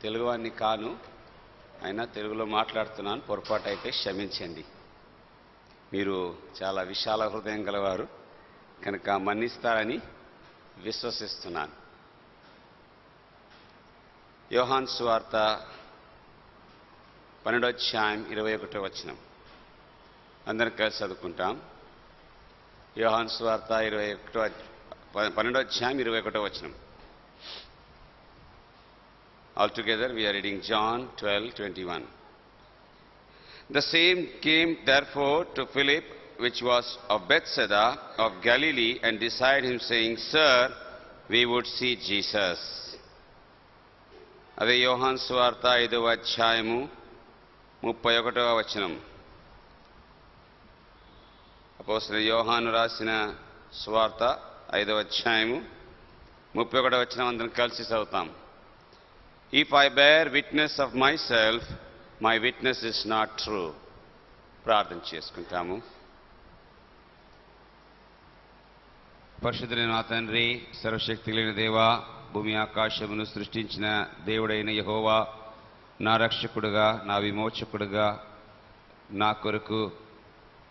తెలుగువాడిని కాను, అయినా తెలుగులో మాట్లాడుతున్నాను. పొరపాటు అయితే క్షమించండి. మీరు చాలా విశాల హృదయం గలవారు కనుక మన్నిస్తారని విశ్వసిస్తున్నాను. యోహాను సువార్త 12వ అధ్యాయం 21వ వచనం అందరం కలిసి చదువుకుంటాం. యోహాను సువార్త 12వ అధ్యాయం 21వ వచనం. Altogether we are reading John 12:21. The same came therefore to Philip, which was of Bethsaida of Galilee, and desired him, saying, Sir, we would see Jesus. అదే యోహాను సువార్త 5వ అధ్యాయము 31వ వచనం. అపోస్తలుడైన యోహాను రాసిన సువార్త 5వ అధ్యాయము 31వ వచనం అందరం కలిసి చదువుతాం. If I bear witness of myself, my witness is not true. ప్రార్థన చేసుకుంటాము. పరిశుద్ధుడైన నా తండ్రి, సర్వశక్తి లేని దేవా, భూమి ఆకాశమును సృష్టించిన దేవుడైన యెహోవా, నా రక్షకుడుగా, నా విమోచకుడుగా, నా కొరకు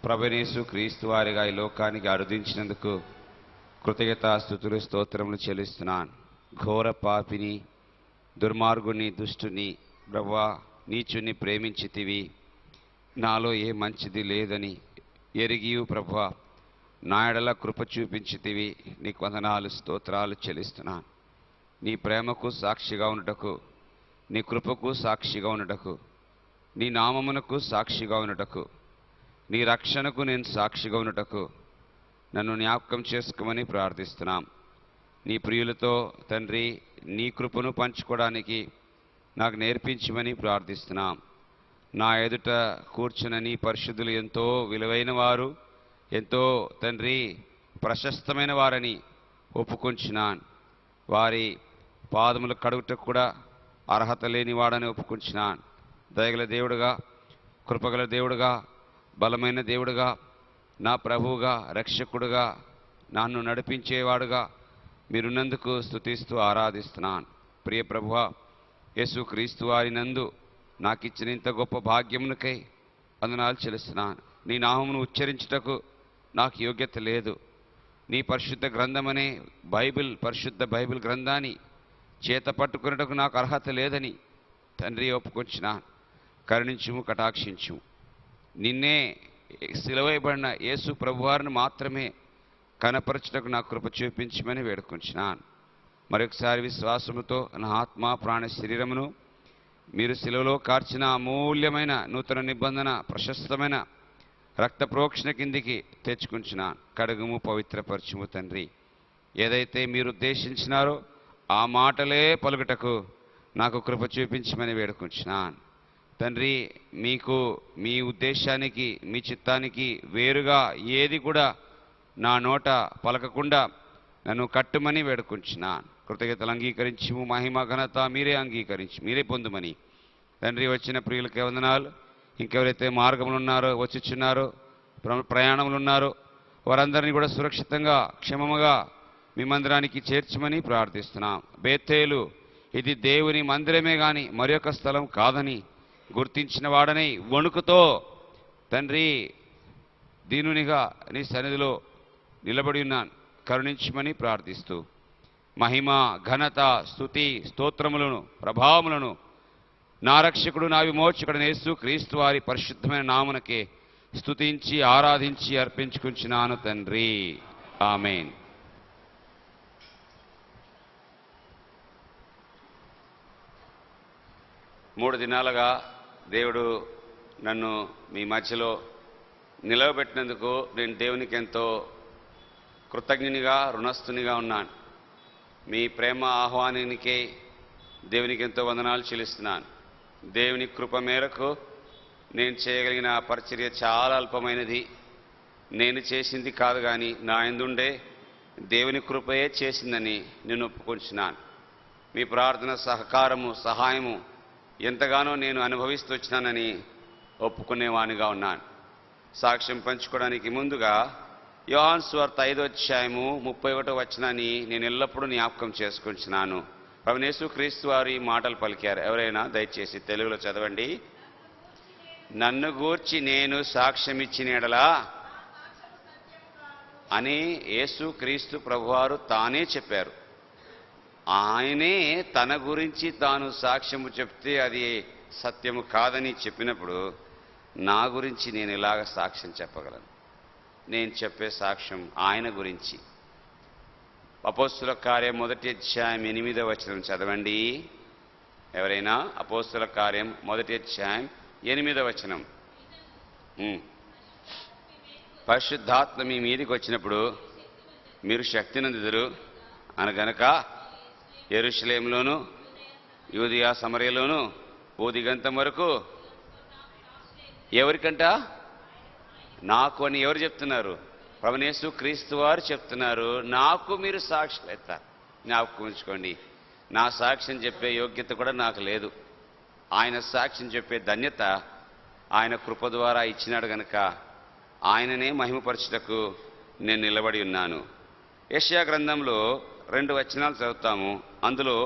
ప్రభువైన క్రీస్తు వారిగా ఈ లోకానికి అరుదించినందుకు కృతజ్ఞతాస్తుతులు స్తోత్రములు చెల్లిస్తున్నాను. ఘోర పాపిని, దుర్మార్గుని, దుష్టుని, ప్రభువా, నీచుని ప్రేమించితివి, నాలో ఏ మంచిది లేదని ఎరిగియు ప్రభువా నా ఎడల కృప చూపించితివి. నీకు వందనాలు, స్తోత్రాలు చెల్లిస్తున్నాను. నీ ప్రేమకు సాక్షిగా ఉండుటకు, నీ కృపకు సాక్షిగా ఉండుటకు, నీ నామమునకు సాక్షిగా ఉండుటకు, నీ రక్షణకు నేను సాక్షిగా ఉండుటకు నన్ను జ్ఞాపకం చేసుకోమని ప్రార్థిస్తున్నాం. నీ ప్రియులతో తండ్రి నీ కృపను పంచుకోవడానికి నాకు నేర్పించమని ప్రార్థిస్తున్నాం. నా ఎదుట కూర్చున్న నీ పరిశుద్ధులు ఎంతో విలువైన వారు, ఎంతో తండ్రి ప్రశస్తమైన వారని ఒప్పుకొంచున్నాను. వారి పాదములు కడుగుటకు కూడా అర్హత లేని వాడని ఒప్పుకొంచున్నాను. దయగల దేవుడుగా, కృపగల దేవుడుగా, బలమైన దేవుడుగా, నా ప్రభువుగా, రక్షకుడుగా, నన్ను నడిపించేవాడుగా మీరున్నందుకు స్తుతిస్తూ ఆరాధిస్తున్నాను. ప్రియ ప్రభువా, యేసు క్రీస్తు వారి నందు నాకిచ్చిన ఇంత గొప్ప భాగ్యమునకై వందనాలు చెల్లిస్తున్నాను. నీ నామమును ఉచ్చరించుటకు నాకు యోగ్యత లేదు. నీ పరిశుద్ధ గ్రంథమనే పరిశుద్ధ బైబిల్ గ్రంథాన్ని చేత పట్టుకున్నటకు నాకు అర్హత లేదని తండ్రి ఒప్పుకొంచున్నాను. కరుణించుము, కటాక్షించుము. నిన్నే సిలువైబడిన యేసు ప్రభువారిని మాత్రమే కనపరచుటకు నా కృప చూపించమని వేడుకొంచున్నాను. మరొకసారి విశ్వాసముతో నా ఆత్మ, ప్రాణ, శరీరమును మీరు సిలువలో కార్చిన అమూల్యమైన నూతన నిబంధన ప్రశస్తమైన రక్త ప్రోక్షణ కిందికి తెచ్చుకుంటున్నాను. కడుగుము, పవిత్రపరచుము తండ్రి. ఏదైతే మీరు ఉద్దేశించినారో ఆ మాటలే పలుకుటకు నాకు కృప చూపించమని వేడుకుంటున్నాను. తండ్రి, మీకు మీ ఉద్దేశానికి, మీ చిత్తానికి వేరుగా ఏది కూడా నా నోట పలకకుండా నన్ను కట్టుమని వేడుకుంటున్నాను. కృతజ్ఞతలు అంగీకరించుము. మహిమ, ఘనత మీరే అంగీకరించి మీరే పొందుమని తండ్రి. వచ్చిన ప్రియులకే వందనాలు. ఇంకెవరైతే మార్గములు ఉన్నారో, వచ్చుచున్నారో, ప్రయాణములు ఉన్నారో వారందరినీ కూడా సురక్షితంగా, క్షేమముగా మీ మందిరానికి చేర్చమని ప్రార్థిస్తున్నాం. బేతేలు ఇది దేవుని మందిరమే కానీ మరి ఒక స్థలం కాదని గుర్తించిన వాడని వణుకుతో తండ్రి దీనునిగా నీ సన్నిధిలో నిలబడి ఉన్నాను. కరుణించమని ప్రార్థిస్తూ మహిమ, ఘనత, స్తుతి, స్తోత్రములను, ప్రభావములను నా రక్షకుడు, నా విమోచకుడు యేసు క్రీస్తు వారి పరిశుద్ధమైన నామునకే స్తుతించి ఆరాధించి అర్పించుకుంటున్నాను తండ్రి. ఆమేన్. మూడు దినాలుగా దేవుడు నన్ను మీ మధ్యలో నిలవబెట్టినందుకు నేను దేవునికి ఎంతో కృతజ్ఞునిగా, రుణస్థునిగా ఉన్నాను. మీ ప్రేమ ఆహ్వానానికే దేవునికి ఎంతో వందనాలు చెల్లిస్తున్నాను. దేవుని కృప మేరకు నేను చేయగలిగిన పరిచర్య చాలా అల్పమైనది. నేను చేసింది కాదు కానీ నా యందుండే దేవుని కృపయే చేసిందని నేను ఒప్పుకొంచున్నాను. మీ ప్రార్థన సహకారము, సహాయము ఎంతగానో నేను అనుభవిస్తూ వచ్చినానని ఒప్పుకునేవానిగా ఉన్నాను. సాక్ష్యం పంచుకోవడానికి ముందుగా యోహాను సువార్త 5వ అధ్యాయము 31వ వచనాన్ని నేను ఎల్లప్పుడూ జ్ఞాపకం చేసుకుంటున్నాను. ప్రభువైన యేసుక్రీస్తు వారు ఈ మాటలు పలికారు. ఎవరైనా దయచేసి తెలుగులో చదవండి. నన్ను గూర్చి నేను సాక్ష్యమిచ్చిన ఎడలా అని యేసుక్రీస్తు ప్రభువారు తానే చెప్పారు. ఆయనే తన గురించి తాను సాక్ష్యము చెప్తే అది సత్యము కాదని చెప్పినప్పుడు నా గురించి నేను ఇలాగ సాక్ష్యం చెప్పగలను. నేను చెప్పే సాక్ష్యం ఆయన గురించి. అపోస్తుల కార్యం 1వ అధ్యాయం 8వ వచనం చదవండి. ఎవరైనా అపోస్తుల కార్యం 1వ అధ్యాయం 8వ వచనం. పరిశుద్ధాత్మ మీ మీదికి వచ్చినప్పుడు మీరు శక్తి నందుదురు అనగనక యెరూషలేములోను యూదయ సమరయలోను భూదిగంతం వరకు ఎవరికంట? నాకు అని ఎవరు చెప్తున్నారు? ప్రభువైన యేసుక్రీస్తు వారు చెప్తున్నారు. నాకు మీరు సాక్షులు ఎత్తారు. జ్ఞాపకం ఉంచుకోండి, నా సాక్ష్యం చెప్పే యోగ్యత కూడా నాకు లేదు. ఆయన సాక్ష్యం చెప్పే ధన్యత ఆయన కృప ద్వారా ఇచ్చినాడు గనక ఆయననే మహిమపరచుటకు నేను నిలబడి ఉన్నాను. యెషయా గ్రంథంలో 2 వచనాలు చదువుతాము. అందులో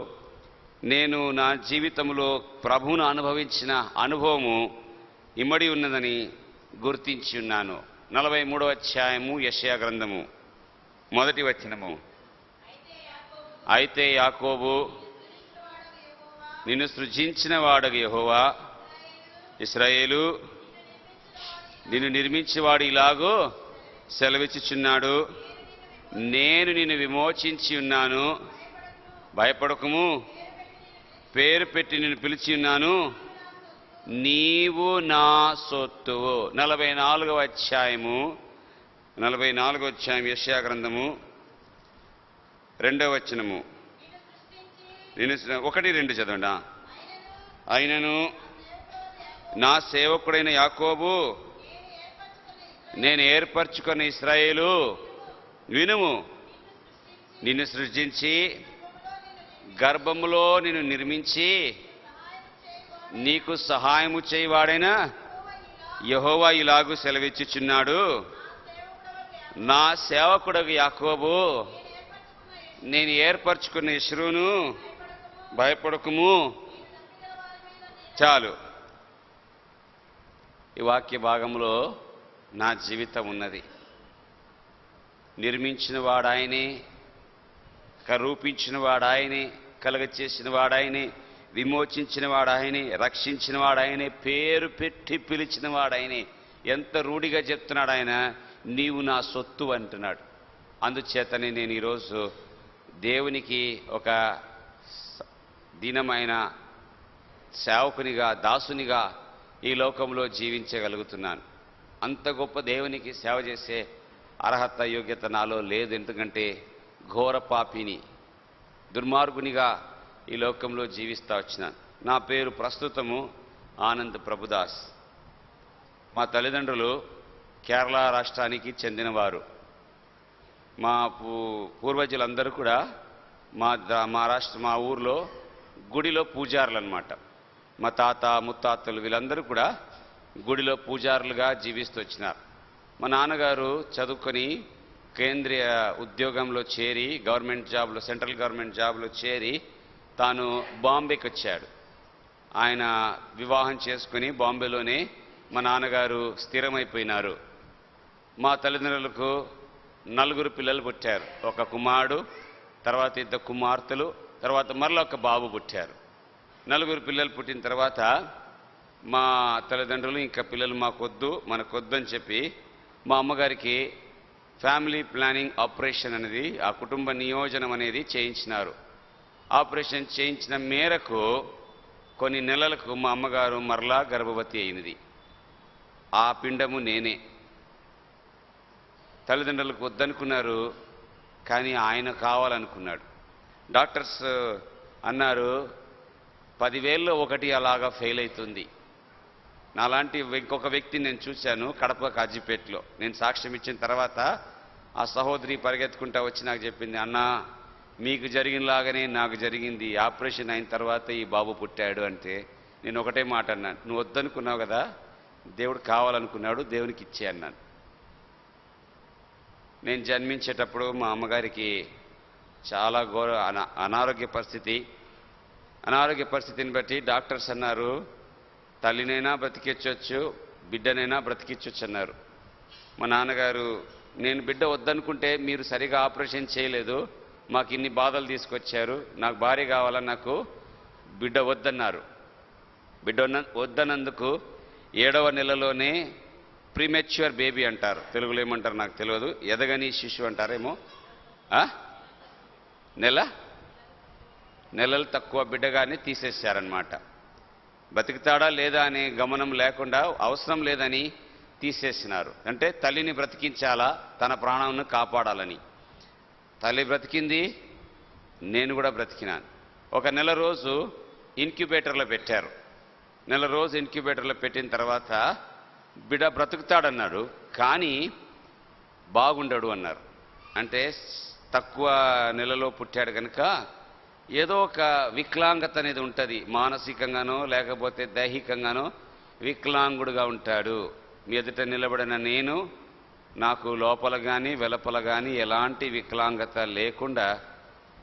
నేను నా జీవితంలో ప్రభువును అనుభవించిన అనుభవము ఇమ్మడి ఉన్నదని గుర్తించి ఉన్నాను. 43వ అధ్యాయము యెషయా గ్రంథము 1వ వచనము. అయితే యాకోబు నిన్ను సృజించిన వాడగు యెహోవా, ఇశ్రాయేలు నిన్ను నిర్మించేవాడు ఇలాగో సెలవిచ్చుచున్నాడు, నేను నిన్ను విమోచించి ఉన్నాను, భయపడకుము, పేరు పెట్టి నిన్ను పిలిచి ఉన్నాను, నీవు నా సొత్తువు. 44వ అధ్యాయము యెషయా గ్రంథము 2వ వచనము. 1-2 చదవండి. అయినను నా సేవకుడైన యాకోబు, నేను ఏర్పరచుకున్న ఇశ్రాయేలు వినుము, నిన్ను సృజించి గర్భములో నిన్ను నిర్మించి నీకు సహాయము చేయవాడైన యెహోవా ఇలాగు సెలవిచ్చుచున్నాడు, నా సేవకుడగు యాకోబు, నేను ఏర్పరచుకున్న ఇశ్రాయేలును భయపడకుము. చాలు. ఈ వాక్య భాగంలో నా జీవితం ఉన్నది. నిర్మించిన వాడాయనే, రూపించిన వాడాయనే, కలగచేసిన వాడాయనే, విమోచించిన వాడాయనే, రక్షించిన వాడాయనే, పేరు పెట్టి పిలిచిన వాడాయనే. ఎంత రూఢిగా చెప్తున్నాడు ఆయన, నీవు నా సొత్తు అంటున్నాడు. అందుచేతనే నేను ఈరోజు దేవునికి ఒక దీనమైన సేవకునిగా, దాసునిగా ఈ లోకంలో జీవించగలుగుతున్నాను. అంత గొప్ప దేవునికి సేవ చేసే అర్హత, యోగ్యత నాలో లేదు. ఎందుకంటే ఘోర పాపిని, దుర్మార్గునిగా ఈ లోకంలో జీవిస్తూ వచ్చినాను. నా పేరు ప్రస్తుతము ఆనంద్ ప్రభుదాస్. మా తల్లిదండ్రులు కేరళ రాష్ట్రానికి చెందినవారు. మా పూర్వజులందరూ కూడా మా ఊర్లో గుడిలో పూజారులు అన్నమాట. మా తాత ముత్తాతలు వీళ్ళందరూ కూడా గుడిలో పూజారులుగా జీవిస్తూ వచ్చినారు. మా నాన్నగారు చదువుకొని కేంద్రీయ ఉద్యోగంలో చేరి, గవర్నమెంట్ జాబ్లో, సెంట్రల్ గవర్నమెంట్ జాబ్లో చేరి తాను బాంబేకి వచ్చాడు. ఆయన వివాహం చేసుకుని బాంబేలోనే మా నాన్నగారు స్థిరమైపోయినారు. మా తల్లిదండ్రులకు 4 పిల్లలు పుట్టారు. ఒక కుమారుడు, తర్వాత 2 కుమార్తెలు, తర్వాత మరలా ఒక బాబు పుట్టారు. 4 పిల్లలు పుట్టిన తర్వాత మా తల్లిదండ్రులు ఇంకా పిల్లలు మనకొద్దు అని చెప్పి మా అమ్మగారికి ఫ్యామిలీ ప్లానింగ్ ఆపరేషన్ అనేది, ఆ కుటుంబ నియోజనం అనేది చేయించినారు. ఆపరేషన్ చేయించిన మేరకు కొన్ని నెలలకు మా అమ్మగారు మరలా గర్భవతి అయినది. ఆ పిండము నేనే. తల్లిదండ్రులకు వద్దనుకున్నారు, కానీ ఆయన కావాలనుకున్నాడు. డాక్టర్స్ అన్నారు 10,000లో 1 అలాగా ఫెయిల్ అవుతుంది. నాలాంటి ఇంకొక వ్యక్తిని నేను చూశాను కడప కాజీపేటలో. నేను సాక్ష్యం ఇచ్చిన తర్వాత ఆ సహోదరి పరిగెత్తుకుంటా వచ్చి నాకు చెప్పింది, అన్నా మీకు జరిగినలాగానే నాకు జరిగింది, ఆపరేషన్ అయిన తర్వాత ఈ బాబు పుట్టాడు అంటే నేను ఒకటే మాట అన్నాను, నువ్వు వద్దనుకున్నావు కదా, దేవుడు కావాలనుకున్నాడు, దేవునికి ఇచ్చే అన్నాను. నేను జన్మించేటప్పుడు మా అమ్మగారికి చాలా అనారోగ్య పరిస్థితి, అనారోగ్య పరిస్థితిని బట్టి డాక్టర్స్ అన్నారు, తల్లినైనా బ్రతికించవచ్చు, బిడ్డనైనా బ్రతికించవచ్చు అన్నారు. మా నాన్నగారు, నేను బిడ్డ వద్దనుకుంటే మీరు సరిగా ఆపరేషన్ చేయలేదు, మాకు ఇన్ని బాధలు తీసుకొచ్చారు, నాకు భార్య కావాలని నాకు బిడ్డ వద్దన్నారు. బిడ్డ వద్దన్నందుకు 7వ నెలలోనే ప్రీమెచ్యూర్ బేబీ అంటారు, తెలుగులో ఏమంటారు నాకు తెలియదు, ఎదగని శిశువు అంటారేమో, నెలలు తక్కువ బిడ్డగానే తీసేశారనమాట. బతుకుతాడా లేదా అనే గమనం లేకుండా అవసరం లేదని తీసేసినారు. అంటే తల్లిని బ్రతికించాలా, తన ప్రాణాలను కాపాడాలని. తల్లి బ్రతికింది, నేను కూడా బ్రతికినాను. ఒక నెల రోజు ఇన్క్యుబేటర్లో పెట్టారు. నెల రోజు ఇన్క్యుబేటర్లో పెట్టిన తర్వాత బిడ్డ బ్రతుకుతాడన్నాడు, కానీ బాగుండడు అన్నారు. అంటే తక్కువ నెలలో పుట్టాడు కనుక ఏదో ఒక వికలాంగత అనేది ఉంటుంది, మానసికంగానో లేకపోతే దైహికంగానో వికలాంగుడుగా ఉంటాడు. మీ ఎదుట నిలబడిన నేను, నాకు లోపల కానీ వెలుపల కానీ ఎలాంటి వికలాంగత లేకుండా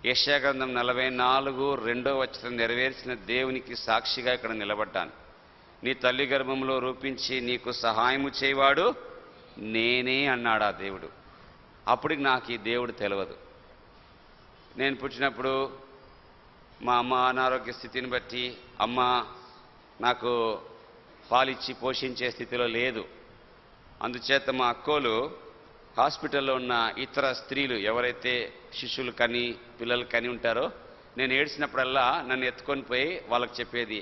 యెషయా గ్రంథం 44:2 నెరవేర్చిన దేవునికి సాక్షిగా ఇక్కడ నిలబడ్డాను. నీ తల్లి గర్భంలో రూపించి నీకు సహాయము చేయవాడు నేనే అన్నాడు ఆ దేవుడు. అప్పటికి నాకు ఈ దేవుడు తెలియదు. నేను పుట్టినప్పుడు మా అమ్మ అనారోగ్య స్థితిని బట్టి అమ్మ నాకు పాలిచ్చి పోషించే స్థితిలో లేదు. అందుచేత మా అక్కోలు హాస్పిటల్లో ఉన్న ఇతర స్త్రీలు ఎవరైతే శిశువులు కని పిల్లలు కని ఉంటారో, నేను ఏడ్చినప్పుడల్లా నన్ను ఎత్తుకొని పోయి వాళ్ళకి చెప్పేది,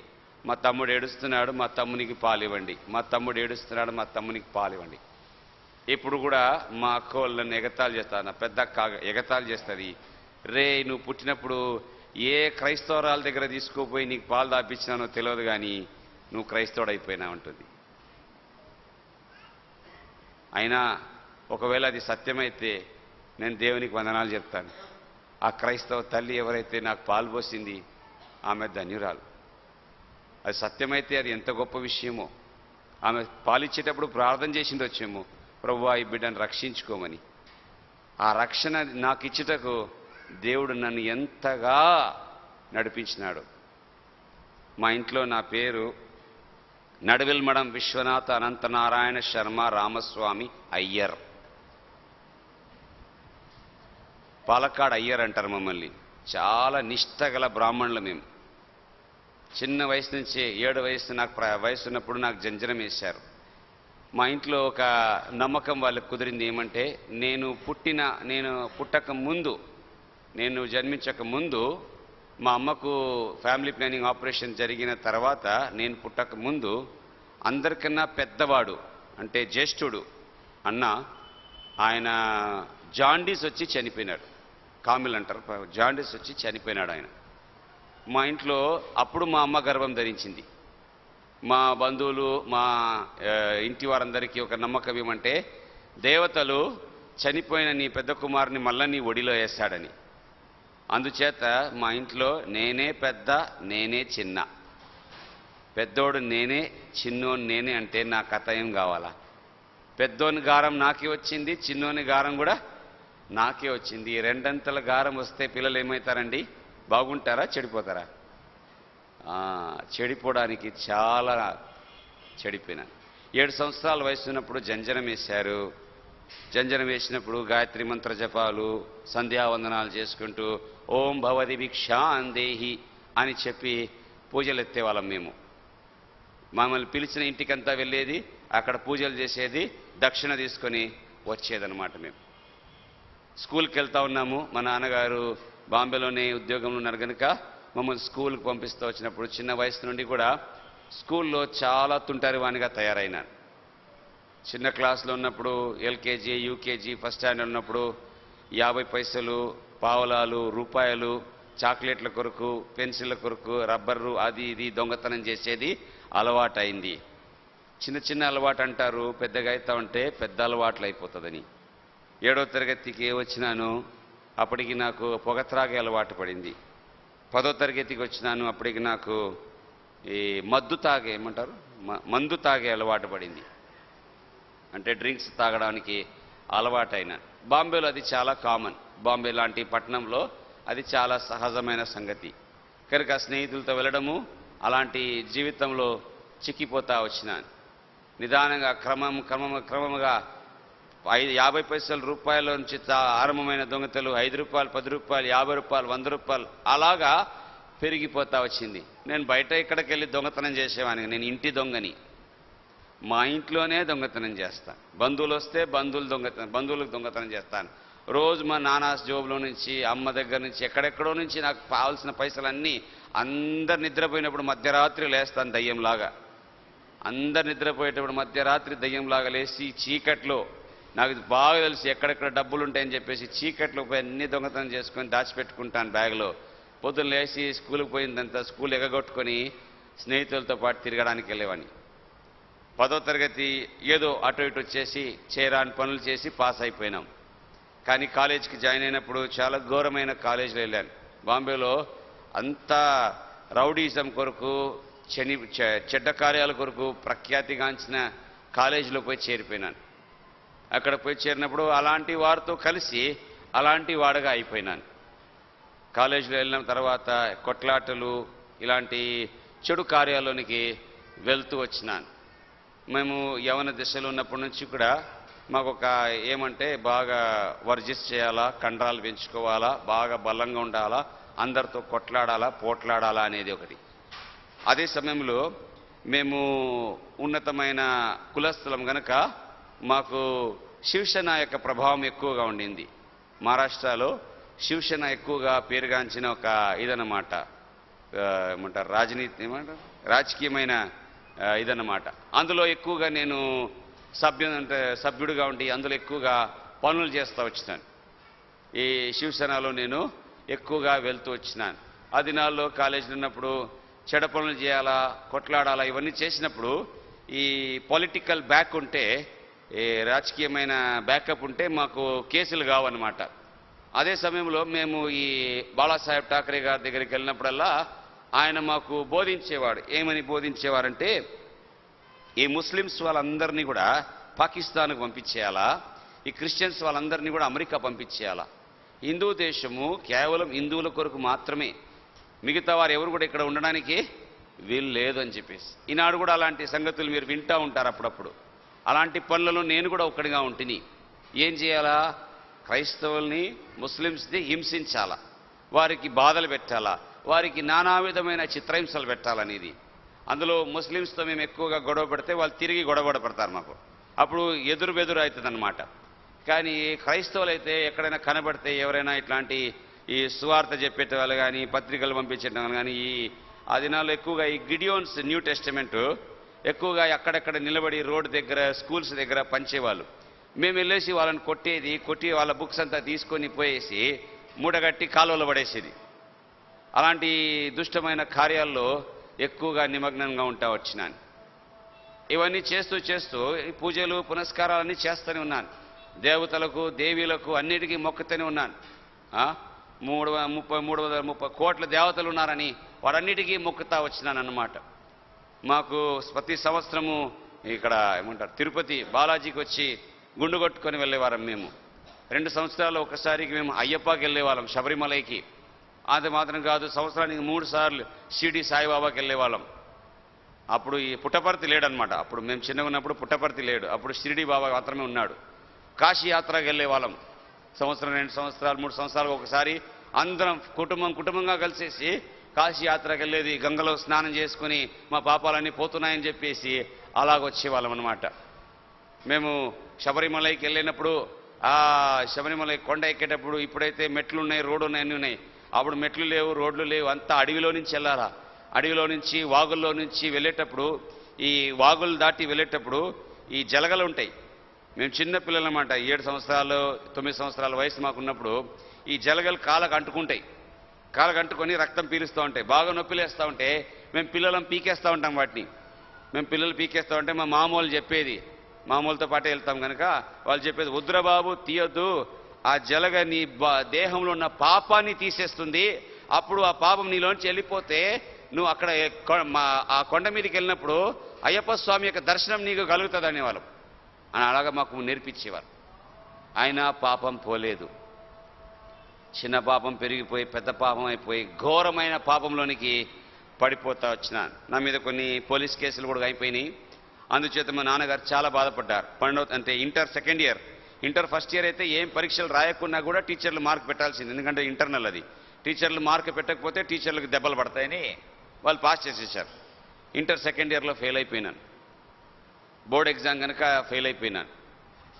మా తమ్ముడు ఏడుస్తున్నాడు, మా తమ్మునికి పాలివ్వండి, మా తమ్ముడు ఏడుస్తున్నాడు, మా తమ్మునికి పాలివ్వండి. ఇప్పుడు కూడా మా అక్కోళ్ళు నన్ను ఎగతాళి చేస్తాను, నా పెద్ద అక్క ఎగతాళి చేస్తుంది, రే నువ్వు పుట్టినప్పుడు ఏ క్రైస్తవరాల దగ్గర తీసుకుపోయి నీకు పాలు దాపించినానో తెలియదు కానీ నువ్వు క్రైస్తవుడు అయిపోయినా ఉంటుంది. అయినా ఒకవేళ అది సత్యమైతే నేను దేవునికి వందనాలు చెప్తాను. ఆ క్రైస్తవ తల్లి ఎవరైతే నాకు పాలు పోసింది ఆమె ధన్యురాలు. అది సత్యమైతే అది ఎంత గొప్ప విషయమో. ఆమె పాలిచ్చేటప్పుడు ప్రార్థన చేసింది వచ్చేమో, ప్రభువా ఈ బిడ్డను రక్షించుకోమని. ఆ రక్షణ నాకు ఇచ్చుటకు దేవుడు నన్ను ఎంతగా నడిపించినాడు. మా ఇంట్లో నా పేరు నడువిల్మడం విశ్వనాథ అనంతనారాయణ శర్మ రామస్వామి అయ్యర్. పాలక్కాడ్ అయ్యర్ అంటారు మమ్మల్ని. చాలా నిష్ఠగల బ్రాహ్మణులు మేము. చిన్న వయసు నుంచే 7 వయసు ఉన్నప్పుడు నాకు జంజనం వేశారు. మా ఇంట్లో ఒక నమ్మకం వాళ్ళకి కుదిరింది ఏమంటే, నేను పుట్టక ముందు, నేను జన్మించక ముందు, మా అమ్మకు ఫ్యామిలీ ప్లానింగ్ ఆపరేషన్ జరిగిన తర్వాత నేను పుట్టక ముందు అందరికన్నా పెద్దవాడు అంటే జ్యేష్ఠుడు అన్న ఆయన జాండీస్ వచ్చి చనిపోయినాడు. కామిల్ అంటారు, జాండీస్ వచ్చి చనిపోయినాడు ఆయన. మా ఇంట్లో అప్పుడు మా అమ్మ గర్భం ధరించింది. మా బంధువులు మా ఇంటి వారందరికీ ఒక నమ్మకం ఏమంటే, దేవతలు చనిపోయిన నీ పెద్ద కుమారుని మళ్ళా నీ ఒడిలో వేస్తాడని. అందుచేత మా ఇంట్లో నేనే పెద్ద, నేనే చిన్న. పెద్దోడు నేనే, చిన్నోని నేనే అంటే నా కథ ఏం కావాలా? పెద్దోని గారం నాకే వచ్చింది, చిన్నోని గారం కూడా నాకే వచ్చింది. 2 అంతల గారం వస్తే పిల్లలు ఏమవుతారండి? బాగుంటారా, చెడిపోతారా? చెడిపోవడానికి చాలా చెడిపోయినాను. 7 సంవత్సరాల వయసు ఉన్నప్పుడు జంజనం వేశారు. జంజనం వేసినప్పుడు గాయత్రి మంత్ర జపాలు, సంధ్యావందనాలు చేసుకుంటూ ఓం భవతి భిక్షాందేహి అని చెప్పి పూజలు ఎత్తేవాళ్ళం మేము. మమ్మల్ని పిలిచిన ఇంటికంతా వెళ్ళేది, అక్కడ పూజలు చేసేది, దక్షిణ తీసుకొని వచ్చేదన్నమాట. మేము స్కూల్కి వెళ్తా ఉన్నాము. మా నాన్నగారు బాంబేలోనే ఉద్యోగంలో ఉన్నారు కనుక మమ్మల్ని స్కూల్కి పంపిస్తూ వచ్చినప్పుడు చిన్న వయసు నుండి కూడా స్కూల్లో చాలా తుంటారివాణిగా తయారైనాను. చిన్న క్లాసులో ఉన్నప్పుడు ఎల్కేజీ, యూకేజీ, ఫస్ట్ స్టాండర్డ్ ఉన్నప్పుడు 50 పైసలు, పావలాలు, రూపాయలు చాక్లెట్ల కొరకు, పెన్సిళ్ళ కొరకు, రబ్బరు అది ఇది దొంగతనం చేసేది అలవాటైంది. చిన్న చిన్న అలవాటు అంటారు, పెద్దగా అవుతా ఉంటే పెద్ద అలవాట్లు అయిపోతుందని. 7వ తరగతికి వచ్చినాను, అప్పటికి నాకు పొగ త్రాగే అలవాటు పడింది. 10వ తరగతికి వచ్చినాను, అప్పటికి నాకు ఈ మందు తాగే అలవాటు పడింది. అంటే డ్రింక్స్ తాగడానికి అలవాటైన. బాంబేలో అది చాలా కామన్. బాంబే లాంటి పట్టణంలో అది చాలా సహజమైన సంగతి. కనుక స్నేహితులతో వెళ్ళడము అలాంటి జీవితంలో చిక్కిపోతా వచ్చినాను. నిదానంగా క్రమముగా 50 పైసల రూపాయల నుంచి ఆరంభమైన దొంగతలు 5 రూపాయలు, 10 రూపాయలు, 50 రూపాయలు, 100 రూపాయలు అలాగా పెరిగిపోతా వచ్చింది. నేను బయట ఇక్కడికి వెళ్ళి దొంగతనం చేసేవాడిని. నేను ఇంటి దొంగని. మా ఇంట్లోనే దొంగతనం చేస్తాను. బంధువులు వస్తే బంధువులకు దొంగతనం చేస్తాను. రోజు మా నాన్న జోబులో నుంచి, అమ్మ దగ్గర నుంచి, ఎక్కడెక్కడో నుంచి నాకు కావాల్సిన పైసలన్నీ అందరు నిద్రపోయినప్పుడు మధ్యరాత్రి లేస్తాను దయ్యంలాగా. అందరు నిద్రపోయేటప్పుడు మధ్యరాత్రి దయ్యంలాగా లేచి చీకట్లో, నాకు బాగా తెలుసు ఎక్కడెక్కడ డబ్బులు ఉంటాయని చెప్పేసి చీకట్లో పోయి అన్ని దొంగతనం చేసుకొని దాచిపెట్టుకుంటాను బ్యాగ్లో. పొద్దున్న లేచి స్కూల్కి పోయిందంతా స్కూల్ ఎగగొట్టుకొని స్నేహితులతో పాటు తిరగడానికి వెళ్ళేవాడిని. 10వ తరగతి ఏదో అటు ఇటు వచ్చేసి చేరాని పనులు చేసి పాస్ అయిపోయినాం. కానీ కాలేజీకి జాయిన్ అయినప్పుడు చాలా ఘోరమైన కాలేజీలో వెళ్ళాను. బాంబేలో అంతా రౌడీజం కొరకు, చెడ్డ కార్యాల కొరకు ప్రఖ్యాతిగాంచిన కాలేజీలో పోయి చేరిపోయినాను. అక్కడ పోయి చేరినప్పుడు అలాంటి వారితో కలిసి అలాంటి వాడుగా అయిపోయినాను. కాలేజీలో వెళ్ళిన తర్వాత కొట్లాటలు, ఇలాంటి చెడు కార్యాల్లోనికి వెళ్తూ వచ్చినాను. మేము యవన దశలో ఉన్నప్పటి నుంచి కూడా మాకు ఒక ఏమంటే బాగా వర్జిస్ చేయాలా, కండరాలు పెంచుకోవాలా, బాగా బలంగా ఉండాలా, అందరితో కొట్లాడాలా, పోట్లాడాలా అనేది ఒకటి. అదే సమయంలో మేము ఉన్నతమైన కులస్థలం గనక మాకు శివసేన యొక్క ప్రభావం ఎక్కువగా ఉండింది. మహారాష్ట్రలో శివసేన ఎక్కువగా పేరుగాంచిన ఒక ఇదన్నమాట, ఏమంటారు రాజనీతి, రాజకీయమైన ఇదన్నమాట. అందులో ఎక్కువగా నేను సభ్యుడిగా ఉండి అందులో ఎక్కువగా పనులు చేస్తూ వచ్చినాను. ఈ శివసేనలో నేను ఎక్కువగా వెళ్తూ వచ్చినాను. ఆ దినాల్లో కాలేజీలో ఉన్నప్పుడు చెడ పనులు చేయాలా, కొట్లాడాలా, ఇవన్నీ చేసినప్పుడు ఈ పొలిటికల్ బ్యాక్ ఉంటే, ఈ రాజకీయమైన బ్యాకప్ ఉంటే మాకు కేసులు కావన్నమాట. అదే సమయంలో మేము ఈ బాలాసాహెబ్ ఠాకరే గారి దగ్గరికి వెళ్ళినప్పుడల్లా ఆయన మాకు బోధించేవాడు. ఏమని బోధించేవారంటే, ఈ ముస్లిమ్స్ వాళ్ళందరినీ కూడా పాకిస్తాన్కు పంపించేయాలా, ఈ క్రిస్టియన్స్ వాళ్ళందరినీ కూడా అమెరికా పంపించేయాలా, హిందూ దేశము కేవలం హిందువుల కొరకు మాత్రమే, మిగతా వారు ఎవరు కూడా ఇక్కడ ఉండడానికి వీలు లేదు అని చెప్పేసి. ఈనాడు కూడా అలాంటి సంగతులు మీరు వింటూ ఉంటారు అప్పుడప్పుడు. అలాంటి పనులలో నేను కూడా ఒక్కడిగా ఉంటిని. ఏం చేయాలా, క్రైస్తవుల్ని, ముస్లిమ్స్ని హింసించాలా, వారికి బాధలు పెట్టాలా, వారికి నానా విధమైన చిత్రహింసలు పెట్టాలనేది. అందులో ముస్లిమ్స్తో మేము ఎక్కువగా గొడవ పెడితే వాళ్ళు తిరిగి గొడవ పడతారు మాకు. అప్పుడు ఎదురు అవుతుంది అన్నమాట. కానీ క్రైస్తవులు అయితే ఎక్కడైనా కనబడితే ఎవరైనా ఇట్లాంటి ఈ సువార్త చెప్పేట వాళ్ళు కానీ, పత్రికలు పంపించడం వాళ్ళు కానీ, ఆ దినాల్లో ఎక్కువగా ఈ గిడియోన్స్ న్యూ టెస్టమెంట్ ఎక్కువగా అక్కడెక్కడ నిలబడి రోడ్డు దగ్గర, స్కూల్స్ దగ్గర పంచేవాళ్ళు. మేము వెళ్ళేసి వాళ్ళని కొట్టి వాళ్ళ బుక్స్ అంతా తీసుకొని పోయేసి మూడగట్టి కాలువలో పడేసేది. అలాంటి దుష్టమైన కార్యాల్లో ఎక్కువగా నిమగ్నంగా ఉంటా వచ్చినాను. ఇవన్నీ చేస్తూ ఈ పూజలు పునస్కారాలన్నీ చేస్తూనే ఉన్నాను. దేవతలకు, దేవీలకు అన్నిటికీ మొక్కుతూనే ఉన్నాను. 330 కోట్ల దేవతలు ఉన్నారని వాడన్నిటికీ మొక్కుతా వచ్చినాను అన్నమాట. మాకు ప్రతి సంవత్సరము ఇక్కడ ఏమంటారు తిరుపతి బాలాజీకి వచ్చి గుండు కొట్టుకొని వెళ్ళేవారం. మేము 2 సంవత్సరాలు ఒకసారికి మేము అయ్యప్పకి వెళ్ళేవాళ్ళం, శబరిమలైకి. అది మాత్రం కాదు, సంవత్సరానికి 3 సార్లు షిరిడి సాయిబాబాకి వెళ్ళేవాళ్ళం. అప్పుడు ఈ పుట్టపర్తి లేడనమాట. అప్పుడు మేము చిన్నగా ఉన్నప్పుడు పుట్టపర్తి లేడు, అప్పుడు షిరిడి బాబా మాత్రమే ఉన్నాడు. కాశీ యాత్రకి వెళ్ళేవాళ్ళం. సంవత్సరం, 2 సంవత్సరాలు, 3 సంవత్సరాలు ఒకసారి అందరం కుటుంబంగా కలిసేసి కాశీ యాత్రకి వెళ్ళేది. గంగలో స్నానం చేసుకుని మా పాపాలన్నీ పోతున్నాయని చెప్పేసి అలాగొచ్చేవాళ్ళం అనమాట. మేము శబరిమలైకి వెళ్ళినప్పుడు ఆ శబరిమలై కొండ ఎక్కేటప్పుడు ఇప్పుడైతే మెట్లు ఉన్నాయి, రోడ్డు ఉన్నాయి, అన్నీ ఉన్నాయి. అప్పుడు మెట్లు లేవు, రోడ్లు లేవు, అంతా అడవిలో నుంచి వెళ్ళాలా. అడవిలో నుంచి, వాగుల్లో నుంచి వెళ్ళేటప్పుడు, ఈ వాగులు దాటి వెళ్ళేటప్పుడు ఈ జలగలు ఉంటాయి. మేము చిన్న పిల్లలు అన్నమాట, 7 సంవత్సరాలు 9 సంవత్సరాల వయసు మాకున్నప్పుడు ఈ జలగలు కాళ్ళకు అంటుకుంటాయి. కాళ్ళకు అంటుకొని రక్తం పీలుస్తూ ఉంటాయి. బాగా నొప్పిలేస్తూ ఉంటే మేము పిల్లలను పీకేస్తూ ఉంటాం వాటిని. మేము పిల్లలు పీకేస్తూ ఉంటే మా మామూలు చెప్పేది, మామూలుతో పాటే వెళ్తాం కనుక వాళ్ళు చెప్పేది, వద్దురా బాబు తీయొద్దు, ఆ జలగ నీ దేహంలో ఉన్న పాపాన్ని తీసేస్తుంది, అప్పుడు ఆ పాపం నీలోంచి వెళ్ళిపోతే నువ్వు అక్కడ ఆ కొండ మీదకి వెళ్ళినప్పుడు అయ్యప్ప స్వామి యొక్క దర్శనం నీకు కలుగుతుంది అనేవాళ్ళం అని అలాగా మాకు నేర్పించేవారు. ఆయన పాపం పోలేదు. చిన్న పాపం పెరిగిపోయి పెద్ద పాపం అయిపోయి ఘోరమైన పాపంలోనికి పడిపోతా వచ్చినాను. నా మీద కొన్ని పోలీస్ కేసులు కూడా అయిపోయినాయి. అందుచేత మా నాన్నగారు చాలా బాధపడ్డారు. అంటే inter second year, inter first year అయితే ఏం పరీక్షలు రాయకున్నా కూడా టీచర్లు మార్క్ పెట్టాల్సింది, ఎందుకంటే ఇంటర్నల్ అది. టీచర్లు మార్క్ పెట్టకపోతే టీచర్లకు దెబ్బలు పడతాయని వాళ్ళు పాస్ చేసేసారు. ఇంటర్ సెకండ్ ఇయర్లో ఫెయిల్ అయిపోయినాను. బోర్డ్ ఎగ్జామ్ కనుక ఫెయిల్ అయిపోయినాను.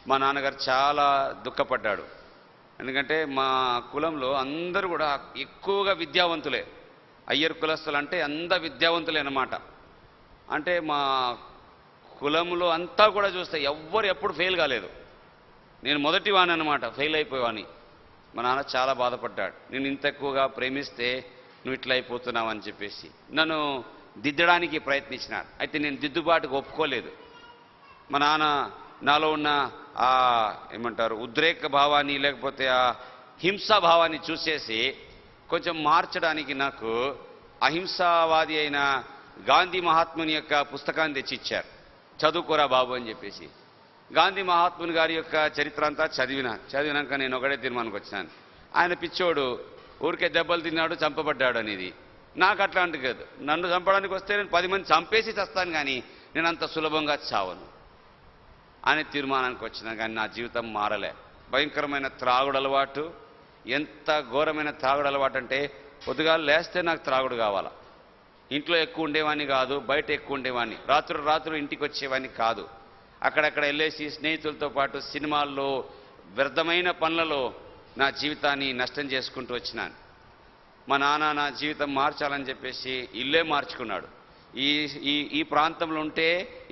మా నాన్నగారు చాలా దుఃఖపడ్డాడు. ఎందుకంటే మా కులంలో అందరూ కూడా ఎక్కువగా విద్యావంతులే. అయ్యర్ కులస్తులు అంటే అంత విద్యావంతులే అన్నమాట. అంటే మా కులంలో అంతా కూడా చూస్తే ఎవ్వరు ఎప్పుడు ఫెయిల్ కాలేదు. నేను మొదటి వాణి అన్నమాట, ఫెయిల్ అయిపోయావని. మా నాన్న చాలా బాధపడ్డాడు. నేను ఇంత ఎక్కువగా ప్రేమిస్తే నువ్వు ఇట్లా అయిపోతున్నావు అని చెప్పేసి నన్ను దిద్దడానికి ప్రయత్నించినాడు. అయితే నేను దిద్దుబాటుకు ఒప్పుకోలేదు. మా నాన్న నాలో ఉన్న ఆ ఏమంటారు ఉద్రేక భావాన్ని లేకపోతే ఆ హింసా భావాన్ని చూసేసి కొంచెం మార్చడానికి నాకు అహింసావాది అయిన గాంధీ మహాత్ముని యొక్క పుస్తకాన్ని తెచ్చిచ్చారు. చదువుకోరా బాబు అని చెప్పేసి. గాంధీ మహాత్ముని గారి యొక్క చరిత్ర అంతా చదివినాక నేను ఒకటే తీర్మానానికి వచ్చాను, ఆయన పిచ్చోడు, ఊరికే దెబ్బలు తిన్నాడు, చంపబడ్డాడు అనేది. నాకు అట్లాంటి కాదు. నన్ను చంపడానికి వస్తే నేను 10 మంది చంపేసి చస్తాను, కానీ నేను అంత సులభంగా చావను అనే తీర్మానానికి వచ్చినా. కానీ నా జీవితం మారలే. భయంకరమైన త్రాగుడు అలవాటు. ఎంత ఘోరమైన త్రాగుడు అలవాటు అంటే పొద్దుగాలు లేస్తే నాకు త్రాగుడు కావాలా. ఇంట్లో ఎక్కువ ఉండేవాడిని కాదు, బయట ఎక్కువ ఉండేవాడిని. రాత్రులు ఇంటికి వచ్చేవాడిని కాదు. అక్కడక్కడ వెళ్ళేసి స్నేహితులతో పాటు సినిమాల్లో వ్యర్థమైన పనులలో నా జీవితాన్ని నష్టం చేసుకుంటూ వచ్చినాను. మా నాన్న నా జీవితం మార్చాలని చెప్పేసి ఇల్లే మార్చుకున్నాడు. ఈ ప్రాంతంలో ఉంటే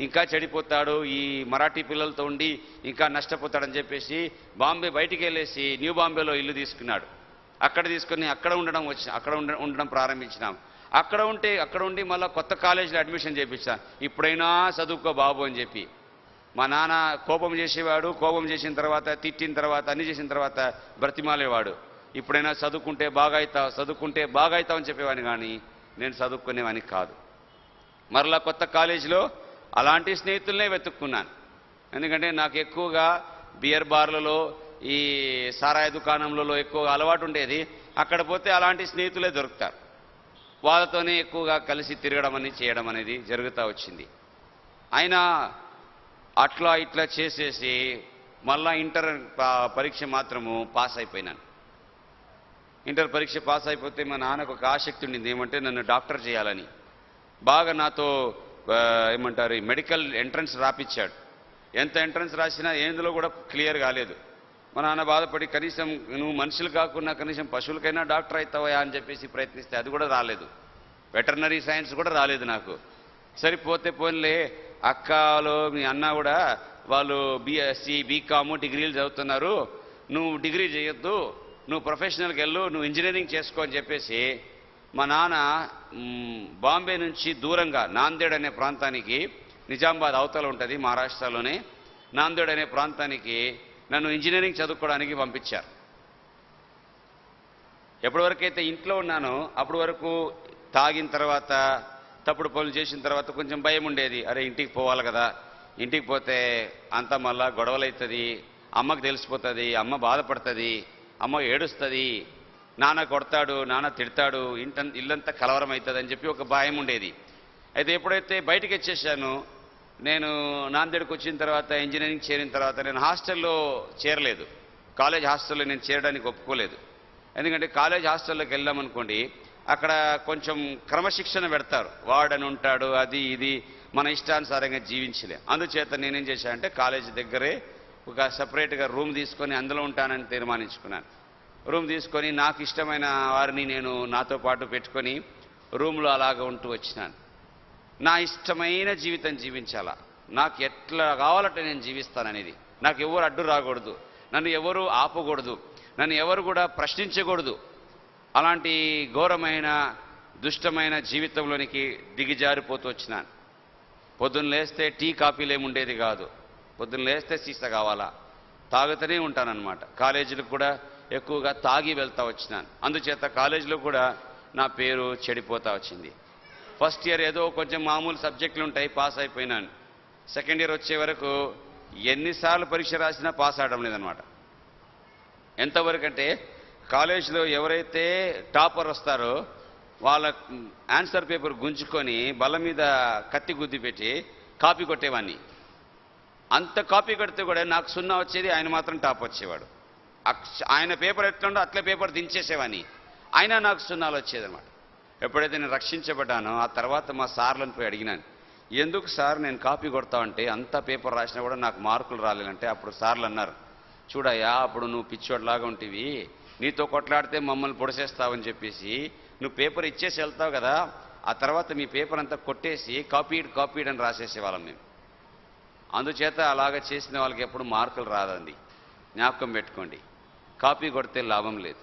ఇంకా చెడిపోతాడు, ఈ మరాఠీ పిల్లలతో ఉండి ఇంకా నష్టపోతాడని చెప్పేసి బాంబే బయటికి వెళ్ళేసి న్యూ బాంబేలో ఇల్లు తీసుకున్నాడు. అక్కడ తీసుకుని అక్కడ ఉండడం ప్రారంభించినాం. అక్కడ ఉండి మళ్ళీ కొత్త కాలేజీలో అడ్మిషన్ చేయించాను. ఇప్పుడైనా చదువుకో బాబు అని చెప్పి. మా నాన్న కోపం చేసేవాడు. కోపం చేసిన తర్వాత, తిట్టిన తర్వాత, అన్ని చేసిన తర్వాత బ్రతిమాలేవాడు. ఇప్పుడైనా చదువుకుంటే బాగా అవుతావు అని చెప్పేవాడిని, కానీ నేను చదువుకునేవాడిని కాదు. మరలా కొత్త కాలేజీలో అలాంటి స్నేహితులనే వెతుక్కున్నాను. ఎందుకంటే నాకు ఎక్కువగా బియర్ బార్లలో, ఈ సారాయి దుకాణంలలో ఎక్కువగా అలవాటు ఉండేది. అక్కడ పోతే అలాంటి స్నేహితులే దొరుకుతారు. వాళ్ళతోనే ఎక్కువగా కలిసి తిరగడం అని చేయడం అనేది జరుగుతూ వచ్చింది. అయినా అట్లా ఇట్లా చేసేసి మళ్ళా ఇంటర్ పరీక్ష మాత్రము పాస్ అయిపోయినాను. ఇంటర్ పరీక్ష పాస్ అయిపోతే మా నాన్నకు ఒక ఆసక్తి ఉండింది, ఏమంటే నన్ను డాక్టర్ చేయాలని. బాగా నాతో ఏమంటారు మెడికల్ ఎంట్రన్స్ రాపిచ్చాడు. ఎంత ఎంట్రన్స్ రాసినా ఏందులో కూడా క్లియర్ కాలేదు. మా నాన్న బాధపడి, కనీసం నువ్వు మనుషులు కాకుండా కనీసం పశువులకైనా డాక్టర్ అవుతావా అని చెప్పేసి ప్రయత్నిస్తే అది కూడా రాలేదు. వెటర్నరీ సైన్స్ కూడా రాలేదు నాకు. సరిపోతే పోన్లే, అక్కలో మీ అన్న కూడా వాళ్ళు BSc BCom డిగ్రీలు చదువుతున్నారు, నువ్వు డిగ్రీ చేయొద్దు, నువ్వు ప్రొఫెషనల్కి వెళ్ళు, నువ్వు ఇంజనీరింగ్ చేసుకో అని చెప్పేసి మా నాన్న బాంబే నుంచి దూరంగా నాందేడ్ అనే ప్రాంతానికి, నిజామాబాద్ అవతల ఉంటుంది మహారాష్ట్రలోనే, నాందేడ్ అనే ప్రాంతానికి నన్ను ఇంజనీరింగ్ చదువుకోవడానికి పంపించారు. ఎప్పటివరకైతే ఇంట్లో ఉన్నానో అప్పటి వరకు తాగిన తర్వాత, తప్పుడు పనులు చేసిన తర్వాత కొంచెం భయం ఉండేది. అరే ఇంటికి పోవాలి కదా, ఇంటికి పోతే అంతా మళ్ళా గొడవలు అవుతుంది, అమ్మకు తెలిసిపోతుంది, అమ్మ బాధపడుతుంది, అమ్మ ఏడుస్తుంది, నాన్న కొడతాడు, నాన్న తిడతాడు, ఇల్లంతా కలవరం అవుతుంది అని చెప్పి ఒక భయం ఉండేది. అయితే ఎప్పుడైతే బయటకు వచ్చేసానో, నేను నాందేడ్కి వచ్చిన తర్వాత, ఇంజనీరింగ్ చేరిన తర్వాత నేను హాస్టల్లో చేరలేదు. కాలేజ్ హాస్టల్లో నేను చేరడానికి ఒప్పుకోలేదు. ఎందుకంటే కాలేజ్ హాస్టల్లోకి వెళ్ళామనుకోండి, అక్కడ కొంచెం క్రమశిక్షణ పెడతారు. వాడని ఉంటాడు, అది ఇది మన ఇష్టానుసారంగా జీవించలే. అందుచేత నేనేం చేశానంటే కాలేజీ దగ్గరే ఒక సపరేట్గా రూమ్ తీసుకొని అందులో ఉంటానని తీర్మానించుకున్నాను. రూమ్ తీసుకొని నాకు ఇష్టమైన వారిని నేను నాతో పాటు పెట్టుకొని రూమ్లో అలాగ ఉంటూ వచ్చినాను. నా ఇష్టమైన జీవితం జీవించాలా, నాకు ఎట్లా కావాలంటే నేను జీవిస్తాననేది. నాకు ఎవరు అడ్డు రాకూడదు, నన్ను ఎవరు ఆపకూడదు, నన్ను ఎవరు కూడా ప్రశ్నించకూడదు. అలాంటి ఘోరమైన దుష్టమైన జీవితంలోనికి దిగిజారిపోతూ వచ్చినాను. పొద్దున్న లేస్తే టీ కాఫీలు ఏముండేది కాదు. పొద్దున్న లేస్తే సీసా కావాలా, తాగుతూనే ఉంటానన్నమాట. కాలేజీలకు కూడా ఎక్కువగా తాగి వెళ్తూ వచ్చినాను. అందుచేత కాలేజీలో కూడా నా పేరు చెడిపోతూ వచ్చింది. ఫస్ట్ ఇయర్ ఏదో కొంచెం మామూలు సబ్జెక్టులు ఉంటాయి, పాస్ అయిపోయినాను. సెకండ్ ఇయర్ వచ్చే వరకు ఎన్నిసార్లు పరీక్ష రాసినా పాస్ అవడం లేదనమాట. ఎంతవరకు అంటే కాలేజీలో ఎవరైతే టాపర్ వస్తారో వాళ్ళ ఆన్సర్ పేపర్ గుంజుకొని బల్ల మీద కత్తి గుద్ది పెట్టి కాపీ కొట్టేవాడిని. అంత కాపీ కొడితే కూడా నాకు 0 వచ్చేది, ఆయన మాత్రం టాప్ వచ్చేవాడు. ఆయన పేపర్ ఎట్లుండో అట్లే పేపర్ దించేసేవాడిని, అయినా నాకు 0 వచ్చేదన్నమాట. ఎప్పుడైతే నేను రక్షించబడ్డానో ఆ తర్వాత మా సార్లను పోయి అడిగినాను, ఎందుకు సార్ నేను కాపీ కొడతా అంటే అంత పేపర్ రాసినా కూడా నాకు మార్కులు రాలేదంటే అప్పుడు సార్లు అన్నారు, చూడయ్యా అప్పుడు నువ్వు పిచ్చోడ్లాగా ఉంటివి, నీతో కొట్లాడితే మమ్మల్ని పొడిసేస్తావని చెప్పేసి నువ్వు పేపర్ ఇచ్చేసి వెళ్తావు కదా, ఆ తర్వాత మీ పేపర్ అంతా కొట్టేసి కాపీడ్ అని రాసేసేవాళ్ళం మేము. అందుచేత అలాగ చేసిన వాళ్ళకి ఎప్పుడు మార్కులు రాదండి, జ్ఞాపకం పెట్టుకోండి. కాపీ కొడితే లాభం లేదు.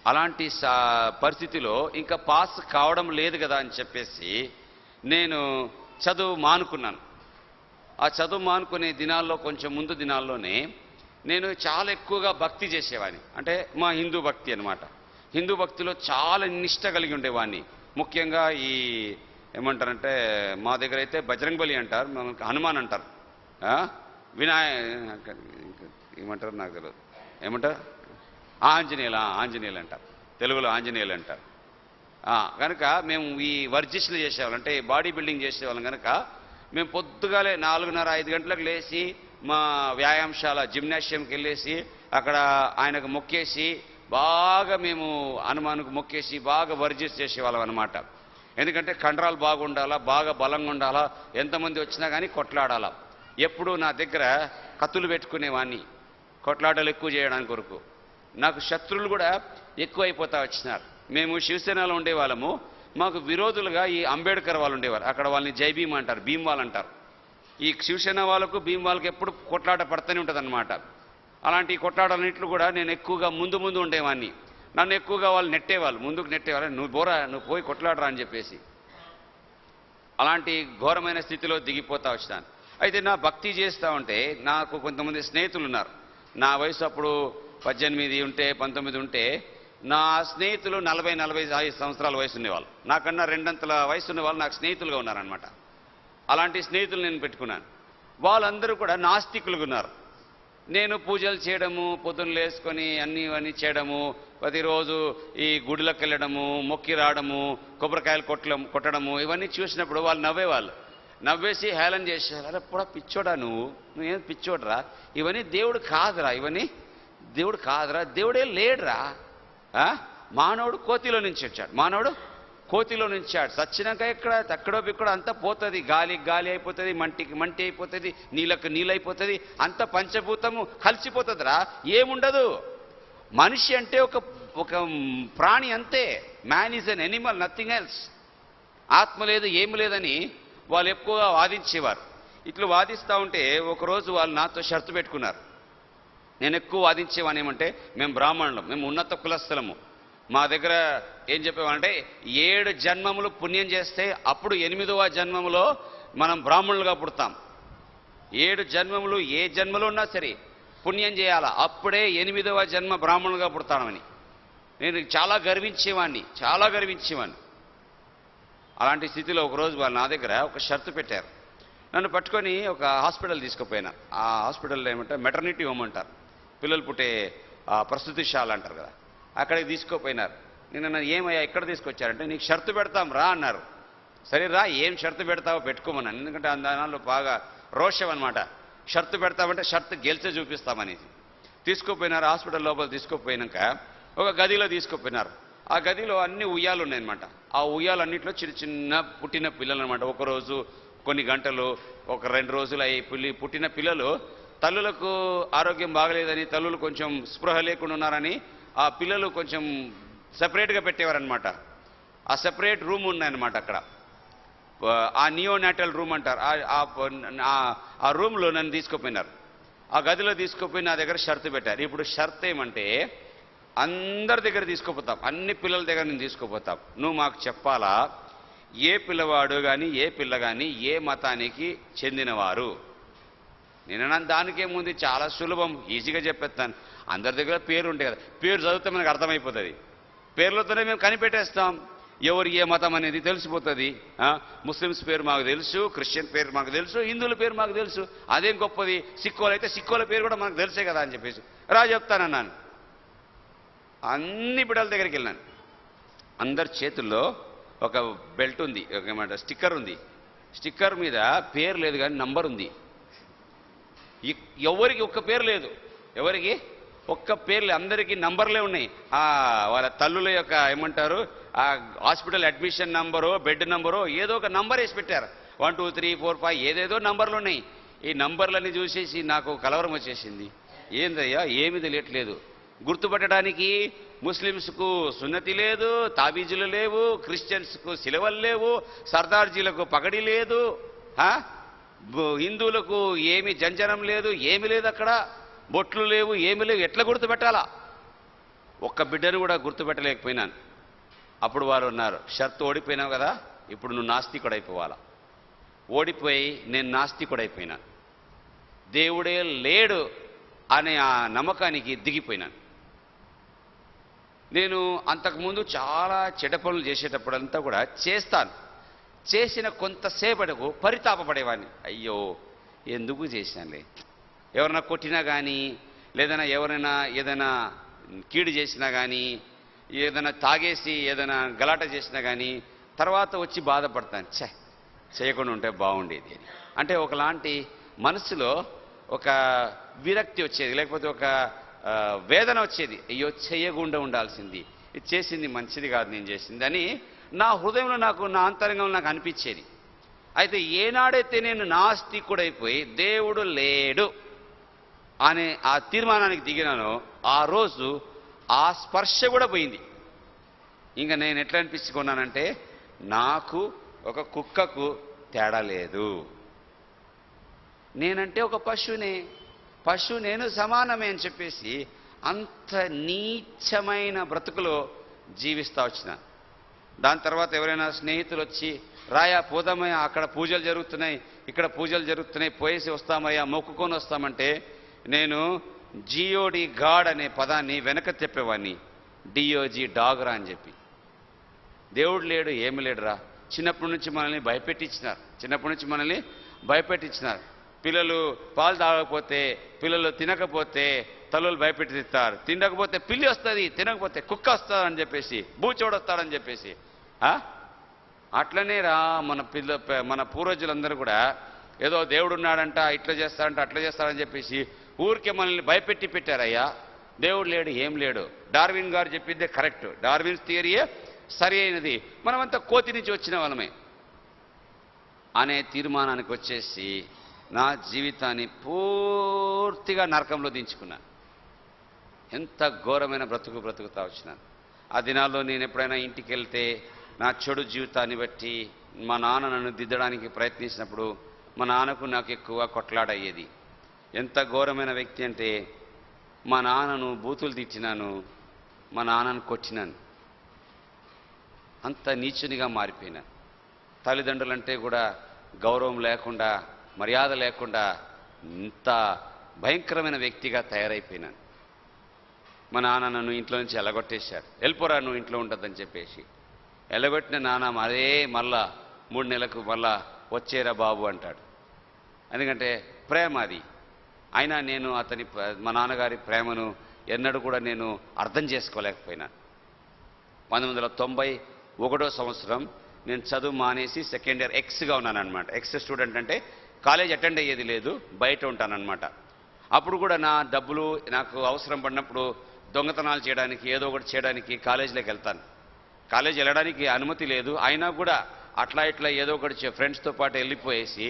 అలాంటి పరిస్థితిలో ఇంకా పాస్ కావడం లేదు కదా అని చెప్పేసి నేను చదువు మానుకున్నాను. ఆ చదువు మానుకునే దినాల్లో కొంచెం ముందు దినాల్లోనే నేను చాలా ఎక్కువగా భక్తి చేసేవాడిని. అంటే మా హిందూ భక్తి అన్నమాట. హిందూ భక్తిలో చాలా నిష్ట కలిగి ఉండేవాడిని. ముఖ్యంగా ఈ ఏమంటారంటే మా దగ్గర అయితే బజరంగ్ బలి అంటారు, హనుమాన్ అంటారు, ఏమంటారు నాకు తెలియదు, ఏమంటారు ఆంజనేయులు అంటారు, తెలుగులో ఆంజనేయులు అంటారు. కనుక మేము ఈ వర్జిష్లు చేసేవాళ్ళం, అంటే బాడీ బిల్డింగ్ చేసేవాళ్ళం. కనుక మేము పొద్దుగాలే 4:30-5 గంటలకు లేచి మా వ్యాయామశాల జిమ్నాషియంకి వెళ్ళేసి అక్కడ ఆయనకు మొక్కేసి బాగా మేము హనుమానుకు మొక్కేసి బాగా వర్జిస్ చేసేవాళ్ళం అనమాట. ఎందుకంటే కండరాలు బాగుండాలా, బాగా బలంగా ఉండాలా, ఎంతమంది వచ్చినా కానీ కొట్లాడాలా. ఎప్పుడు నా దగ్గర కత్తులు పెట్టుకునేవాడిని కొట్లాటలు ఎక్కువ చేయడానికి కొరకు. నాకు శత్రువులు కూడా ఎక్కువ అయిపోతా వచ్చినారు. మేము శివసేనలో ఉండేవాళ్ళము, మాకు విరోధులుగా ఈ అంబేద్కర్ వాళ్ళు ఉండేవారు. అక్కడ వాళ్ళని జై భీమ్ అంటారు, భీమ్ వాళ్ళు అంటారు. ఈ శివసేన వాళ్ళకు భీమ్ వాళ్ళకి ఎప్పుడు కొట్లాట పడుతూనే ఉంటుంది అనమాట. అలాంటి కొట్లాటలన్నింటిలో కూడా నేను ఎక్కువగా ముందు ఉండేవాడిని. నన్ను ఎక్కువగా వాళ్ళు నెట్టేవాళ్ళు, ముందుకు నెట్టేవాళ్ళు, నువ్వు పోయి కొట్లాడరా అని చెప్పేసి. అలాంటి ఘోరమైన స్థితిలో దిగిపోతా వచ్చినాను. అయితే నా భక్తి చేస్తూ ఉంటే నాకు కొంతమంది స్నేహితులు ఉన్నారు. నా వయసు అప్పుడు 18 ఉంటే 19 ఉంటే నా స్నేహితులు 40-45 సంవత్సరాల వయసు ఉండేవాళ్ళు. నాకన్నా 2 అంతల వయసు ఉన్నవాళ్ళు నాకు స్నేహితులుగా ఉన్నారనమాట. అలాంటి స్నేహితులు నేను పెట్టుకున్నాను. వాళ్ళందరూ కూడా నాస్తికులుగా ఉన్నారు. నేను పూజలు చేయడము, పొద్దున్న లేసుకొని అన్నీ చేయడము, ప్రతిరోజు ఈ గుడిలోకి వెళ్ళడము, మొక్కి రావడము, కొబ్బరికాయలు కొట్టడము, ఇవన్నీ చూసినప్పుడు వాళ్ళు నవ్వేసి హేళన చేసేవారు. అరే కూడా పిచ్చోడా, నువ్వేం పిచ్చోడరా, ఇవన్నీ దేవుడు కాదురా, దేవుడే లేడురా. మానవుడు కోతిలో నుంచి వచ్చాడు, చచ్చినాక ఎక్కడో బిక్కడో అంతా పోతుంది, గాలి అయిపోతుంది, మంటి అయిపోతుంది, నీళ్ళు అయిపోతుంది, అంత పంచభూతము కలిసిపోతుందిరా, ఏముండదు. మనిషి అంటే ఒక ప్రాణి అంతే. Man is an Animal, nothing else. ఆత్మ లేదు, ఏమి లేదని వాళ్ళు ఎక్కువగా వాదించేవారు. ఇట్లా వాదిస్తూ ఉంటే ఒకరోజు వాళ్ళు నాతో షరతు పెట్టుకున్నారు. నేను ఎక్కువ వాదించేవాని ఏమంటే, మేము బ్రాహ్మణులం, మేము ఉన్నత కులస్థలము, మా దగ్గర ఏం చెప్పేవాళ్ళంటే 7 జన్మములు పుణ్యం చేస్తే అప్పుడు 8వ జన్మములో మనం బ్రాహ్మణులుగా పుడతాం. 7 జన్మములు ఏ జన్మలో ఉన్నా సరే పుణ్యం చేయాలా, అప్పుడే 8వ జన్మ బ్రాహ్మణులుగా పుడతామని నేను చాలా గర్వించేవాడిని. అలాంటి స్థితిలో ఒకరోజు వాళ్ళు నా దగ్గర ఒక షరతు పెట్టారు. నన్ను పట్టుకొని ఒక హాస్పిటల్ తీసుకుపోయినా. ఆ హాస్పిటల్లో ఏమంటే మెటర్నిటీ హోమ్ అంటారు, పిల్లలు పుట్టే ప్రసూతిశాల అంటారు కదా, అక్కడికి తీసుకుపోయినారు. నేను ఏమయ్యా ఎక్కడ తీసుకొచ్చారంటే, నీకు షరతు పెడతాం రా అన్నారు. సరే రా, ఏం షరతు పెడతావో పెట్టుకోమన్నాను. ఎందుకంటే దానిలో బాగా రోషం అనమాట. షరతు పెడతామంటే షరతు గెలిచే చూపిస్తామనేది. తీసుకుపోయినారు. హాస్పిటల్ లోపల తీసుకుపోయినాక ఒక గదిలో తీసుకుపోయినారు. ఆ గదిలో అన్ని ఉయ్యాలు ఉన్నాయన్నమాట. ఆ ఉయ్యాలన్నింటిలో చిన్న పుట్టిన పిల్లలు అనమాట. ఒకరోజు కొన్ని గంటలు, ఒక 2 రోజులు అయి పుట్టిన పిల్లలు తల్లులకు ఆరోగ్యం బాగలేదని, తల్లులు కొంచెం స్పృహ లేకుండా ఉన్నారని ఆ పిల్లలు కొంచెం సెపరేట్గా పెట్టేవారనమాట. ఆ సెపరేట్ రూమ్ ఉన్నాయన్నమాట అక్కడ. ఆ నియోనాటల్ రూమ్ అంటారు. ఆ రూమ్లో నన్ను తీసుకుపోయినారు. ఆ గదిలో తీసుకుపోయి నా దగ్గర షరతు పెట్టారు. ఇప్పుడు షరతు ఏమంటే, అందరి దగ్గర తీసుకుపోతాం, అన్ని పిల్లల దగ్గర నేను తీసుకుపోతాం. నువ్వు మాకు చెప్పాలా, ఏ పిల్లవాడు కానీ ఏ పిల్ల కానీ ఏ మతానికి చెందినవారు. నేను దానికేముంది, చాలా సులభం, ఈజీగా చెప్పేస్తాను. అందరి దగ్గర పేరు ఉంటే కదా, పేరు చదివితే మనకు అర్థమైపోతుంది. పేర్లతోనే మేము కనిపెట్టేస్తాం, ఎవరు ఏ మతం అనేది తెలిసిపోతుంది. ముస్లిమ్స్ పేరు మాకు తెలుసు, క్రిస్టియన్ పేరు మాకు తెలుసు, హిందువుల పేరు మాకు తెలుసు. అదేం గొప్పది, సిక్కులు అయితే సిక్కుల పేరు కూడా మనకు తెలిసే కదా అని చెప్పేసి రా చెప్తానన్నాను. అన్ని బిడ్డల దగ్గరికి వెళ్ళాను. అందరి చేతుల్లో ఒక బెల్ట్ ఉంది, ఒక స్టిక్కర్ ఉంది. స్టిక్కర్ మీద పేరు లేదు కానీ నంబర్ ఉంది. ఎవరికి ఒక్క పేరు లేదు, ఎవరికి ఒక్క పేర్లు, అందరికీ నంబర్లే ఉన్నాయి. వాళ్ళ తల్లుల యొక్క ఏమంటారు ఆ hospital admission number, bed number, ఏదో ఒక నంబర్ వేసి పెట్టారు. 1 2 3 4 5 ఏదేదో నంబర్లు ఉన్నాయి. ఈ నంబర్లన్నీ చూసేసి నాకు కలవరం వచ్చేసింది. ఏందయ్యా ఏమీ తెలియట్లేదు. గుర్తుపట్టడానికి ముస్లిమ్స్కు సున్నతి లేదు, తాబీజులు లేవు, క్రిస్టియన్స్కు సిలవలు లేవు, సర్దార్జీలకు పగడి లేదు, హిందువులకు ఏమి జంజనం లేదు, ఏమి లేదు, అక్కడ బొట్లు లేవు, ఏమి లేవు. ఎట్లా గుర్తుపెట్టాలా? ఒక్క బిడ్డను కూడా గుర్తుపెట్టలేకపోయినాను. అప్పుడు వారు ఉన్నారు, షర్తు ఓడిపోయినావు కదా, ఇప్పుడు నువ్వు నాస్తికుడైపోవాలా. ఓడిపోయి నేను నాస్తికుడైపోయినాను. దేవుడే లేడు అనే ఆ నమ్మకానికి దిగిపోయినాను. నేను అంతకుముందు చాలా చెడ్డ పనులు చేసేటప్పుడంతా కూడా చేస్తాను. చేసిన కొంతసేపటికు పరితాపపడేవాడిని. అయ్యో ఎందుకు చేశానులే. ఎవరైనా కొట్టినా కానీ, లేదన్నా ఎవరైనా ఏదైనా కీడు చేసినా కానీ, ఏదైనా తాగేసి ఏదైనా గలాట చేసినా కానీ తర్వాత వచ్చి బాధపడతాను, చేయకుండా ఉంటే బాగుండేది అని. అంటే ఒకలాంటి మనసులో ఒక విరక్తి వచ్చేది, లేకపోతే ఒక వేదన వచ్చేది. అయ్యో చేయకుండా ఉండాల్సింది, ఇది చేసింది మంచిది కాదు నేను చేసింది అని నా హృదయంలో నా అంతరంగంలో నాకు అనిపించేది. అయితే ఏనాడైతే నేను నాస్తికుడైపోయి దేవుడు లేడు అనే ఆ తీర్మానానికి దిగినానో ఆ రోజు ఆ స్పర్శ కూడా పోయింది. ఇంకా నేను ఎట్లా అనిపించుకున్నానంటే నాకు ఒక కుక్కకు తేడా లేదు. నేనంటే ఒక పశువు నేను సమానమే అని చెప్పేసి అంత నీచమైన బ్రతుకులో జీవిస్తూ వచ్చిన. దాని తర్వాత ఎవరైనా స్నేహితులు వచ్చి రాయా పోదామయ్యా, అక్కడ పూజలు జరుగుతున్నాయి, ఇక్కడ పూజలు జరుగుతున్నాయి, పోయేసి వస్తామయ్యా, మొక్కుకొని వస్తామంటే నేను జియోడి గాడ్ అనే పదాన్ని వెనక చెప్పేవాడిని. డిఓజీ డాగ్రా అని చెప్పి. దేవుడు లేడు ఏమి లేడురా. చిన్నప్పటి నుంచి మనల్ని భయపెట్టించినారు. పిల్లలు పాలు తాగకపోతే, పిల్లలు తినకపోతే తల్లులు భయపెట్టిస్తారు. తినకపోతే పిల్లి వస్తుంది, తినకపోతే కుక్క వస్తుంది అని చెప్పేసి, బూచోడు వస్తాడని చెప్పేసి. అట్లనే రా మన పూర్వజులందరూ కూడా ఏదో దేవుడు ఉన్నాడంట, ఇట్లా చేస్తాడంట, అట్లా చేస్తాడని చెప్పేసి ఊరికే మనల్ని భయపెట్టి పెట్టారయ్యా. దేవుడు లేడు ఏం లేడు. డార్విన్ గారు చెప్పిందే కరెక్ట్, డార్విన్స్ థియరీయే సరి అయినది, మనమంతా కోతి నుంచి వచ్చిన వాళ్ళమే అనే తీర్మానానికి వచ్చేసి నా జీవితాన్ని పూర్తిగా నరకంలో దించుకున్నాను. ఎంత ఘోరమైన బ్రతుకుతా వచ్చినాను. ఆ దినాల్లో నేను ఎప్పుడైనా ఇంటికి వెళ్తే నా చెడు జీవితాన్ని బట్టి మా నాన్న నన్ను దిద్దడానికి ప్రయత్నించినప్పుడు మా నాన్నకు నాకు ఎక్కువ కొట్లాడయ్యేది. ఎంత ఘోరమైన వ్యక్తి అంటే మా నాన్నను బూతులు తిట్టినాను, మా నాన్నను కొట్టినాను. అంత నీచునిగా మారిపోయినాను. తల్లిదండ్రులంటే కూడా గౌరవం లేకుండా, మర్యాద లేకుండా ఇంత భయంకరమైన వ్యక్తిగా తయారైపోయినాను. మా నాన్న నన్ను ఇంట్లో నుంచి ఎలగొట్టేశాడు. వెళ్ళిపోరా నువ్వు ఇంట్లో ఉంటుందని చెప్పేసి. ఎలగొట్టిన నాన్న మళ్ళా 3 నెలలకు మళ్ళా వచ్చేరా బాబు అంటాడు. ఎందుకంటే ప్రేమ అది. అయినా నేను మా నాన్నగారి ప్రేమను ఎన్నడూ కూడా నేను అర్థం చేసుకోలేకపోయినాను. 1991వ సంవత్సరం నేను చదువు మానేసి సెకండ్ ఇయర్ ఎక్స్గా ఉన్నాను అనమాట. ఎక్స్ స్టూడెంట్ అంటే కాలేజ్ అటెండ్ అయ్యేది లేదు, బయట ఉంటానన్నమాట. అప్పుడు కూడా నా డబ్బులు నాకు అవసరం పడినప్పుడు దొంగతనాలు చేయడానికి, ఏదో ఒకటి చేయడానికి కాలేజీలోకి వెళ్తాను. కాలేజీ వెళ్ళడానికి అనుమతి లేదు, అయినా కూడా అట్లా ఇట్లా ఏదో ఒకటి ఫ్రెండ్స్తో పాటు వెళ్ళిపోయేసి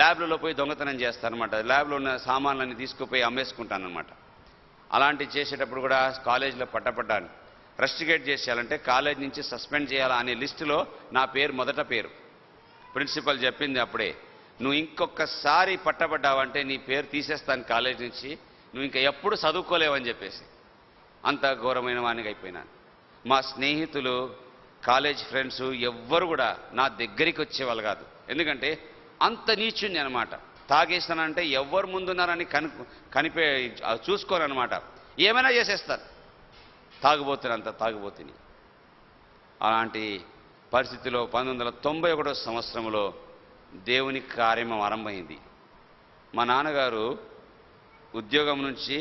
ల్యాబ్లలో పోయి దొంగతనం చేస్తానమాట. ల్యాబ్లో ఉన్న సామాన్లన్నీ తీసుకుపోయి అమ్మేసుకుంటానమాట. అలాంటివి చేసేటప్పుడు కూడా కాలేజీలో పట్టపడ్డాను. రస్టికేట్ చేసేయాలంటే కాలేజ్ నుంచి సస్పెండ్ చేయాలా అనే లిస్టులో నా పేరు మొదట పేరు. ప్రిన్సిపల్ చెప్పింది అప్పుడే, నువ్వు ఇంకొకసారి పట్టబడ్డావంటే నీ పేరు తీసేస్తాను కాలేజ్ నుంచి, నువ్వు ఇంకా ఎప్పుడు చదువుకోలేవని చెప్పేసి. అంత ఘోరమైన వానికి అయిపోయినాను. మా స్నేహితులు, కాలేజ్ ఫ్రెండ్స్ ఎవ్వరు కూడా నా దగ్గరికి వచ్చేవాళ్ళు కాదు. ఎందుకంటే అంత నీచుని అనమాట. తాగేస్తానంటే ఎవరు ముందున్నారని చూసుకోరనమాట. ఏమైనా చేసేస్తారు. తాగుబోతుని. అలాంటి పరిస్థితిలో 1991వ సంవత్సరంలో దేవుని కార్యం ఆరంభమైంది. మా నాన్నగారు ఉద్యోగం నుంచి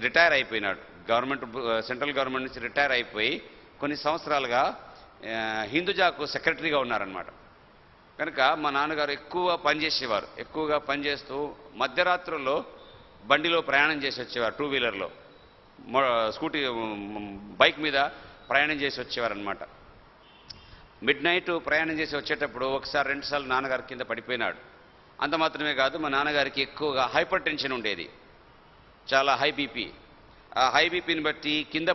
రిటైర్ అయిపోయినాడు. గవర్నమెంట్ సెంట్రల్ గవర్నమెంట్ నుంచి రిటైర్ అయిపోయి కొన్ని సంవత్సరాలుగా హిందూజాకు సెక్రటరీగా ఉన్నారనమాట. కనుక మా నాన్నగారు ఎక్కువగా పనిచేస్తూ మధ్యరాత్రుల్లో బండిలో ప్రయాణం చేసి వచ్చేవారు, 2 వీలర్లో, బైక్ మీద ప్రయాణం చేసి వచ్చేవారనమాట. మిడ్ నైట్ ప్రయాణం చేసి వచ్చేటప్పుడు ఒకసారి 2 సార్లు నాన్నగారు కింద పడిపోయినాడు. అంత మాత్రమే కాదు, మా నాన్నగారికి ఎక్కువగా హైపర్ టెన్షన్ ఉండేది, చాలా హై బీపీ. ఆ హై బీపీని బట్టి కింద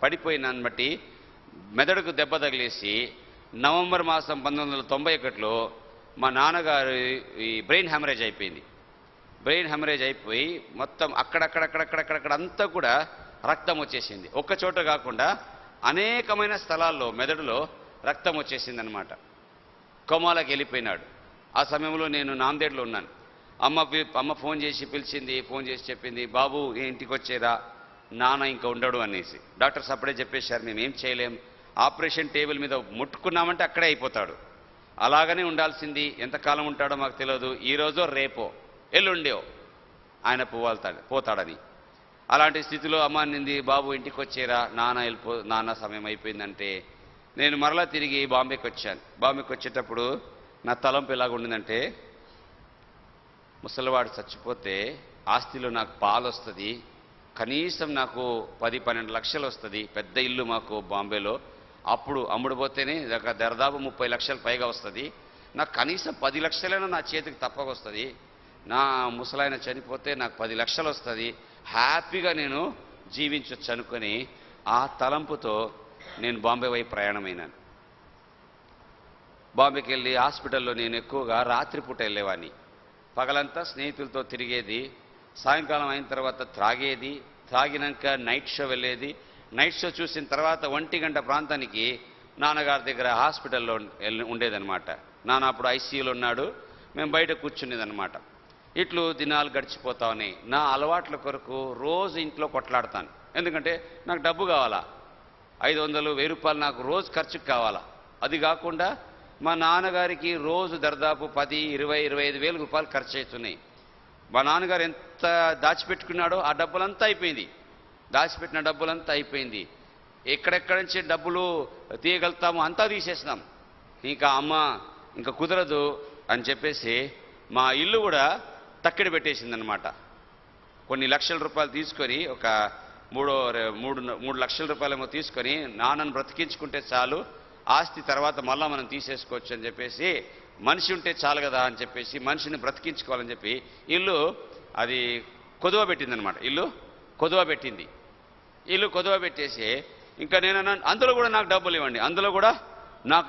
పడిపోయినాన్ని బట్టి మెదడుకు దెబ్బ తగిలేసి నవంబర్ మాసం 1991లో మా నాన్నగారు ఈ బ్రెయిన్ హెమరేజ్ అయిపోయింది. బ్రెయిన్ హెమరేజ్ అయిపోయి మొత్తం అక్కడక్కడ అంతా కూడా రక్తం వచ్చేసింది. ఒక్క చోట కాకుండా అనేకమైన స్థలాల్లో మెదడులో రక్తం వచ్చేసింది అనమాట. కోమాలోకి వెళ్ళిపోయినాడు. ఆ సమయంలో నేను నాందేడ్లో ఉన్నాను. అమ్మ ఫోన్ చేసి చెప్పింది, బాబు ఇంటికి వచ్చేరా, నాన్న ఇంకా ఉండడు అనేసి. డాక్టర్స్ అప్పుడే చెప్పేశారు, మేము ఏం చేయలేం, ఆపరేషన్ టేబుల్ మీద ముట్టుకున్నామంటే అక్కడే అయిపోతాడు, అలాగనే ఉండాల్సింది, ఎంతకాలం ఉంటాడో మాకు తెలియదు, ఈరోజో రేపో ఎల్లుండో ఆయన పోతాడని. అలాంటి స్థితిలో అమ్మ అనింది, బాబు ఇంటికి వచ్చేరా, నాన్న సమయం అయిపోయిందంటే నేను మరలా తిరిగి బాంబేకి వచ్చాను. బాంబేకి వచ్చేటప్పుడు నా తలంపు ఎలాగుండిందంటే, ముసలివాడు చచ్చిపోతే ఆస్తిలో నాకు పాలు వస్తుంది, కనీసం నాకు 10-12 లక్షలు వస్తుంది, పెద్ద ఇల్లు మాకు బాంబేలో, అప్పుడు అమ్ముడుపోతేనే దరిదాపు 30 లక్షలు పైగా వస్తుంది, నాకు కనీసం 10 లక్షలైనా నా చేతికి తప్పకొస్తుంది, నా ముసలాయన చనిపోతే నాకు 10 లక్షలు వస్తుంది, హ్యాపీగా నేను జీవించవచ్చు అనుకొని ఆ తలంపుతో నేను బాంబే వైపు ప్రయాణమైనాను. బాంబేకి వెళ్ళి హాస్పిటల్లో నేను ఎక్కువగా రాత్రిపూట వెళ్ళేవాడిని. పగలంతా స్నేహితులతో తిరిగేది, సాయంకాలం అయిన తర్వాత త్రాగినాక నైట్ షో వెళ్ళేది. నైట్ షో చూసిన తర్వాత 1 గంట ప్రాంతానికి నాన్నగారి దగ్గర హాస్పిటల్లో ఉండేదన్నమాట. నాన్న అప్పుడు ఐసీయూలో ఉన్నాడు, మేము బయట కూర్చునేదన్నమాట. ఇట్లు దినాలు గడిచిపోతా ఉన్నాయి. నా అలవాట్ల కొరకు రోజు ఇంట్లో కొట్లాడతాను. ఎందుకంటే నాకు డబ్బు కావాలా, 500-1000 రూపాయలు నాకు రోజు ఖర్చుకు కావాలా. అది కాకుండా మా నాన్నగారికి రోజు దర్దాపు 10-20-25 వేల రూపాయలు ఖర్చు అవుతున్నాయి. మా నాన్నగారు ఎంత దాచిపెట్టుకున్నాడో ఆ డబ్బులంతా అయిపోయింది, దాచిపెట్టిన డబ్బులంతా అయిపోయింది. ఎక్కడెక్కడి నుంచి డబ్బులు తీయగలుగుతామో అంతా తీసేసినాం. ఇంకా కుదరదు అని చెప్పేసి మా ఇల్లు కూడా తక్కిడి పెట్టేసిందనమాట. కొన్ని లక్షల రూపాయలు తీసుకొని, ఒక 3 లక్షల రూపాయలేమో తీసుకొని నాన్నను బ్రతికించుకుంటే చాలు, ఆస్తి తర్వాత మళ్ళా మనం తీసేసుకోవచ్చు అని చెప్పేసి, మనిషి ఉంటే చాలు కదా అని చెప్పేసి మనిషిని బ్రతికించుకోవాలని చెప్పి ఇల్లు అది కొదువ పెట్టిందనమాట. ఇల్లు కొదువ పెట్టేసి ఇంకా నేను అందులో కూడా నాకు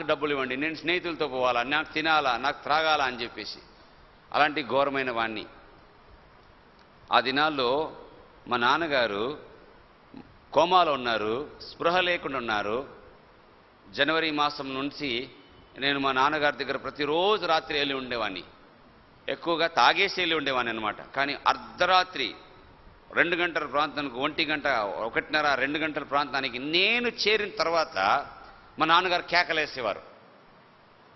డబ్బులు ఇవ్వండి, నేను స్నేహితులతో పోవాలా, నాకు తినాలా, నాకు త్రాగాల అని చెప్పేసి అలాంటి ఘోరమైన వాణ్ణి. ఆ దినాల్లో మా నాన్నగారు కోమాలో ఉన్నారు, స్పృహ లేకుండా ఉన్నారు. జనవరి మాసం నుంచి నేను మా నాన్నగారి దగ్గర ప్రతిరోజు రాత్రి వెళ్ళి ఉండేవాడిని, ఎక్కువగా తాగేసి వెళ్ళి ఉండేవాడిని అనమాట. కానీ అర్ధరాత్రి 2 గంటల ప్రాంతానికి, 1 గంట, 1:30-2 గంటల ప్రాంతానికి నేను చేరిన తర్వాత మా నాన్నగారు కేకలేసేవారు.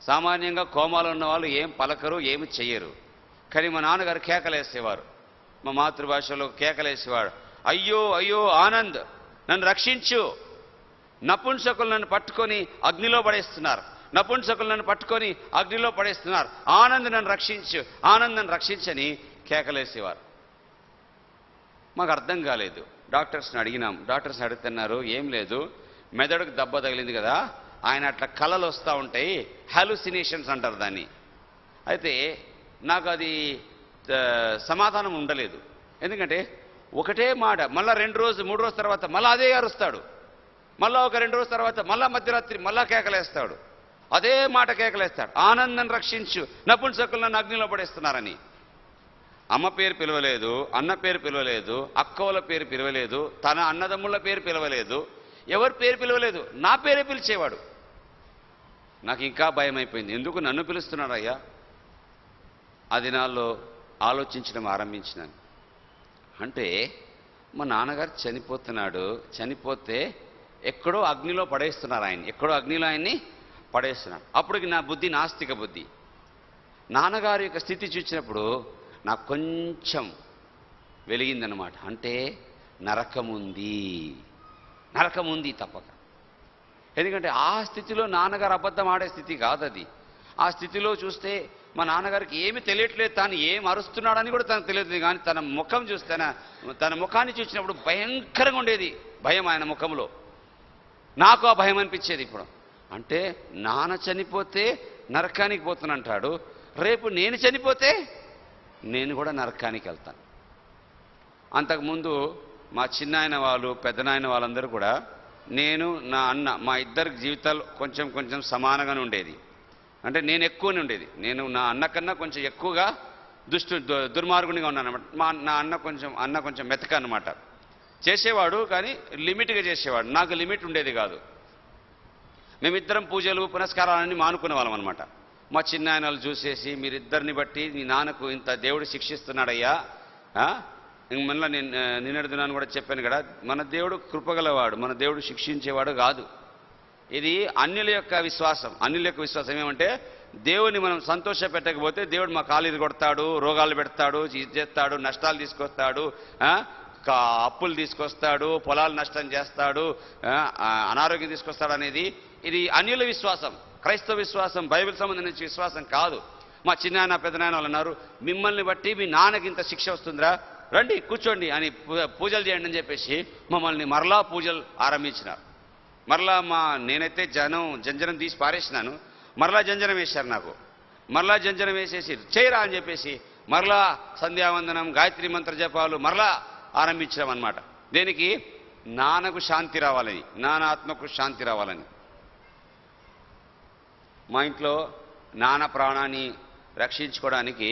సామాన్యంగా కోమాలో ఉన్న వాళ్ళు ఏం పలకరు, ఏమి చెయ్యరు. కానీ మా నాన్నగారు కేకలేసేవారు, మా మాతృభాషలో కేకలేసేవాడు, అయ్యో అయ్యో ఆనంద్ నన్ను రక్షించు, నపుంసకులు నన్ను పట్టుకొని అగ్నిలో పడేస్తున్నారు, ఆనంద్ నన్ను రక్షించని కేకలేసేవారు. మాకు అర్థం కాలేదు. డాక్టర్స్ని అడుగుతున్నారు, ఏం లేదు, మెదడుకు దెబ్బ తగిలింది కదా, ఆయన అట్లా కళలు వస్తూ ఉంటాయి, హాలుసినేషన్స్ అంటారు దాన్ని. అయితే నాకు అది సమాధానం ఉండలేదు. ఎందుకంటే ఒకటే మాట మళ్ళా 2 రోజు 3 రోజుల తర్వాత మళ్ళీ అదే గారు వస్తాడు, మళ్ళా ఒక 2 రోజుల తర్వాత మళ్ళా మధ్యరాత్రి మళ్ళా కేకలేస్తాడు, అదే మాట కేకలేస్తాడు, ఆనందం రక్షించు, నపుంసకులు నన్ను అగ్నిలో పడేస్తున్నారని. అమ్మ పేరు పిలవలేదు, అన్న పేరు పిలవలేదు, అక్కల పేరు పిలవలేదు, తన అన్నదమ్ముళ్ళ పేరు పిలవలేదు, ఎవరి పేరు పిలవలేదు, నా పేరే పిలిచేవాడు. నాకు ఇంకా భయం అయిపోయింది, ఎందుకు నన్ను పిలుస్తున్నాడయ్యా. ఆ దినాల్లో ఆలోచించడం ఆరంభించినాను. అంటే మా నాన్నగారు చనిపోతే ఎక్కడో అగ్నిలో పడేస్తున్నారు ఆయన్ని, అప్పటికి నా బుద్ధి నాస్తిక బుద్ధి. నాన్నగారి యొక్క స్థితి చూసినప్పుడు నాకు కొంచెం వెలిగిందనమాట. అంటే నరకముంది, నరకముంది తప్పక. ఎందుకంటే ఆ స్థితిలో నాన్నగారు అబద్ధం ఆడే స్థితి కాదది. ఆ స్థితిలో చూస్తే మా నాన్నగారికి ఏమి తెలియట్లేదు, తాను ఏం అరుస్తున్నాడని కూడా తనకు తెలియదు. కానీ తన ముఖం చూస్తే, తన ముఖాన్ని చూసినప్పుడు భయంకరంగా ఉండేది భయం ఆయన ముఖంలో. నాకు ఆ భయం అనిపించేది. ఇప్పుడు అంటే నాన్న చనిపోతే నరకానికి పోతానంటాడు, రేపు నేను చనిపోతే నేను కూడా నరకానికి వెళ్తాను. అంతకుముందు మా చిన్నాయన వాళ్ళు పెద్దనాయన వాళ్ళందరూ కూడా, నేను నా అన్న, మా ఇద్దరి జీవితాలు కొంచెం కొంచెం సమానంగానే ఉండేది. అంటే నేను ఎక్కువనే ఉండేది. నేను నా అన్న కన్నా కొంచెం ఎక్కువగా దుర్మార్గునిగా ఉన్నాను అనమాట. నా అన్న కొంచెం మెతక అనమాట. చేసేవాడు కానీ లిమిట్గా చేసేవాడు, నాకు లిమిట్ ఉండేది కాదు. మేమిద్దరం పూజలు పునస్కారాలన్నీ మానుకునే వాళ్ళం అనమాట. మా చిన్నాయనలు చూసేసి, మీరిద్దరిని బట్టి నీ నాన్నకు ఇంత దేవుడు శిక్షిస్తున్నాడయ్యా, మళ్ళీ నేను నిన్నడుతున్నాను కూడా చెప్పాను కదా, మన దేవుడు కృపగలవాడు, మన దేవుడు శిక్షించేవాడు కాదు. ఇది అన్యుల యొక్క విశ్వాసం. అన్యుల యొక్క విశ్వాసం ఏమంటే, దేవుని మనం సంతోష పెట్టకపోతే దేవుడు మా కాలు కొడతాడు, రోగాలు పెడతాడు, ఇది చేస్తాడు, నష్టాలు తీసుకొస్తాడు, అప్పులు తీసుకొస్తాడు, పొలాలు నష్టం చేస్తాడు, అనారోగ్యం తీసుకొస్తాడు అనేది ఇది అన్యుల విశ్వాసం. క్రైస్తవ విశ్వాసం, బైబిల్ సంబంధించిన విశ్వాసం కాదు. మా చిన్నాయన పెద్దనాయన వాళ్ళు అన్నారు, మిమ్మల్ని బట్టి మీ నాన్నకి ఇంత శిక్ష వస్తుందిరా, రండి కూర్చోండి అని పూజలు చేయండి అని చెప్పేసి మమ్మల్ని మరలా పూజలు ఆరంభించినారు. మరలా నేనైతే జంజనం తీసి పారేసినాను, మరలా జంజనం వేశారు నాకు. మరలా జంజనం వేసేసి చేయరా అని చెప్పేసి మరలా సంధ్యావందనం, గాయత్రి మంత్ర జపాలు మరలా ఆరంభించడం అన్నమాట. దేనికి? నాన్నకు శాంతి రావాలని, నాన్న ఆత్మకు శాంతి రావాలని. మా ఇంట్లో నాన్న ప్రాణాన్ని రక్షించుకోవడానికి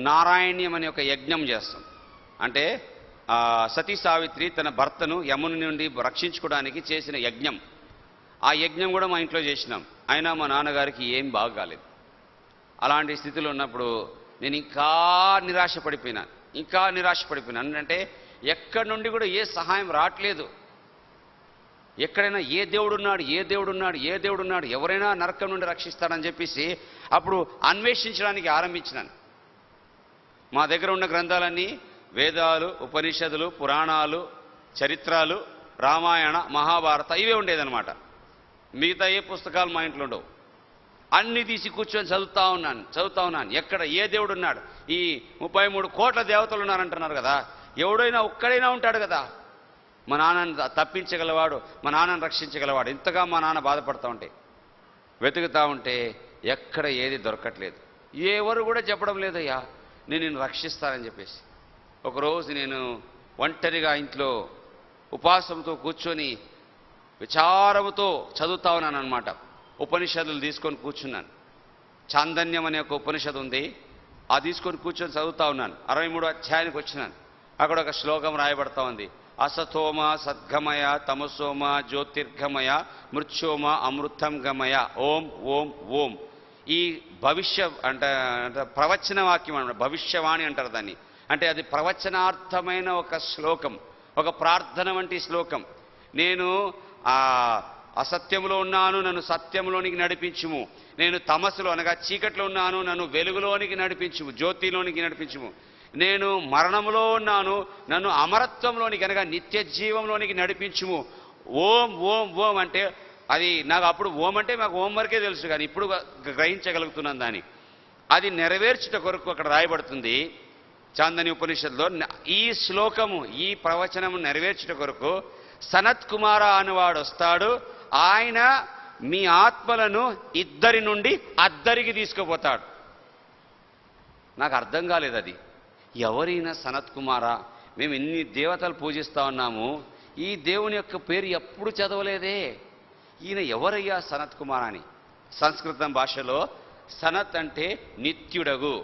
నారాయణ్యం అనే ఒక యజ్ఞం చేస్తాం. అంటే సతీ సావిత్రి తన భర్తను యముని నుండి రక్షించుకోవడానికి చేసిన యజ్ఞం. ఆ యజ్ఞం కూడా మా ఇంట్లో చేసినాం. అయినా మా నాన్నగారికి ఏం బాగాలేదు. అలాంటి స్థితిలో ఉన్నప్పుడు నేను ఇంకా నిరాశపడిపోయినాను. అంటే ఎక్కడి నుండి కూడా ఏ సహాయం రావట్లేదు. ఎక్కడైనా ఏ దేవుడున్నాడు, ఎవరైనా నరకం నుండి రక్షిస్తాడని చెప్పేసి అప్పుడు అన్వేషించడానికి ఆరంభించినాను. మా దగ్గర ఉన్న గ్రంథాలన్నీ వేదాలు, ఉపనిషత్తులు, పురాణాలు, చరిత్రాలు, రామాయణ, మహాభారత ఇవే ఉండేదన్నమాట. మిగతా ఏ పుస్తకాలు మా ఇంట్లో ఉండవు. అన్ని తీసి కూర్చొని చదువుతా ఉన్నాను. ఎక్కడ ఏ దేవుడు ఉన్నాడు? ఈ 33 కోట్ల దేవతలు ఉన్నారంటున్నారు కదా, ఎవడైనా ఒక్కడైనా ఉంటాడు కదా, మా నాన్నని తప్పించగలవాడు, మా నాన్నని రక్షించగలవాడు. ఇంతగా మా నాన్న బాధపడుతూ ఉంటే, వెతుకుతూ ఉంటే ఎక్కడ ఏది దొరకట్లేదు. ఎవరు కూడా చెప్పడం లేదయ్యా నేను నిన్ను రక్షిస్తానని చెప్పేసి. ఒకరోజు నేను ఒంటరిగా ఇంట్లో ఉపవాసంతో కూర్చొని విచారముతో చదువుతా ఉన్నాను అనమాట. ఉపనిషత్తులు తీసుకొని కూర్చున్నాను. చాందన్యం అనే ఒక ఉపనిషత్తు ఉంది, ఆ తీసుకొని కూర్చొని చదువుతా ఉన్నాను. 63వ అధ్యాయానికి వచ్చినాను. అక్కడ ఒక శ్లోకం రాయబడతా ఉంది. అసతోమ సద్గమయ తమసోమ జ్యోతిర్గమయ మృత్యోమ అమృతం గమయ ఓం ఓం ఓం. ఈ భవిష్య అంటే ప్రవచన వాక్యం అన్నమాట, భవిష్యవాణి అంటారు దాన్ని. అంటే అది ప్రవచనార్థమైన ఒక శ్లోకం, ఒక ప్రార్థన వంటి శ్లోకం. నేను అసత్యంలో ఉన్నాను, నన్ను సత్యంలోనికి నడిపించుము. నేను తమస్సులో అనగా చీకట్లో ఉన్నాను, నన్ను వెలుగులోనికి నడిపించుము, జ్యోతిలోనికి నడిపించుము. నేను మరణంలో ఉన్నాను, నన్ను అమరత్వంలోనికి అనగా నిత్య జీవంలోనికి నడిపించుము. ఓం ఓం ఓం అంటే అది నాకు అప్పుడు ఓం అంటే మాకు ఓం వరకే తెలుసు, కానీ ఇప్పుడు గ్రహించగలుగుతున్నాను దాన్ని. అది నెరవేర్చుట కొరకు అక్కడ రాయబడుతుంది చాందని ఉపనిషత్తులో. ఈ శ్లోకము, ఈ ప్రవచనము నెరవేర్చుట కొరకు సనత్ కుమార అనేవాడు వస్తాడు. ఆయన మీ ఆత్మలను ఇద్దరి నుండి అద్దరికి తీసుకుపోతాడు. నాకు అర్థం కాలేదు అది. ఎవరైనా సనత్ కుమారా, మేము ఎన్ని దేవతలు పూజిస్తా ఉన్నాము, ఈ దేవుని యొక్క పేరు ఎప్పుడు చదవలేదే, ఈయన ఎవరయ్యా సనత్ కుమార్ అని. సంస్కృతం భాషలో సనత్ అంటే నిత్యుడగు,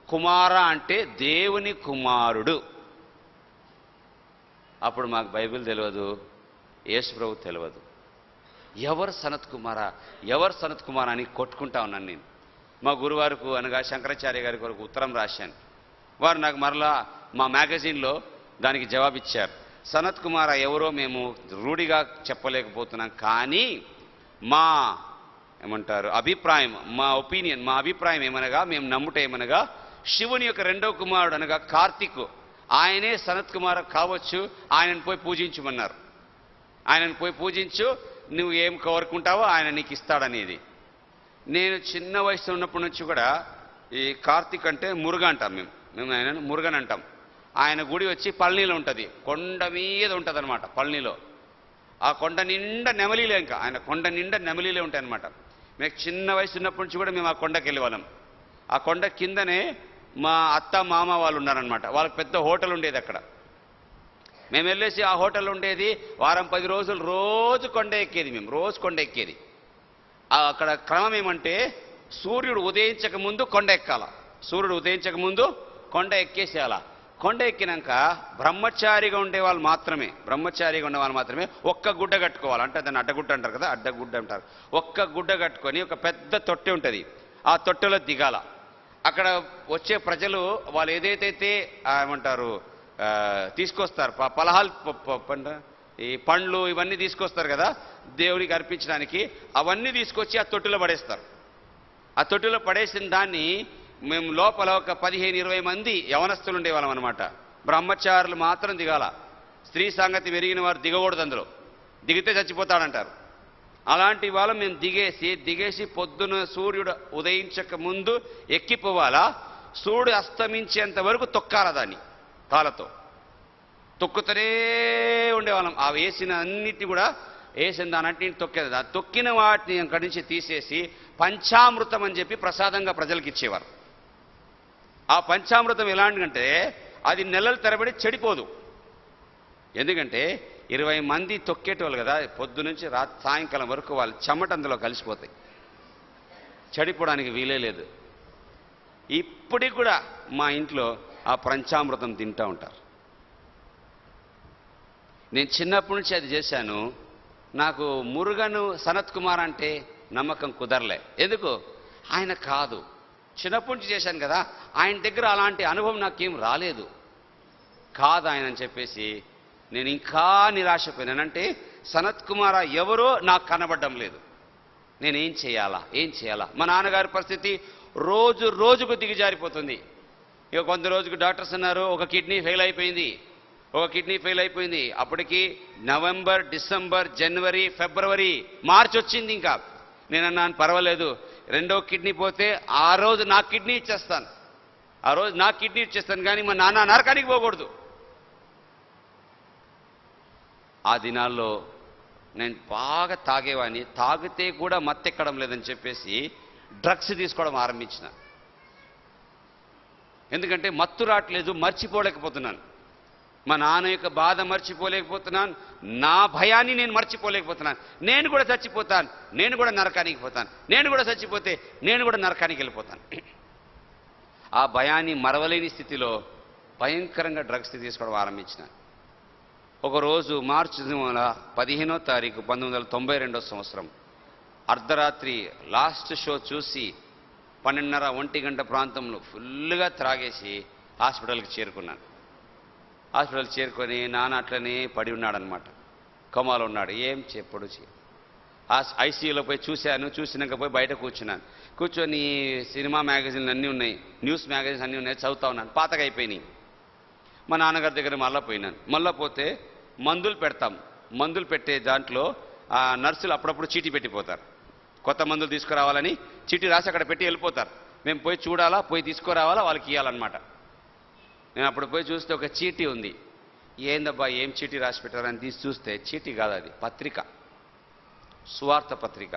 కుమార అంటే దేవుని కుమారుడు. అప్పుడు మాకు బైబిల్ తెలియదు, యేసు ప్రభు తెలియదు. ఎవరు సనత్ కుమారా అని కొట్టుకుంటా ఉన్నాను నేను. మా గురువారికి అనగా శంకరాచార్య గారి కొరకు ఉత్తరం రాశాను. వారు నాకు మరలా మా మ్యాగజైన్లో దానికి జవాబిచ్చారు. సనత్ కుమార ఎవరో మేము రూఢిగా చెప్పలేకపోతున్నాం, కానీ మా ఏమంటారు అభిప్రాయం, మా ఒపీనియన్, మా అభిప్రాయం ఏమనగా, మేము నమ్ముట ఏమనగా, శివుని యొక్క రెండవ కుమారుడు అనగా కార్తీక్, ఆయనే సనత్ కుమార్ కావచ్చు, ఆయనను పోయి పూజించమన్నారు. ఆయనను పోయి పూజించు, నువ్వు ఏం కోరుకుంటావో ఆయన నీకు ఇస్తాడనేది. నేను చిన్న వయసులో ఉన్నప్పటి నుంచి కూడా ఈ కార్తీక్ అంటే మురుగ అంటాం మేము ఆయన మురుగన్ అంటాం. ఆయన గుడి వచ్చి పళనిలో ఉంటుంది, కొండ మీద ఉంటుంది అనమాట. పళనిలో ఆ కొండ నిండా నెమలీలే, ఇంకా ఆయన కొండ నిండా నెమలీలే ఉంటాయి అనమాట. మేము చిన్న వయసు ఉన్నప్పటి నుంచి కూడా మేము ఆ కొండకి వెళ్ళేవాళ్ళం. ఆ కొండ కిందనే మా అత్త మామ వాళ్ళు ఉన్నారనమాట. వాళ్ళకి పెద్ద హోటల్ ఉండేది అక్కడ. మేము వెళ్ళేసి ఆ హోటల్ ఉండేది, వారం 10 రోజులు రోజు కొండ ఎక్కేది. మేము రోజు కొండ ఎక్కేది. అక్కడ క్రమం ఏమంటే సూర్యుడు ఉదయించక ముందు కొండ ఎక్కాల, సూర్యుడు ఉదయించక ముందు కొండ ఎక్కేసేయాల. కొండ ఎక్కినాక బ్రహ్మచారిగా ఉండే వాళ్ళు మాత్రమే ఒక్క గుడ్డ కట్టుకోవాలి. అంటే దాన్ని అడ్డగుడ్డ అంటారు కదా, అడ్డగుడ్డ అంటారు. ఒక్క గుడ్డ కట్టుకొని ఒక పెద్ద తొట్టె ఉంటుంది, ఆ తొట్టెలో దిగాల. అక్కడ వచ్చే ప్రజలు వాళ్ళు ఏదైతే ఏమంటారు తీసుకొస్తారు, పలహాలు, ఈ పండ్లు ఇవన్నీ తీసుకొస్తారు కదా దేవుడికి అర్పించడానికి, అవన్నీ తీసుకొచ్చి ఆ తొట్టెలో పడేస్తారు. ఆ తొట్టెలో పడేసిన దాన్ని మేము లోపల ఒక 15-20 మంది యవనస్తులు ఉండేవాళ్ళం అనమాట. బ్రహ్మచారులు మాత్రం దిగాల, స్త్రీ సంగతి పెరిగిన వారు దిగకూడదు, అందులో దిగితే చచ్చిపోతాడంటారు. అలాంటి వాళ్ళం మేము దిగేసి పొద్దున సూర్యుడు ఉదయించక ముందు ఎక్కిపోవాలా, సూర్యుడు అస్తమించేంత వరకు తొక్కాల, దాన్ని కాళ్ళతో తొక్కుతూనే ఉండేవాళ్ళం. ఆ వేసిన అన్నిటి కూడా వేసిన దానంటిని తొక్కేది. ఆ తొక్కిన వాటిని అక్కడి నుంచి తీసేసి పంచామృతం అని చెప్పి ప్రసాదంగా ప్రజలకు ఇచ్చేవారు. ఆ పంచామృతం ఎలాంటిదంటే అది నెలల తరబడి చెడిపోదు. ఎందుకంటే 20 మంది తొక్కేటోళ్ళు కదా, పొద్దు నుంచి సాయంకాలం వరకు వాళ్ళు చెమట అందులో కలిసిపోతాయి, చెడిపోవడానికి వీలే లేదు. ఇప్పటికి కూడా మా ఇంట్లో ఆ పంచామృతం తింటూ ఉంటారు. నేను చిన్నప్పటి నుంచి అది చేశాను. నాకు మురుగను సనత్ కుమార్ అంటే నమ్మకం కుదరలే. ఎందుకు? ఆయన కాదు, చిన్నప్పటి నుంచి చేశాను కదా, ఆయన దగ్గర అలాంటి అనుభవం నాకేం రాలేదు. కాదు ఆయన అని చెప్పేసి నేను ఇంకా నిరాశపోయినానంటే సనత్ కుమార్ ఎవరో నాకు కనబడడం లేదు. నేనేం చేయాలా? మా నాన్నగారి పరిస్థితి రోజు రోజుకు దిగజారిపోతుంది. ఇక కొంత రోజుకు డాక్టర్స్ అన్నారు ఒక కిడ్నీ ఫెయిల్ అయిపోయింది. అప్పటికి నవంబర్, డిసెంబర్, జనవరి, ఫిబ్రవరి, మార్చి వచ్చింది. ఇంకా నేను అన్నాను పర్వాలేదు, రెండో కిడ్నీ పోతే ఆ రోజు నా కిడ్నీ ఇచ్చేస్తాను, కానీ మా నాన్న నరకానికి పోకూడదు. ఆ దినాల్లో నేను బాగా తాగేవాడిని. తాగితే కూడా మత్తెక్కడం లేదని చెప్పేసి డ్రగ్స్ తీసుకోవడం ఆరంభించిన. ఎందుకంటే మత్తు రావట్లేదు, మర్చిపోలేకపోతున్నాను. మా నాన్న యొక్క బాధ మర్చిపోలేకపోతున్నాను, నా భయాన్ని నేను మర్చిపోలేకపోతున్నాను. నేను కూడా చచ్చిపోతాను, నేను కూడా నరకానికి పోతాను, నేను కూడా చచ్చిపోతే నేను కూడా నరకానికి వెళ్ళిపోతాను. ఆ భయాన్ని మరవలేని స్థితిలో భయంకరంగా డ్రగ్స్ తీసుకోవడం ఆరంభించిన. ఒకరోజు మార్చి 15వ తారీఖు 1992వ సంవత్సరం అర్ధరాత్రి లాస్ట్ షో చూసి 12:30-1 గంట ప్రాంతంలో ఫుల్గా త్రాగేసి హాస్పిటల్కి చేరుకున్నాను. హాస్పిటల్ చేరుకొని నాన్న అట్లనే పడి ఉన్నాడనమాట, కోమాలో ఉన్నాడు. ఏం చెప్పడు. ఐసీయూలో పోయి చూసినాక పోయి బయట కూర్చొని సినిమా మ్యాగజైన్లు అన్నీ ఉన్నాయి, న్యూస్ మ్యాగజైన్స్ అన్నీ ఉన్నాయి, చదువుతా ఉన్నాను. పాతగా అయిపోయినాయి. మా నాన్నగారి దగ్గర మళ్ళీ పోతే మందులు పెడతాం. మందులు పెట్టే దాంట్లో ఆ నర్సులు అప్పుడప్పుడు చీటీ పెట్టిపోతారు, కొత్త మందులు తీసుకురావాలని చీటీ రాసి అక్కడ పెట్టి వెళ్ళిపోతారు. మేము పోయి చూడాలా, పోయి తీసుకురావాలా, వాళ్ళకి ఇవ్వాలన్నమాట. నేను అప్పుడు పోయి చూస్తే ఒక చీటీ ఉంది. ఏందబ్బా ఏం చీటీ రాసి పెట్టారని తీసి చూస్తే చీటీ కాదు, అది పత్రిక, సువార్త పత్రిక.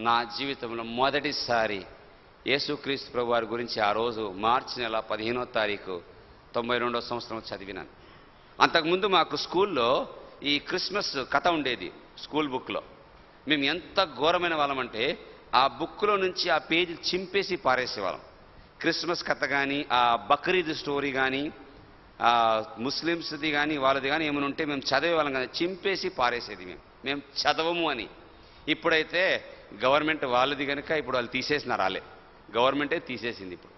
నా జీవితంలో మొదటిసారి యేసుక్రీస్తు ప్రభు వారి గురించి ఆ రోజు మార్చి నెల 15వ తారీఖు 92వ సంవత్సరం చదివినాను. అంతకుముందు మాకు స్కూల్లో ఈ క్రిస్మస్ కథ ఉండేది స్కూల్ బుక్లో. మేము ఎంత ఘోరమైన వాళ్ళమంటే ఆ బుక్లో నుంచి ఆ పేజీ చింపేసి పారేసేవాళ్ళం. క్రిస్మస్ కథ కానీ, ఆ బక్రీద్ స్టోరీ కానీ, ముస్లిమ్స్ది కానీ వాళ్ళది కానీ ఏమైనా ఉంటే మేము చదివేవాళ్ళం కానీ చింపేసి పారేసేది. మేము చదవము అని. ఇప్పుడైతే గవర్నమెంట్ వాళ్ళది కనుక ఇప్పుడు వాళ్ళు తీసేసినారు. గవర్నమెంటే తీసేసింది ఇప్పుడు.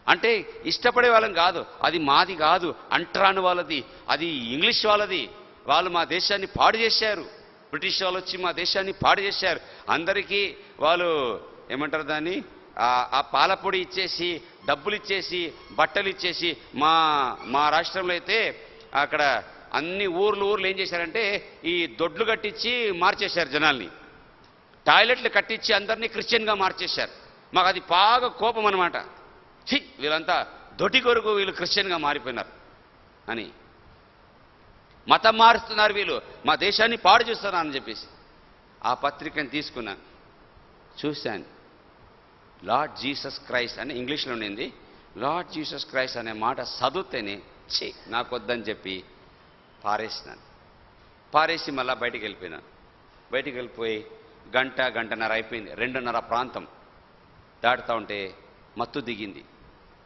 అంటే ఇష్టపడే వాళ్ళం కాదు, అది మాది కాదు, అంటరాని వాళ్ళది, అది ఇంగ్లీష్ వాళ్ళది. వాళ్ళు మా దేశాన్ని పాడు చేశారు. బ్రిటిష్ వాళ్ళు వచ్చి మా దేశాన్ని పాడు చేశారు. అందరికీ వాళ్ళు ఏమంటారు దాన్ని, ఆ పాలపొడి ఇచ్చేసి, డబ్బులు ఇచ్చేసి, బట్టలు ఇచ్చేసి, మా మా రాష్ట్రంలో అయితే అక్కడ అన్ని ఊర్లు ఏం చేశారంటే ఈ దొడ్లు కట్టించి మార్చేశారు జనాల్ని, టాయిలెట్లు కట్టించి అందరినీ క్రిస్టియన్గా మార్చేశారు. మాకు అది బాగా కోపం అనమాట. వీళ్ళంతా దొడ్డి కొరకు వీళ్ళు క్రిస్టియన్గా మారిపోయినారు అని, మతం మారుస్తున్నారు వీళ్ళు, మా దేశాన్ని పాడు చేస్తున్నారు అని చెప్పేసి ఆ పత్రికను తీసుకున్నాను, చూశాను. లార్డ్ జీసస్ క్రైస్ట్ అని ఇంగ్లీష్లో ఉండింది. లార్డ్ జీసస్ క్రైస్ట్ అనే మాట చదివితేనే నాకు వద్దని చెప్పి పారేసి మళ్ళీ బయటికి వెళ్ళిపోయినాను. బయటికి వెళ్ళిపోయి గంటన్నర అయిపోయింది. 2:30 ప్రాంతం దాటుతూ ఉంటే మత్తు దిగింది.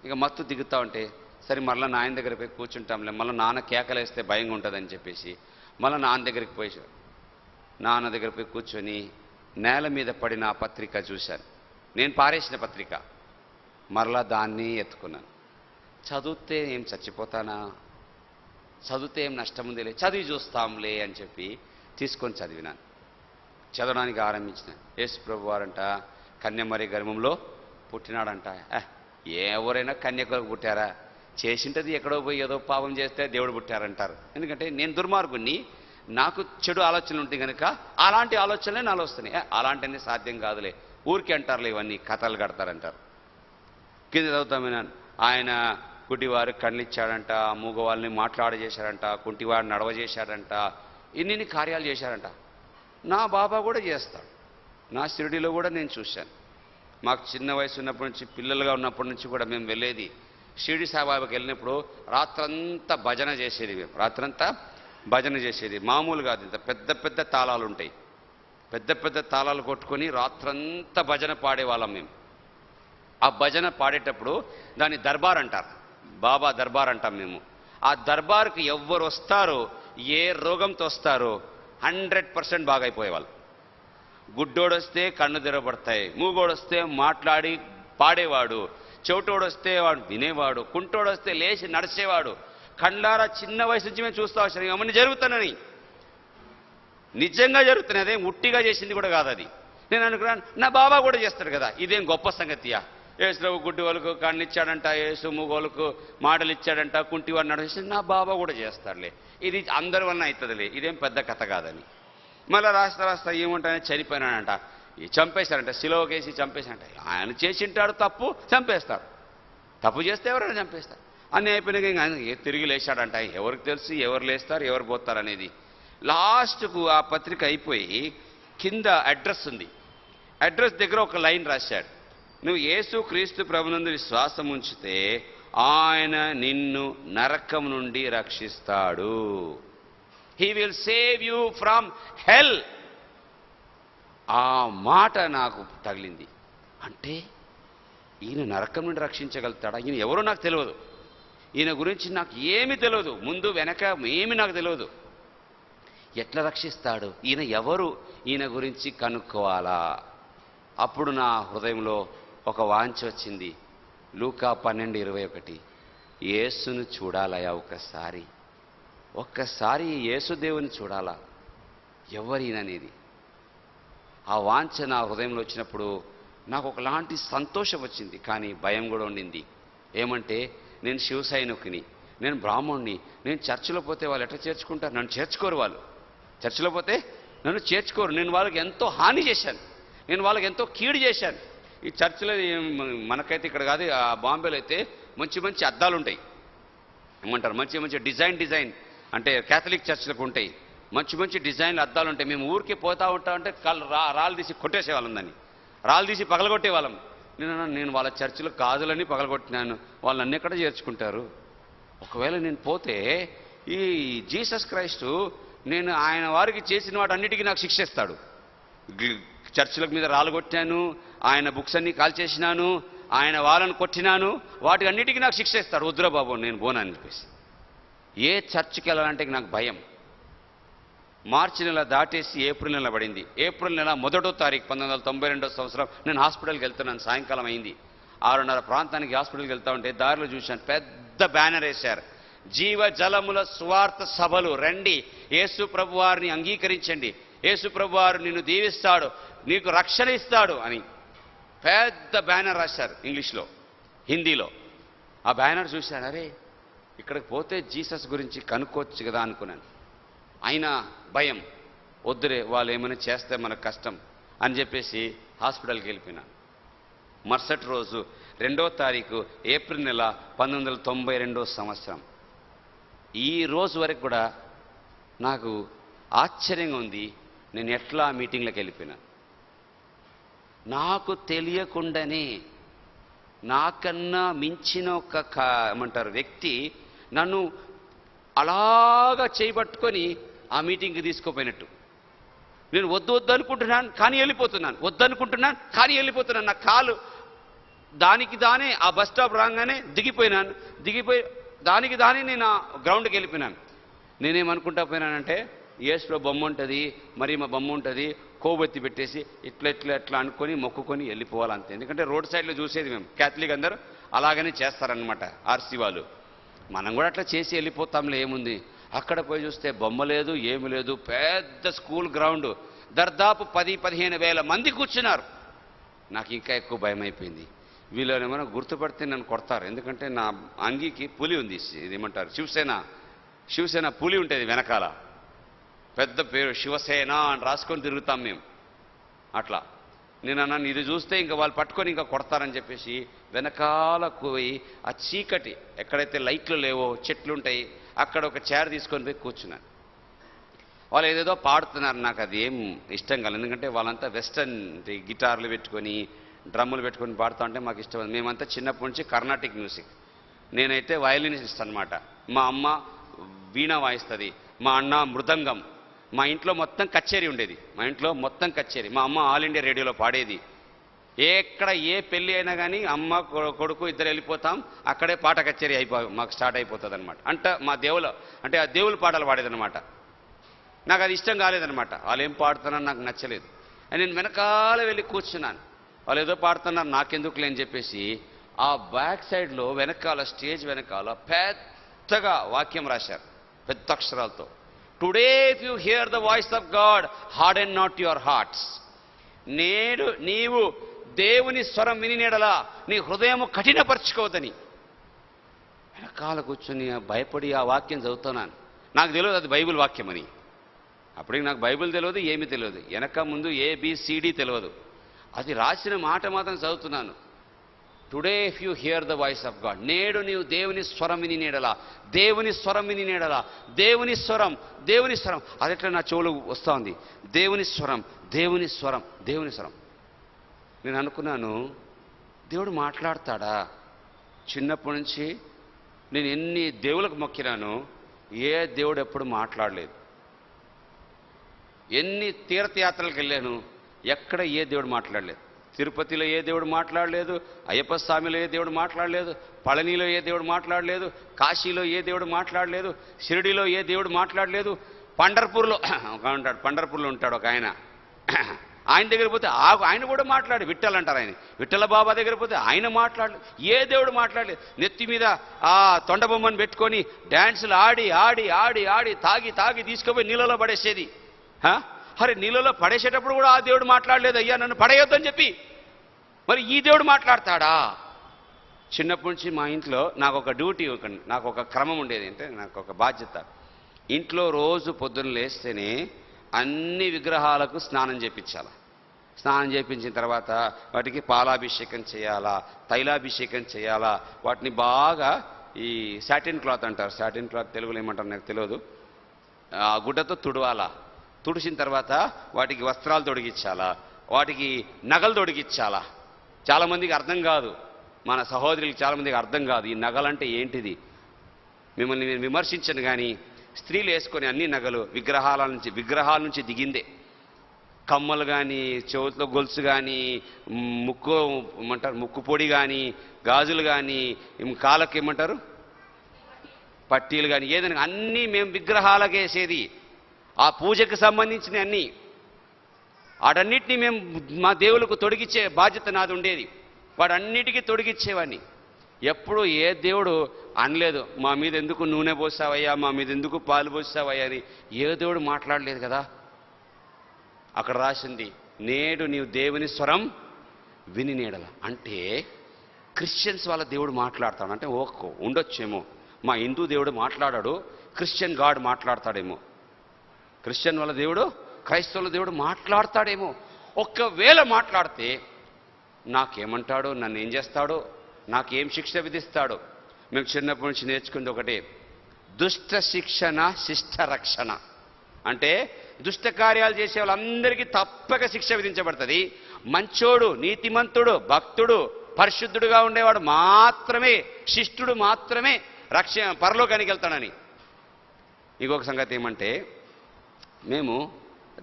ఇక మత్తు దిగుతూ ఉంటే సరే మళ్ళీ నాయన దగ్గర పోయి కూర్చుంటాంలే, మళ్ళీ నాన్న కేకలేస్తే భయంగా ఉంటుందని చెప్పేసి మళ్ళీ నాన్న దగ్గరికి పోయి నాన్న దగ్గర పోయి కూర్చొని నేల మీద పడిన ఆ పత్రిక చూశాను. నేను పారేసిన పత్రిక. మరలా దాన్ని ఎత్తుకున్నాను. చదివితే ఏం చచ్చిపోతానా, చదివితే ఏం నష్టం ఉందిలే, చదివి చూస్తాంలే అని చెప్పి తీసుకొని చదివినాను. చదవడానికి ఆరంభించిన. యేసు ప్రభు వారంట కన్యమరి గర్భంలో పుట్టినాడంట. ఎవరైనా కన్యకలకు పుట్టారా? చేసింటది ఎక్కడో పోయి ఏదో పాపం చేస్తే దేవుడు పుట్టారంటారు. ఎందుకంటే నేను దుర్మార్గుణ్ణి, నాకు చెడు ఆలోచనలు ఉంటాయి కనుక అలాంటి ఆలోచనలే నాలో వస్తున్నాయి. అలాంటివన్నీ సాధ్యం కాదులే, ఊరికి అంటారులే, ఇవన్నీ కథలు కడతారంటారు. కింద చదువుతామేనాను. ఆయన గుడ్డివారు కళ్ళు ఇచ్చాడంట, మూగవాళ్ళని మాట్లాడజేశాడంట, కుంటివారిని నడవజేశాడంట, ఇన్ని కార్యాలు చేశారంట. నా బాబా కూడా చేస్తాడు. నా షిరిడీలో కూడా నేను చూశాను. మాకు చిన్న వయసు ఉన్నప్పటి నుంచి, పిల్లలుగా ఉన్నప్పటి నుంచి కూడా మేము వెళ్ళేది షిరిడి సాయిబాబాకి వెళ్ళినప్పుడు రాత్రంతా భజన చేసేది. మేము రాత్రంతా భజన చేసేది. మామూలు కాదు, ఇంత పెద్ద పెద్ద తాళాలు ఉంటాయి, పెద్ద పెద్ద తాళాలు కొట్టుకొని రాత్రంతా భజన పాడేవాళ్ళం మేము. ఆ భజన పాడేటప్పుడు దాన్ని దర్బార్ అంటారు, బాబా దర్బార్ అంటాం మేము. ఆ దర్బార్కి ఎవ్వరు వస్తారో, ఏ రోగంతో వస్తారో 100% బాగైపోయేవాళ్ళు. గుడ్డోడొస్తే కన్ను తెరవబడతాయి, మూగోడొస్తే మాట్లాడి పాడేవాడు, చెవిటోడొస్తే వాడు వినేవాడు, కుంటోడొస్తే లేచి నడిచేవాడు. కండ్లారా చిన్న వయసు నుంచి మేము చూస్తూ వచ్చాను. ఇవన్నీ జరుగుతానని, నిజంగా జరుగుతున్నాయి. అదేం ఉట్టిగా చేసింది కూడా కాదు అది. నేను అనుకున్నాను నా బాబా కూడా చేస్తాడు కదా, ఇదేం గొప్ప సంగతియా. యేసు గుడ్డి వాళ్ళకు కన్ను ఇచ్చాడంట, యేసు మూగోళ్ళకు మాటలు ఇచ్చాడంట, కుంటి వాడిని నడిచి నా బాబా కూడా చేస్తాడులే, ఇది అందరి వలన అవుతుందిలే, ఇదేం పెద్ద కథ కాదని. మళ్ళీ రాస్తా ఏముంటాయని చనిపోయినాడంట, చంపేశారంట, సిలువకేసి చంపేశారంట. ఆయన చేసింటాడు తప్పు, చంపేస్తాడు. తప్పు చేస్తే ఎవరైనా చంపేస్తారు. అన్నీ అయిపోయినాక ఆయన తిరిగి లేచాడంట. ఎవరికి తెలుసు ఎవరు లేస్తారు ఎవరు పోతారు అనేది. లాస్ట్కు ఆ పత్రిక అయిపోయి కింద అడ్రస్ ఉంది. అడ్రస్ దగ్గర ఒక లైన్ రాశాడు, నువ్వు యేసు క్రీస్తు ప్రభునందు విశ్వాసం ఉంచితే ఆయన నిన్ను నరకం నుండి రక్షిస్తాడు. He will save you from హెల్. ఆ మాట నాకు తగిలింది. అంటే ఈయన నరకం నుండి రక్షించగలుగుతాడా? ఈయన ఎవరో నాకు తెలియదు, ఈయన గురించి నాకు ఏమీ తెలియదు, ముందు వెనక ఏమీ నాకు తెలియదు. ఎట్లా రక్షిస్తాడు? ఈయన ఎవరు? ఈయన గురించి కనుక్కోవాలా. అప్పుడు నా హృదయంలో ఒక వాంఛ వచ్చింది. లూకా 12:21, యేసును చూడాలయా, ఒక్కసారి యేసుదేవుని చూడాలా, ఎవరిననేది. ఆ వాంఛ నా హృదయంలో వచ్చినప్పుడు నాకు ఒకలాంటి సంతోషం వచ్చింది, కానీ భయం కూడా ఉండింది. ఏమంటే నేను శివ సైనికుని, నేను బ్రాహ్మణుని, నేను చర్చిలో పోతే వాళ్ళు ఎట్లా చేర్చుకుంటారు? నన్ను చేర్చుకోరు వాళ్ళు. చర్చిలో పోతే నన్ను చేర్చుకోరు. నేను వాళ్ళకి ఎంతో హాని చేశాను, నేను వాళ్ళకి ఎంతో కీడు చేశాను. ఈ చర్చిలో మనకైతే ఇక్కడ కాదు, ఆ బాంబేలో అయితే మంచి మంచి అద్దాలు ఉంటాయి, ఏమంటారు మంచి మంచి డిజైన్ అంటే క్యాథలిక్ చర్చిలకు ఉంటాయి, మంచి మంచి డిజైన్లు అద్దాలు ఉంటాయి. మేము ఊరికి పోతా ఉంటామంటే రాళ్ళు తీసి కొట్టేసేవాళ్ళం, దాన్ని రాళ్ళు తీసి పగలగొట్టేవాళ్ళం. నేను వాళ్ళ చర్చిలో గాజులన్నీ పగలగొట్టినాను, వాళ్ళు నన్ను ఎక్కడ చేర్చుకుంటారు? ఒకవేళ నేను పోతే ఈ జీసస్ క్రైస్టు నేను ఆయన వారికి చేసిన వాటన్నిటికీ నాకు శిక్ష ఇస్తాడు. చర్చిల మీద రాళ్ళు కొట్టాను, ఆయన బుక్స్ అన్నీ కాల్చేసినాను, ఆయన వాళ్ళని కొట్టినాను, వాటి అన్నిటికీ నాకు శిక్ష ఇస్తాడు. వద్దురా బాబు నేను పోనని చెప్పేసి ఏ చర్చికి వెళ్ళాలంటే నాకు భయం. మార్చి నెల దాటేసి ఏప్రిల్ నెల పడింది. ఏప్రిల్ నెల 1వ తారీఖు 1992 సంవత్సరం నేను హాస్పిటల్కి వెళ్తున్నాను. సాయంకాలం అయింది. 6:30 ప్రాంతానికి హాస్పిటల్కి వెళ్తా ఉంటే దారిలో చూశాను, పెద్ద బ్యానర్ వేశారు, జీవ జలముల సువార్త సభలు రండి, యేసు ప్రభు వారిని అంగీకరించండి, యేసు ప్రభు వారు నిన్ను దీవిస్తాడు, నీకు రక్షణ ఇస్తాడు అని. పెద్ద బ్యానర్ రాశారు ఇంగ్లీష్లో, హిందీలో. ఆ బ్యానర్ చూశాను, అరే ఇక్కడికి పోతే జీసస్ గురించి కనుక్కోవచ్చు కదా అనుకున్నాను. అయినా భయం, వద్దురే వాళ్ళు ఏమైనా చేస్తే మనకు కష్టం అని చెప్పేసి హాస్పిటల్కి వెళ్ళిపోయినాను. మరుసటి రోజు 2వ తారీఖు ఏప్రిల్ నెల 1992 సంవత్సరం. ఈ రోజు వరకు కూడా నాకు ఆశ్చర్యంగా ఉంది, నేను ఎట్లా ఆ మీటింగ్లోకి వెళ్ళిపోయినాను. నాకు తెలియకుండానే నాకన్నా మించిన ఒక ఏమంటారు వ్యక్తి నన్ను అలాగా చేయబట్టుకొని ఆ మీటింగ్కి తీసుకుపోయినట్టు. నేను వద్దు వద్దు అనుకుంటున్నాను కానీ వెళ్ళిపోతున్నాను, వద్దనుకుంటున్నాను కానీ వెళ్ళిపోతున్నాను. నా కాలు దానికి దానే ఆ బస్ స్టాప్ రాగానే దిగిపోయినాను. దిగిపోయి దానికి దానే నేను ఆ గ్రౌండ్కి వెళ్ళిపోయినాను. నేనేమనుకుంటా పోయినానంటే యేసులో బొమ్మ ఉంటుంది, మరి మా బొమ్మ ఉంటుంది, కోబెత్తి పెట్టేసి ఇట్లా ఇట్లా ఎట్లా అనుకొని మొక్కుకొని వెళ్ళిపోవాలంతే. ఎందుకంటే రోడ్ సైడ్లో చూసేది మేము, క్యాథలిక్ అందరూ అలాగనే చేస్తారనమాట, ఆర్సీ వాళ్ళు. మనం కూడా అట్లా చేసి వెళ్ళిపోతాంలే, ఏముంది. అక్కడ పోయి చూస్తే బొమ్మ లేదు, ఏమి లేదు. పెద్ద స్కూల్ గ్రౌండ్, దాదాపు 10-15 వేల మంది కూర్చున్నారు. నాకు ఇంకా ఎక్కువ భయం అయిపోయింది. వీళ్ళని ఏమైనా గుర్తుపడితే నన్ను కొడతారు. ఎందుకంటే నా అంగీకి పులి ఉంది, ఇదేమంటారు శివసేన పులి ఉంటుంది వెనకాల, పెద్ద పేరు శివసేన అని రాసుకొని తిరుగుతాం మేము. అట్లా నేను అన్నాను, ఇది చూస్తే ఇంకా వాళ్ళు పట్టుకొని ఇంకా కొడతారని చెప్పేసి వెనకాలకు పోయి ఆ చీకటి ఎక్కడైతే లైట్లు లేవో చెట్లు ఉంటాయి అక్కడ ఒక చైర్ తీసుకొని పోయి కూర్చున్నాను. వాళ్ళు ఏదేదో పాడుతున్నారు, నాకు అది ఏం ఇష్టం కాలేదు. ఎందుకంటే వాళ్ళంతా వెస్టర్న్ గిటార్లు పెట్టుకొని డ్రమ్ములు పెట్టుకొని పాడుతూ ఉంటే మాకు ఇష్టం. మేమంతా చిన్నప్పటి నుంచి కర్ణాటిక్ మ్యూజిక్. నేనైతే వయలినిస్ట్ అనమాట. మా అమ్మ వీణ వాయిస్తుంది, మా అన్న మృదంగం. మా ఇంట్లో మొత్తం కచేరీ ఉండేది, మా ఇంట్లో మొత్తం కచేరీ. మా అమ్మ ఆల్ ఇండియా రేడియోలో పాడేది. ఎక్కడ ఏ పెళ్ళి అయినా కానీ అమ్మ కొడుకు ఇద్దరు వెళ్ళిపోతాం, అక్కడే పాట కచేరీ మాకు స్టార్ట్ అయిపోతుంది అనమాట. మా దేవులు అంటే ఆ దేవుల పాటలు పాడేదనమాట. నాకు అది ఇష్టం కాలేదనమాట. వాళ్ళు ఏం పాడుతున్నారో నాకు నచ్చలేదు. నేను వెనకాల వెళ్ళి కూర్చున్నాను. వాళ్ళు ఏదో పాడుతున్నారు, నాకెందుకు లేని చెప్పేసి ఆ బ్యాక్ సైడ్లో వెనకాల స్టేజ్ వెనకాల పెద్దగా వాక్యం రాశారు పెద్ద అక్షరాలతో. Today if you here the voice of God harden not your hearts. నేడు నీవు దేవుని స్వరం విని నీడలా నీ హృదయము కఠినపరచుకోవద్దని. వెనకాల కూర్చొని భయపడి ఆ వాక్యం చదువుతున్నాను. నాకు తెలియదు అది బైబిల్ వాక్యం అని. అప్పటికి నాకు బైబిల్ తెలియదు, ఏమీ తెలియదు. వెనక ముందు ABCD తెలియదు. అది రాసిన మాట మాత్రం చదువుతున్నాను. Today if you here the voice of God, నేడు నీవు దేవుని స్వరం విని నీడలా, దేవుని స్వరం విని నీడలా, దేవుని స్వరం, దేవుని స్వరం. అది ఎట్లా నా చెవులు వస్తూ ఉంది, దేవుని స్వరం, దేవుని స్వరం, దేవుని స్వరం. నేను అనుకున్నాను, దేవుడు మాట్లాడతాడా? చిన్నప్పటి నుంచి నేను ఎన్ని దేవులకు మొక్కినాను, ఏ దేవుడు ఎప్పుడు మాట్లాడలేదు. ఎన్ని తీర్థయాత్రలకు వెళ్ళాను, ఎక్కడ ఏ దేవుడు మాట్లాడలేదు. తిరుపతిలో ఏ దేవుడు మాట్లాడలేదు, అయ్యప్ప స్వామిలో ఏ దేవుడు మాట్లాడలేదు, పళనిలో ఏ దేవుడు మాట్లాడలేదు, కాశీలో ఏ దేవుడు మాట్లాడలేదు, షిరిడిలో ఏ దేవుడు మాట్లాడలేదు. పండర్పూర్లో ఉంటాడు, పండర్పూర్లో ఉంటాడు ఒక ఆయన. ఆయన దగ్గర పోతే ఆయన కూడా మాట్లాడు, విఠల్ అంటారు ఆయన. విఠల బాబా దగ్గర పోతే ఆయన మాట్లాడలేదు. ఏ దేవుడు మాట్లాడలేదు. నెత్తి మీద ఆ తొండబొమ్మను పెట్టుకొని డ్యాన్సులు ఆడి ఆడి ఆడి ఆడి తాగి తాగి తీసుకుపోయి నీళ్ళలో పడేసేది. అరే నీళ్ళలో పడేసేటప్పుడు కూడా ఆ దేవుడు మాట్లాడలేదు, అయ్యా నన్ను పడేయొద్దని చెప్పి. మరి ఈ దేవుడు మాట్లాడతాడా? చిన్నప్పటి నుంచి మా ఇంట్లో నాకు ఒక డ్యూటీ, నాకు ఒక క్రమం ఉండేది. అంటే నాకు ఒక బాధ్యత. ఇంట్లో రోజు పొద్దున్న లేస్తేనే అన్ని విగ్రహాలకు స్నానం చేయించాలి. స్నానం చేయించిన తర్వాత వాటికి పాలాభిషేకం చేయాలా, తైలాభిషేకం చేయాలా. వాటిని బాగా ఈ సాటిన్ క్లాత్ అంటారు, సాటిన్ క్లాత్ తెలుగులో ఏమంటారు నాకు తెలియదు, ఆ గుడ్డతో తుడవాలా. తుడిచిన తర్వాత వాటికి వస్త్రాలు తొడిగించాలా, వాటికి నగలు తొడిగించాలా. చాలామందికి అర్థం కాదు, మన సహోదరులకు చాలామందికి అర్థం కాదు ఈ నగలంటే ఏంటిది. మిమ్మల్ని నేను విమర్శించను కానీ స్త్రీలు వేసుకొని అన్ని నగలు విగ్రహాల నుంచి దిగిందే. కమ్మలు కానీ, చెవుతో గొలుసు కానీ, ముక్కు పొడి కానీ, గాజులు కానీ, కాళ్ళకి ఏమంటారు పట్టీలు కానీ, ఏదైనా అన్నీ మేము విగ్రహాలకే వేసేది. ఆ పూజకు సంబంధించిన అన్నీ వాటన్నిటినీ మేము మా దేవులకు తొడిగిచ్చే బాధ్యత నాది ఉండేది. వాటన్నిటికీ తొడిగిచ్చేవాడిని. ఎప్పుడు ఏ దేవుడు అనలేదు, మా మీద ఎందుకు నూనె పోసావయ్యా, మా మీద ఎందుకు పాలు పోసావయ్యా అని ఏ దేవుడు మాట్లాడలేదు కదా. అక్కడ రాసింది, నేడు నీవు దేవుని స్వరం విని నీడల. అంటే క్రిస్టియన్స్ వాళ్ళ దేవుడు మాట్లాడతాడు అంటే ఉండొచ్చేమో, మా హిందూ దేవుడు మాట్లాడాడు, క్రిస్టియన్ గాడ్ మాట్లాడతాడేమో, క్రిస్టియన్ వాళ్ళ దేవుడు క్రైస్తవుల దేవుడు మాట్లాడతాడేమో. ఒక్కవేళ మాట్లాడితే నాకేమంటాడో, నన్ను ఏం చేస్తాడో, నాకేం శిక్ష విధిస్తాడో. మేము చిన్నప్పటి నుంచి నేర్చుకుంది ఒకటే, దుష్ట శిక్షణ శిష్ట రక్షణ. అంటే దుష్ట కార్యాలు చేసే వాళ్ళందరికీ తప్పక శిక్ష విధించబడుతుంది. మంచోడు, నీతిమంతుడు, భక్తుడు, పరిశుద్ధుడుగా ఉండేవాడు మాత్రమే, శిష్టుడు మాత్రమే పరలోకానికి వెళ్తాడని. ఇంకొక సంగతి ఏమంటే, మేము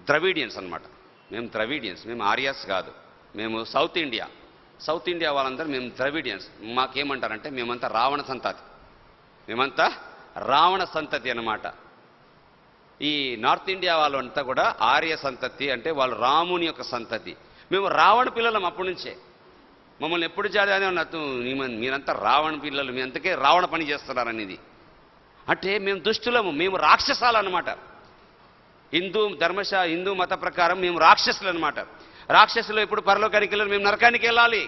ద్రవిడియన్స్ అన్నమాట. మేము ద్రవిడియన్స్, మేము ఆర్యాస్ కాదు, మేము సౌత్ ఇండియా వాళ్ళందరూ మేము ద్రవిడియన్స్. మాకేమంటారంటే మేమంతా రావణ సంతతి అన్నమాట. ఈ నార్త్ ఇండియా వాళ్ళంతా కూడా ఆర్య సంతతి, అంటే వాళ్ళు రాముని యొక్క సంతతి. మేము రావణ పిల్లలం అప్పటి నుంచే. మమ్మల్ని ఎప్పుడు చదివానే ఉన్నట్టు మీరంతా రావణ పిల్లలు, మీ అంతకే రావణ పని చేస్తున్నారనేది. అంటే మేము దుష్టులము, మేము రాక్షసాలు అన్నమాట. హిందూ మత ప్రకారం మేము రాక్షసులు అనమాట. రాక్షసులు ఎప్పుడు పరలోకానికి వెళ్ళాలి, మేము నరకానికి వెళ్ళాలి.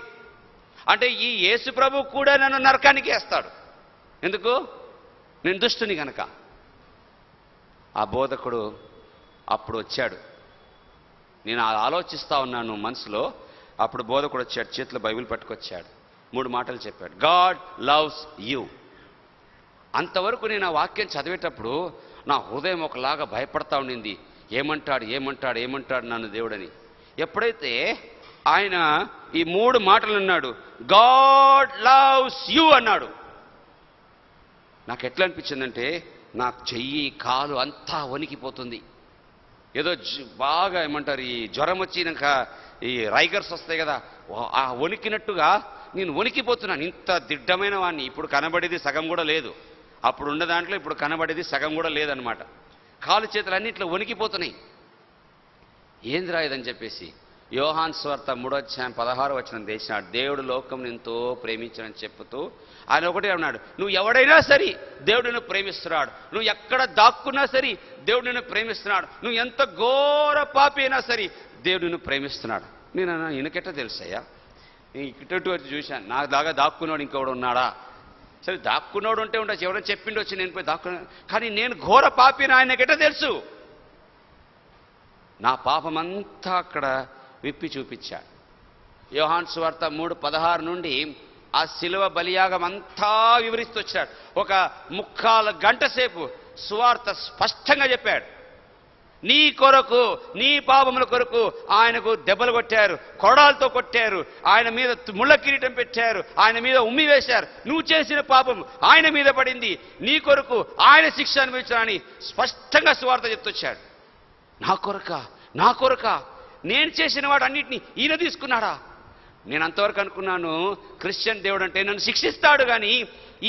అంటే ఈ యేసు ప్రభు కూడా నన్ను నరకానికి వేస్తాడు. ఎందుకు? నేను దుష్టుని గనక. ఆ బోధకుడు అప్పుడు వచ్చాడు. నేను ఆలోచిస్తా ఉన్నాను మనసులో. అప్పుడు బోధకుడు వచ్చాడు, చేతిలో బైబిల్ పట్టుకొచ్చాడు, 3 మాటలు చెప్పాడు. God loves you. అంతవరకు నేను ఆ వాక్యం చదివేటప్పుడు నా హృదయం ఒకలాగా భయపడతా ఉండింది. ఏమంటాడు నన్ను దేవుడని. ఎప్పుడైతే ఆయన ఈ 3 మాటలు అన్నాడు, గాడ్ లవ్స్ యూ అన్నాడు, నాకు ఎట్లా అనిపించిందంటే నాకు చెయ్యి కాలు అంతా వణికిపోతుంది. ఏదో బాగా ఈ జ్వరం వచ్చినాక ఈ రైగర్స్ వస్తాయి కదా, ఆ వణికినట్టుగా నేను వణికిపోతున్నాను. ఇంత దిడ్డమైన వాడిని. ఇప్పుడు కనబడేది సగం కూడా లేదు, అప్పుడు ఉన్న దాంట్లో ఇప్పుడు కనబడేది సగం కూడా లేదనమాట. కాలు చేతులు అన్నిట్లో వణికిపోతున్నాయి. ఏందిరా ఇదని చెప్పేసి యోహాను సువార్త 3:16 దేశినాడు. దేవుడు లోకం ఎంతో ప్రేమించనని చెప్పుతూ ఆయన ఒకటే అన్నాడు, నువ్వు ఎవడైనా సరే దేవుడు నిన్ను ప్రేమిస్తున్నాడు. నువ్వు ఎక్కడ దాక్కున్నా సరే దేవుడు నిన్ను ప్రేమిస్తున్నాడు. నువ్వు ఎంత ఘోర పాపి అయినా సరే దేవుడు నిన్ను ప్రేమిస్తున్నాడు. నేను ఈయనకెట్ట తెలుసయ్యా, ఇటు చూశాను, నా దాకా దాక్కున్నాడు ఇంకొకడు ఉన్నాడా? సరే దాక్కున్నాడు ఉంటే ఉండొచ్చు, ఎవరైనా చెప్పిండి వచ్చి నేను పోయి దాక్కున్నాను. కానీ నేను ఘోర పాపిని ఆయనకెట్ట తెలుసు? నా పాపమంతా అక్కడ విప్పి చూపించాడు. యోహాను సువార్త 3:16 నుండి ఆ శిలువ బలియాగం అంతా వివరిస్తూ వచ్చాడు. ఒక 3/4 గంట సేపు సువార్త స్పష్టంగా చెప్పాడు. నీ కొరకు, నీ పాపముల కొరకు ఆయనకు దెబ్బలు కొట్టారు, కొడాలతో కొట్టారు, ఆయన మీద ముళ్ళ కిరీటం పెట్టారు, ఆయన మీద ఉమ్మి వేశారు. నువ్వు చేసిన పాపం ఆయన మీద పడింది, నీ కొరకు ఆయన శిక్ష అనుభవించాలని స్పష్టంగా సువార్త చెప్తొచ్చాడు. నా కొరక నేను చేసిన వాడు అన్నిటినీ ఈయన తీసుకున్నాడా? నేను అంతవరకు అనుకున్నాను క్రిస్టియన్ దేవుడు అంటే నన్ను శిక్షిస్తాడు, కానీ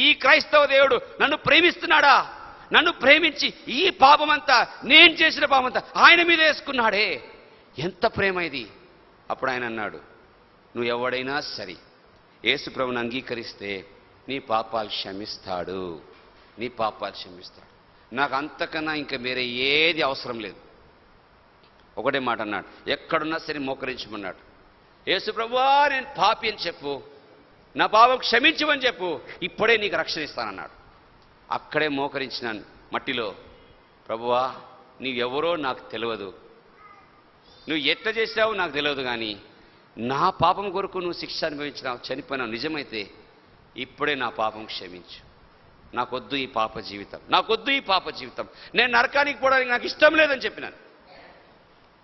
ఈ క్రైస్తవ దేవుడు నన్ను ప్రేమిస్తున్నాడా? నన్ను ప్రేమించి ఈ పాపమంతా, నేను చేసిన పాపమంతా ఆయన మీద వేసుకున్నాడే. ఎంత ప్రేమ ఇది! అప్పుడు ఆయన అన్నాడు, నువ్వు ఎవడైనా సరే యేసు ప్రభువుని అంగీకరిస్తే నీ పాపాలు క్షమిస్తాడు. నాకు అంతకన్నా ఇంకా వేరే ఏది అవసరం లేదు. ఒకటే మాట అన్నాడు, ఎక్కడున్నా సరే మోకరించమన్నాడు. యేసు ప్రభువా నేను పాపి అని చెప్పు, నా పాపం క్షమించమని చెప్పు, ఇప్పుడే నీకు రక్షణ ఇస్తానన్నాడు. అక్కడే మోకరించినాను మట్టిలో. ప్రభువా నీవెవరో నాకు తెలియదు, నువ్వు ఎట్లా చేసావు నాకు తెలియదు, కానీ నా పాపం కొరకు నువ్వు శిక్ష అనుభవించినావు, చనిపోయినావు నిజమైతే ఇప్పుడే నా పాపం క్షమించు. నాకొద్దు ఈ పాప జీవితం, నేను నరకానికి పోవడానికి నాకు ఇష్టం లేదని చెప్పినాను.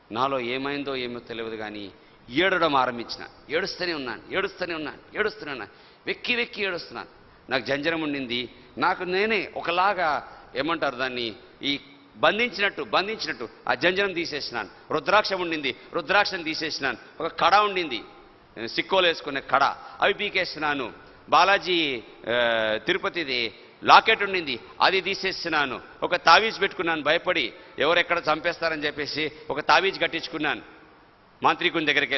నాలో ఏమైందో ఏమో తెలియదు, కానీ ఏడవడం ఆరంభించిన. ఏడుస్తూనే ఉన్నాను, వెక్కి ఏడుస్తున్నాను. నాకు జంజరం ఉండింది. నాకు నేనే ఒకలాగా ఏమంటారు దాన్ని, ఈ బంధించినట్టు ఆ జంజరం తీసేసినాను. రుద్రాక్షం ఉండింది, రుద్రాక్షను తీసేసినాను. ఒక కడ ఉండింది, సిక్కోలు వేసుకునే కడ, అవి పీకేసినాను. బాలాజీ తిరుపతిది లాకెట్ ఉండింది, అది తీసేసినాను. ఒక తావీజ్ పెట్టుకున్నాను, భయపడి ఎవరెక్కడ చంపేస్తారని చెప్పేసి ఒక తావీజ్ కట్టించుకున్నాను. మాంత్రికుని దగ్గరికి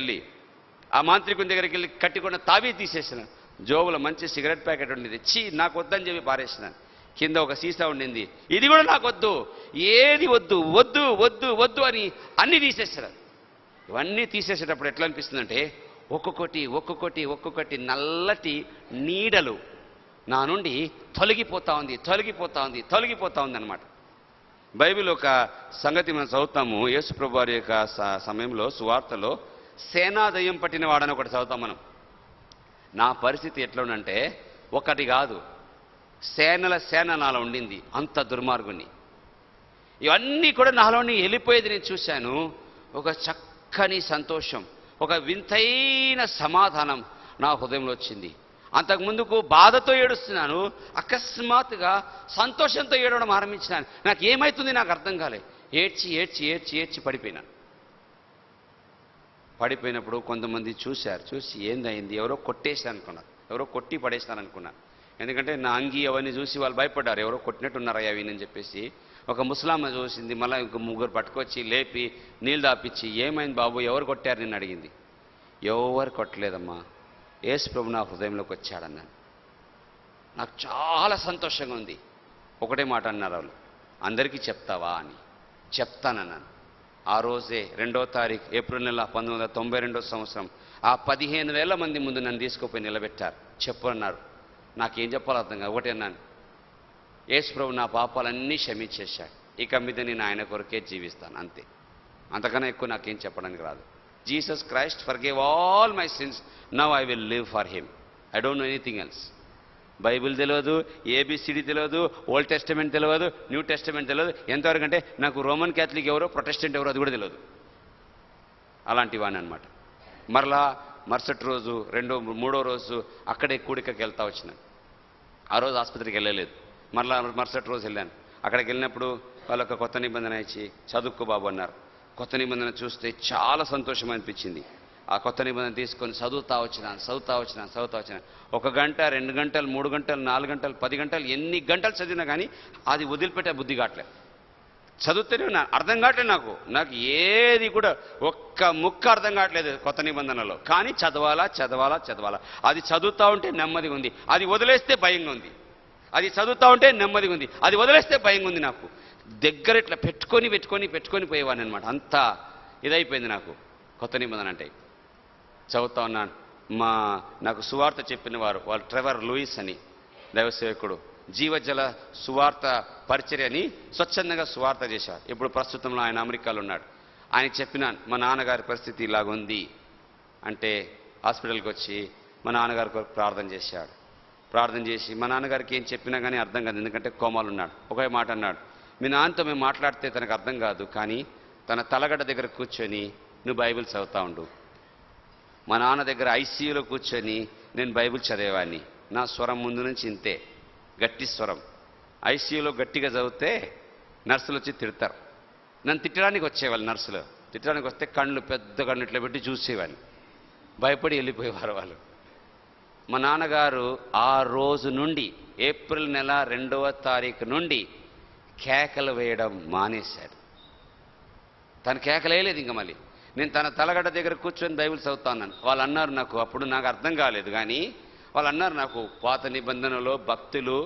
వెళ్ళి కట్టుకున్న తావీజ్ తీసేసినాను. జోబులో మంచి సిగరెట్ ప్యాకెట్ ఉండింది, నాకు వద్దని చెప్పి పారేసినాను. కింద ఒక సీసా ఉండింది, ఇది కూడా నాకు వద్దు, ఏది వద్దు అని అన్నీ తీసేసినాను. ఇవన్నీ తీసేసేటప్పుడు ఎట్లా అనిపిస్తుందంటే ఒక్కొక్కటి ఒక్కొక్కటి ఒక్కొక్కటి నల్లటి నీడలు నా నుండి తొలగిపోతా ఉంది అనమాట. బైబిల్ ఒక సంగతి మనం చదువుతాము. యేసుప్రభు వారి యొక్క సమయంలో సువార్తలో సేనాదయం పట్టిన వాడని ఒకటి చదువుతాం మనం. నా పరిస్థితి ఎట్లుందంటే ఒకటి కాదు, సేన నాలో ఉండింది, అంత దుర్మార్గుని. ఇవన్నీ కూడా నాలోని వెళ్ళిపోయేది నేను చూశాను. ఒక చక్కని సంతోషం, ఒక వింతైన సమాధానం నా హృదయంలో వచ్చింది. అంతకుముందుకు బాధతో ఏడుస్తున్నాను, అకస్మాత్తుగా సంతోషంతో ఏడవడం ఆరంభించినాను. నాకు ఏమవుతుంది నాకు అర్థం కాలే. ఏడ్చి ఏడ్చి ఏడ్చి ఏడ్చి పడిపోయినప్పుడు కొంతమంది చూసి ఏందయింది, ఎవరో కొట్టేసాను అనుకున్నారు, ఎవరో కొట్టి పడేసినారు అనుకున్నాను. ఎందుకంటే నా అంగి అవన్నీ చూసి వాళ్ళు భయపడ్డారు, ఎవరో కొట్టినట్టున్నారయ్యా వీనని చెప్పేసి. ఒక ముసలామ్మ చూసింది, మళ్ళీ ఇంక ముగ్గురు పట్టుకొచ్చి లేపి నీళ్ళు దాపిచ్చి ఏమైంది బాబు, ఎవరు కొట్టారు నిన్ను అడిగింది. ఎవరు కొట్టలేదమ్మా, యేసు ప్రభు నా హృదయంలోకి వచ్చాడన్నాను. నాకు చాలా సంతోషంగా ఉంది. ఒకటే మాట అన్నారు వాళ్ళు, అందరికీ చెప్తావా అని. చెప్తానన్నాను. ఆ రోజే 2వ తారీఖు ఏప్రిల్ నెల 1992 సంవత్సరం ఆ 15,000 మంది ముందు నన్ను తీసుకుపోయి నిలబెట్టారు. చెప్పు అన్నారు. నాకేం చెప్పాలో అర్థం కాదు. ఒకటే అన్నాను, యేసు ప్రభు నా పాపాలన్నీ క్షమించేశాడు, ఇక మీద నేను ఆయన కొరకే జీవిస్తాను, అంతే. అంతకన్నా ఎక్కువ నాకేం చెప్పడానికి రాదు. Jesus Christ forgave all my since, now I will live for him. I don't know anything else. Bible తెలియదు, ఏబిసిడి తెలియదు, ఓల్డ్ టెస్టమెంట్ తెలియదు, న్యూ టెస్టమెంట్ తెలియదు. ఎంతవరకు అంటే నాకు రోమన్ క్యాథలిక్ ఎవరో, ప్రొటెస్టెంట్ ఎవరో అది కూడా తెలియదు. అలాంటి వాడిని అనమాట. మరలా మరుసటి రోజు 3వ రోజు అక్కడే కూడికకి వెళ్తా వచ్చినాను. ఆ రోజు ఆసుపత్రికి వెళ్ళలేదు. మరలా మరుసటి రోజు వెళ్ళాను. అక్కడికి వెళ్ళినప్పుడు వాళ్ళు ఒక కొత్త నిబంధన ఇచ్చి చదువుకో బాబు అన్నారు. కొత్త నిబంధన చూస్తే చాలా సంతోషం అనిపించింది. ఆ కొత్త నిబంధన తీసుకొని చదువుతా వచ్చినాను. 1 గంట, 2 గంటలు, 3 గంటలు, 4 గంటలు, 10 గంటలు, ఎన్ని గంటలు చదివినా కానీ అది వదిలిపెట్టే బుద్ధి కావట్లేదు. చదువుతూనే ఉన్నాను, అర్థం కావట్లేదు. నాకు ఏది కూడా ఒక్క ముక్క అర్థం కావట్లేదు కొత్త నిబంధనలో. కానీ చదవాలా. అది చదువుతూ ఉంటే నెమ్మదిగా ఉంది, అది వదిలేస్తే భయంగా ఉంది. అది చదువుతూ ఉంటే నెమ్మదిగా ఉంది, అది వదిలేస్తే భయంగా ఉంది. నాకు దగ్గర ఇట్లా పెట్టుకొని పోయేవాడిని అనమాట. అంతా ఇదైపోయింది నాకు కొత్త నిబంధన అంటే. చదువుతా ఉన్నాను. నాకు సువార్త చెప్పిన వాళ్ళు ట్రెవర్ లూయిస్ అని దైవసేవకుడు, జీవజల సువార్త పరిచర్య అని స్వచ్ఛందంగా సువార్త చేశారు. ఇప్పుడు ప్రస్తుతంలో ఆయన అమెరికాలో ఉన్నాడు. ఆయన చెప్పినాను, మా నాన్నగారి పరిస్థితి ఇలాగుంది అంటే హాస్పిటల్కి వచ్చి మా నాన్నగారి కొరకు ప్రార్థన చేసి మా నాన్నగారికి ఏం చెప్పినా కానీ అర్థం కాదు, ఎందుకంటే కోమాలు ఉన్నాడు. ఒకే మాట అన్నాడు, మీ నాన్నతో మేము మాట్లాడితే తనకు అర్థం కాదు, కానీ తన తలగడ్డ దగ్గర కూర్చొని నువ్వు బైబిల్ చదువుతా ఉండు. మా నాన్న దగ్గర ఐసీయూలో కూర్చొని నేను బైబిల్ చదివేవాడిని. నా స్వరం ముందు నుంచి ఇంతే, గట్టి స్వరం. ఐసీయూలో గట్టిగా చదివితే నర్సులు వచ్చి తిడతారు. నన్ను తిట్టడానికి వచ్చేవాళ్ళు నర్సులు. తిట్టడానికి వస్తే పెద్ద కళ్ళు ఇట్లా పెట్టి చూసేవాడిని. భయపడి వెళ్ళిపోయేవారు వాళ్ళు. మా నాన్నగారు ఆ రోజు నుండి ఏప్రిల్ నెల 2వ తారీఖు నుండి కేకలు వేయడం మానేశాడు. తను కేకలు వేయలేదు ఇంకా. మళ్ళీ నేను తన తలగడ్డ దగ్గర కూర్చొని బైబిల్ చదువుతా ఉన్నాను. వాళ్ళు అన్నారు నాకు, అప్పుడు నాకు అర్థం కాలేదు, కానీ వాళ్ళు అన్నారు నాకు, పాత నిబంధనలో భక్తులు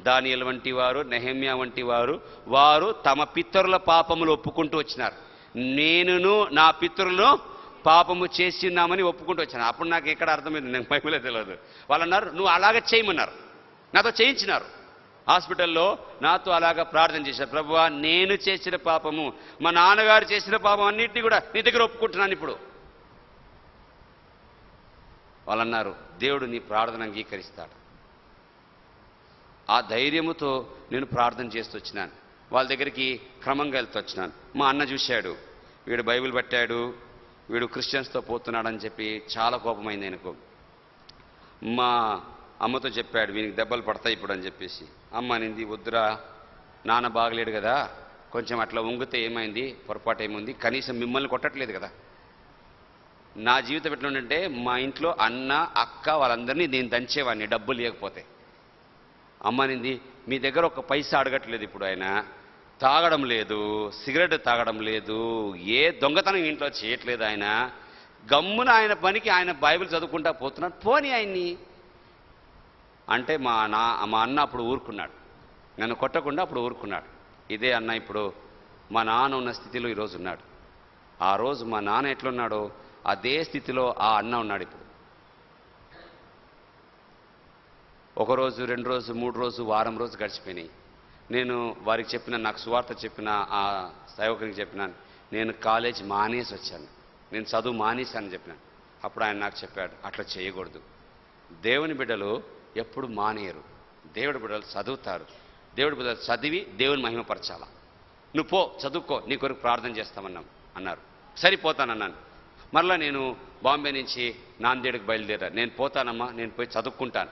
దానియేలు వంటి వారు, నెహెమ్యా వంటి వారు తమ పితరుల పాపములు ఒప్పుకుంటూ వచ్చినారు. నేనును నా పితరులను పాపము చేసినామని ఒప్పుకుంటూ వచ్చాను. అప్పుడు నాకు ఎక్కడ అర్థమైంది, నాకు బైబిలే తెలియదు. వాళ్ళు అన్నారు నువ్వు అలాగ చేయమన్నారు. నాతో చేయించినారు. హాస్పిటల్లో నాతో అలాగా ప్రార్థన చేశారు. ప్రభువా, నేను చేసిన పాపము, మా నాన్నగారు చేసిన పాపం అన్నింటినీ కూడా నీ దగ్గర ఒప్పుకుంటున్నాను ఇప్పుడు. వాళ్ళు అన్నారు దేవుడు నీ ప్రార్థన అంగీకరిస్తాడు. ఆ ధైర్యముతో నేను ప్రార్థన చేస్తూ వచ్చినాను. వాళ్ళ దగ్గరికి క్రమంగా వెళ్తూ వచ్చినాను. మా అన్న చూశాడు, వీడు బైబిల్ పట్టాడు, వీడు క్రిస్టియన్స్తో పోతున్నాడని చెప్పి చాలా కోపమైంది ఆయనకు. మా అమ్మతో చెప్పాడు, వీనికి దెబ్బలు పడతాయి ఇప్పుడు అని చెప్పేసి. అమ్మ అనింది, వద్దురా, నాన్న బాగలేడు కదా, కొంచెం అట్లా వంగితే ఏమైంది, పొరపాటు ఏముంది, కనీసం మిమ్మల్ని కొట్టట్లేదు కదా. నా జీవితం ఎట్లా ఉందంటే, మా ఇంట్లో అన్న అక్క వాళ్ళందరినీ నేను దంచేవాడిని డబ్బులు లేకపోతే. అమ్మ అనింది, మీ దగ్గర ఒక పైసా అడగట్లేదు ఇప్పుడు ఆయన, తాగడం లేదు, సిగరెట్ తాగడం లేదు, ఏ దొంగతనం ఇంట్లో చేయట్లేదు ఆయన, గమ్మున ఆయన పనికి ఆయన బైబిల్ చదువుకుంటా పోతున్నాడు, పోని ఆయన్ని అంటే మా అన్న అప్పుడు ఊరుకున్నాడు. నన్ను కొట్టకుండా అప్పుడు ఊరుకున్నాడు. ఇదే అన్న ఇప్పుడు మా నాన్న ఉన్న స్థితిలో ఈరోజు ఉన్నాడు. ఆ రోజు మా నాన్న ఎట్లున్నాడో అదే స్థితిలో ఆ అన్న ఉన్నాడు ఇప్పుడు. ఒకరోజు, 2 రోజు, 3 రోజు, వారం రోజు గడిచిపోయినాయి. నేను వారికి చెప్పిన, నాకు సువార్త చెప్పిన ఆ సేవకునికి చెప్పినాను, నేను కాలేజ్ మానేసి వచ్చాను, నేను చదువు మానేశానని చెప్పినాను. అప్పుడు ఆయన నాకు చెప్పాడు, అట్లా చేయకూడదు. దేవుని బిడ్డలు ఎప్పుడు మానేయరు. దేవుడి బిడ్డలు చదువుతారు. దేవుడి బిడ్డలు చదివి దేవుని మహిమపరచాలా. నువ్వు పో, చదువుకో, నీ కొరకు ప్రార్థన చేస్తామన్నాం అన్నారు. సరిపోతానన్నాను. మరలా నేను బాంబే నుంచి నాందేడ్కి బయలుదేరాను. నేను పోతానమ్మా, నేను పోయి చదువుకుంటాను,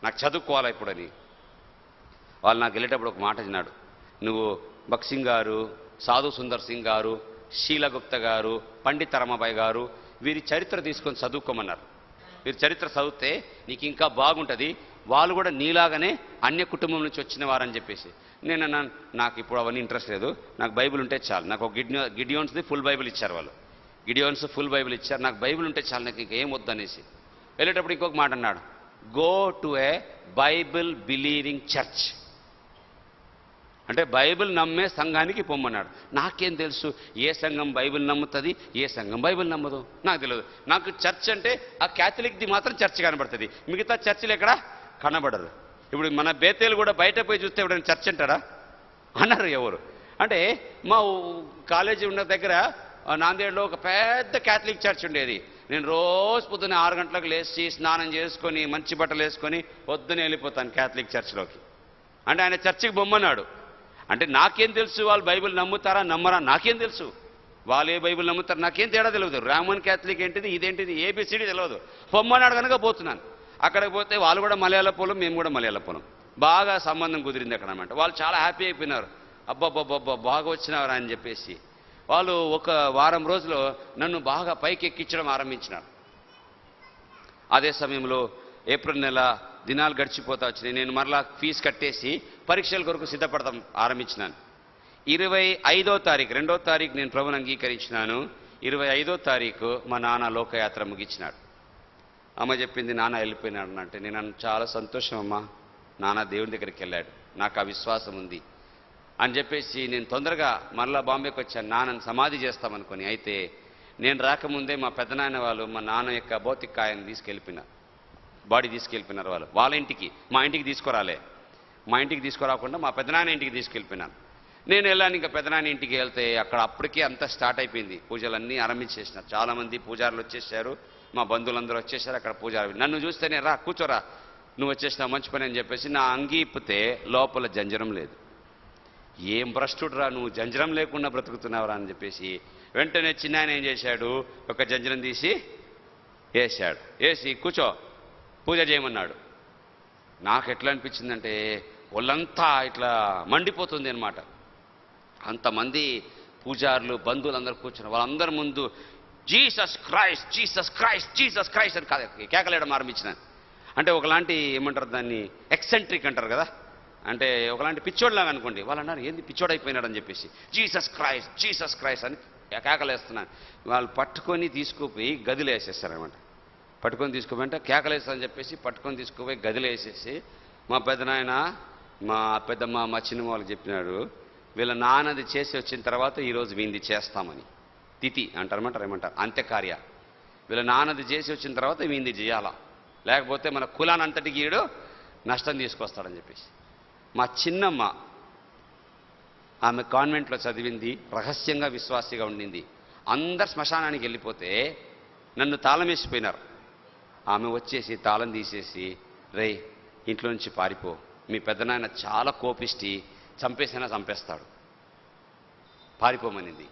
నాకు చదువుకోవాలా ఇప్పుడని. వాళ్ళు నాకు వెళ్ళేటప్పుడు ఒక మాట అన్నాడు, నువ్వు భగత్ సింగ్ గారు, సాధు సుందర్ సింగ్ గారు, షీలగుప్త గారు, పండిత్ రమాబాయి గారు, వీరి చరిత్ర తీసుకొని చదువుకోమన్నారు. వీరి చరిత్ర చదివితే నీకు ఇంకా బాగుంటుంది, వాళ్ళు కూడా నీలాగానే అన్య కుటుంబం నుంచి వచ్చిన వారని చెప్పేసి. నేను అన్నాను, నాకు ఇప్పుడు అవన్నీ ఇంట్రెస్ట్ లేదు, నాకు బైబిల్ ఉంటే చాలు. నాకు ఒక గిడియోన్స్ది ఫుల్ బైబిల్ ఇచ్చారు వాళ్ళు, గిడియోన్స్ ఫుల్ బైబిల్ ఇచ్చారు, నాకు బైబిల్ ఉంటే చాలు, నాకు ఇంకేం వద్దు అనేసి. వెళ్ళేటప్పుడు ఇంకొక మాట అన్నాడు, go to A Bible believing church, అంటే బైబిల్ నమ్మే సంఘానికి పొమ్మన్నాడు. నాకేం తెలుసు ఏ సంఘం బైబిల్ నమ్ముతుంది, ఏ సంఘం బైబిల్ నమ్మదు, నాకు తెలియదు. నాకు చర్చ్ అంటే ఆ క్యాథలిక్ది మాత్రం చర్చ్ కనబడుతుంది, మిగతా చర్చిలు ఎక్కడ కనబడరు. ఇప్పుడు మన బేతేలు కూడా బయట పోయి చూస్తే ఎవడైనా చర్చ్ అంటారా? అన్నారు ఎవరు. అంటే మా కాలేజీ ఉన్న దగ్గర నాందేడ్లో ఒక పెద్ద క్యాథలిక్ చర్చ్ ఉండేది. నేను రోజు పొద్దున్న 6 గంటలకు లేచి స్నానం చేసుకొని మంచి బట్టలు వేసుకొని పొద్దునే వెళ్ళిపోతాను క్యాథలిక్ చర్చ్లోకి. అంటే ఆయన చర్చికి బొమ్మన్నాడు. అంటే నాకేం తెలుసు వాళ్ళు బైబిల్ నమ్ముతారా నమ్మరా, నాకేం తెలుసు వాళ్ళు ఏ బైబిల్ నమ్ముతారు, నాకేం తేడా తెలియదు. రామన్ క్యాథలిక్ ఏంటిది, ఇదేంటిది, ఏబిసిడి తెలియదు. పొమ్మన్నాడు కనుక పోతున్నాను. అక్కడికి పోతే వాళ్ళు కూడా మలయాళ పొలం, మేము కూడా మలయాళ పొలం, బాగా సంబంధం కుదిరింది అక్కడ అనమాట. వాళ్ళు చాలా హ్యాపీ అయిపోయినారు, అబ్బాబ్బాబ్బా బాగా వచ్చినారు అని చెప్పేసి. వాళ్ళు ఒక వారం రోజులు నన్ను బాగా పైకి ఎక్కించడం ఆరంభించినారు. అదే సమయంలో ఏప్రిల్ నెల దినాలు గడిచిపోతా వచ్చినాయి. నేను మరలా ఫీజు కట్టేసి పరీక్షల కొరకు సిద్ధపడతాం ఆరంభించినాను. 25వ తారీఖు, 2వ తారీఖు నేను ప్రభువుని అంగీకరించినాను. 25వ తారీఖు మా నాన్న లోకయాత్ర ముగించినాడు. అమ్మ చెప్పింది, నాన్న వెళ్ళిపోయినాడు అంటే. నేను చాలా సంతోషం అమ్మా, నాన్న దేవుని దగ్గరికి వెళ్ళాడు, నాకు ఆ విశ్వాసం ఉంది అని చెప్పేసి నేను తొందరగా మరలా బాంబేకి వచ్చాను, నాన్నని సమాధి చేస్తామనుకొని. అయితే నేను రాకముందే మా పెద్దనాయన వాళ్ళు మా నాన్న యొక్క భౌతిక కాయాన్ని తీసుకెళ్ళిపోయినారు, బాడీ తీసుకెళ్ళిపోయినారు వాళ్ళు. వాళ్ళ ఇంటికి, మా ఇంటికి తీసుకురాలే, మా ఇంటికి తీసుకురాకుండా మా పెద్దనాయన ఇంటికి తీసుకెళ్ళిపోయినాను. నేను వెళ్ళాను. ఇంకా పెద్దనాయన ఇంటికి వెళ్తే అక్కడ అప్పటికే అంతా స్టార్ట్ అయిపోయింది, పూజలన్నీ ఆరంభించేసినారు. చాలామంది పూజారులు వచ్చేసారు, మా బంధువులందరూ వచ్చేసారు. అక్కడ పూజారు నన్ను చూస్తేనే, రా కూర్చోరా, నువ్వు వచ్చేసినా మంచి పని అని చెప్పేసి నా అంగీ ఇప్పితే లోపల జంజరం లేదు. ఏం భ్రష్టుడురా నువ్వు, జంజరం లేకుండా బ్రతుకుతున్నావురా అని చెప్పేసి వెంటనే చిన్నాయన ఏం చేశాడు, ఒక జంజరం తీసి వేసాడు. వేసి కూర్చో పూజ చేయమన్నాడు. నాకు ఎట్లా అనిపించిందంటే ఒళ్ళంతా ఇట్లా మండిపోతుంది అనమాట. అంతమంది పూజారులు బంధువులందరూ కూర్చున్నారు. వాళ్ళందరి ముందు Jesus Christ Jesus Christ Jesus Christ అని కేకలేయడం ఆరంభించినాను. అంటే ఒకలాంటి ఏమంటారు దాన్ని, ఎక్సెంట్రిక్ అంటారు కదా, అంటే ఒకలాంటి పిచ్చోడ్లాగా అనుకోండి. వాళ్ళు అన్నారు, ఏంది పిచ్చోడైపోయినాడు అని చెప్పేసి. జీసస్ క్రైస్ట్ అని కేకలేస్తున్నాను. వాళ్ళు పట్టుకొని తీసుకుపోయి గదిలో వేసేస్తారనమాట. పట్టుకొని తీసుకుపోయింటే కేకలేస్తారని చెప్పేసి పట్టుకొని తీసుకుపోయి గదిలో వేసేసి మా పెద్దనాయన మా పెద్దమ్మ మా చిన్నమ్మ వాళ్ళకి చెప్పినాడు, వీళ్ళ నాన్నది చేసి వచ్చిన తర్వాత ఈరోజు వీంది చేస్తామని. తిథి అంటారమంటారు, ఏమంటారు, అంత్యకార్య. వీళ్ళ నాన్నది చేసి వచ్చిన తర్వాత వీంది చేయాలా, లేకపోతే మన కులానంతటికి ఈడు నష్టం తీసుకొస్తాడని చెప్పేసి. మా చిన్నమ్మ, ఆమె కాన్వెంట్లో చదివింది, రహస్యంగా విశ్వాసిగా ఉండింది. అందరు శ్మశానానికి వెళ్ళిపోతే నన్ను తాళం వేసిపోయినారు. ఆమె వచ్చేసి తాళం తీసేసి, రే ఇంట్లో నుంచి పారిపో, మీ పెద్దనాయన చాలా కోపిష్టి, చంపేసినా చంపేస్తాడు, పారిపోమనింది.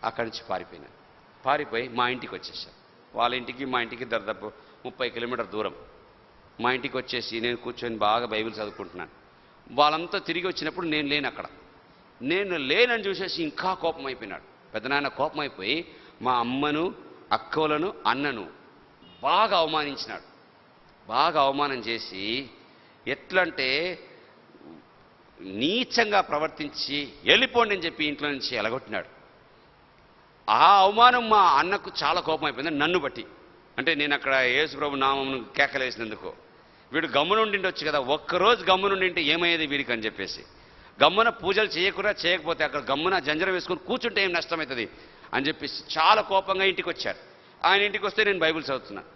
అక్కడి నుంచి పారిపోయినాను. పారిపోయి మా ఇంటికి వచ్చేసాను. వాళ్ళ ఇంటికి మా ఇంటికి దాదాపు 30 కిలోమీటర్ దూరం. మా ఇంటికి వచ్చేసి నేను కూర్చొని బాగా బైబిల్ చదువుకుంటున్నాను. వాళ్ళంతా తిరిగి వచ్చినప్పుడు నేను లేను అక్కడ. నేను లేనని చూసేసి ఇంకా కోపం అయిపోయినాడు పెద్దనాయన. కోపం అయిపోయి మా అమ్మను, అక్కలను, అన్నను బాగా అవమానించినాడు. బాగా అవమానం చేసి ఎట్లంటే నీచంగా ప్రవర్తించి వెళ్ళిపోండి అని చెప్పి ఇంట్లో నుంచి ఎలగొట్టినాడు. ఆ అవమానం మా అన్నకు చాలా కోపం అయిపోయింది నన్ను బట్టి. అంటే నేను అక్కడ యేసుప్రభు నామమును కేకలేసినందుకు. వీడు గమ్మునుండిండొచ్చు కదా, ఒక్కరోజు గమ్మునుండింటే ఏమయ్యేది వీడికి అని చెప్పేసి. గమ్మున పూజలు చేయకపోతే అక్కడ గమ్మున జంజరం వేసుకొని కూర్చుంటే ఏం నష్టమవుతుంది అని చెప్పేసి చాలా కోపంగా ఇంటికి వచ్చాడు. ఆయన ఇంటికి వస్తే నేను బైబిల్ చదువుతున్నాను.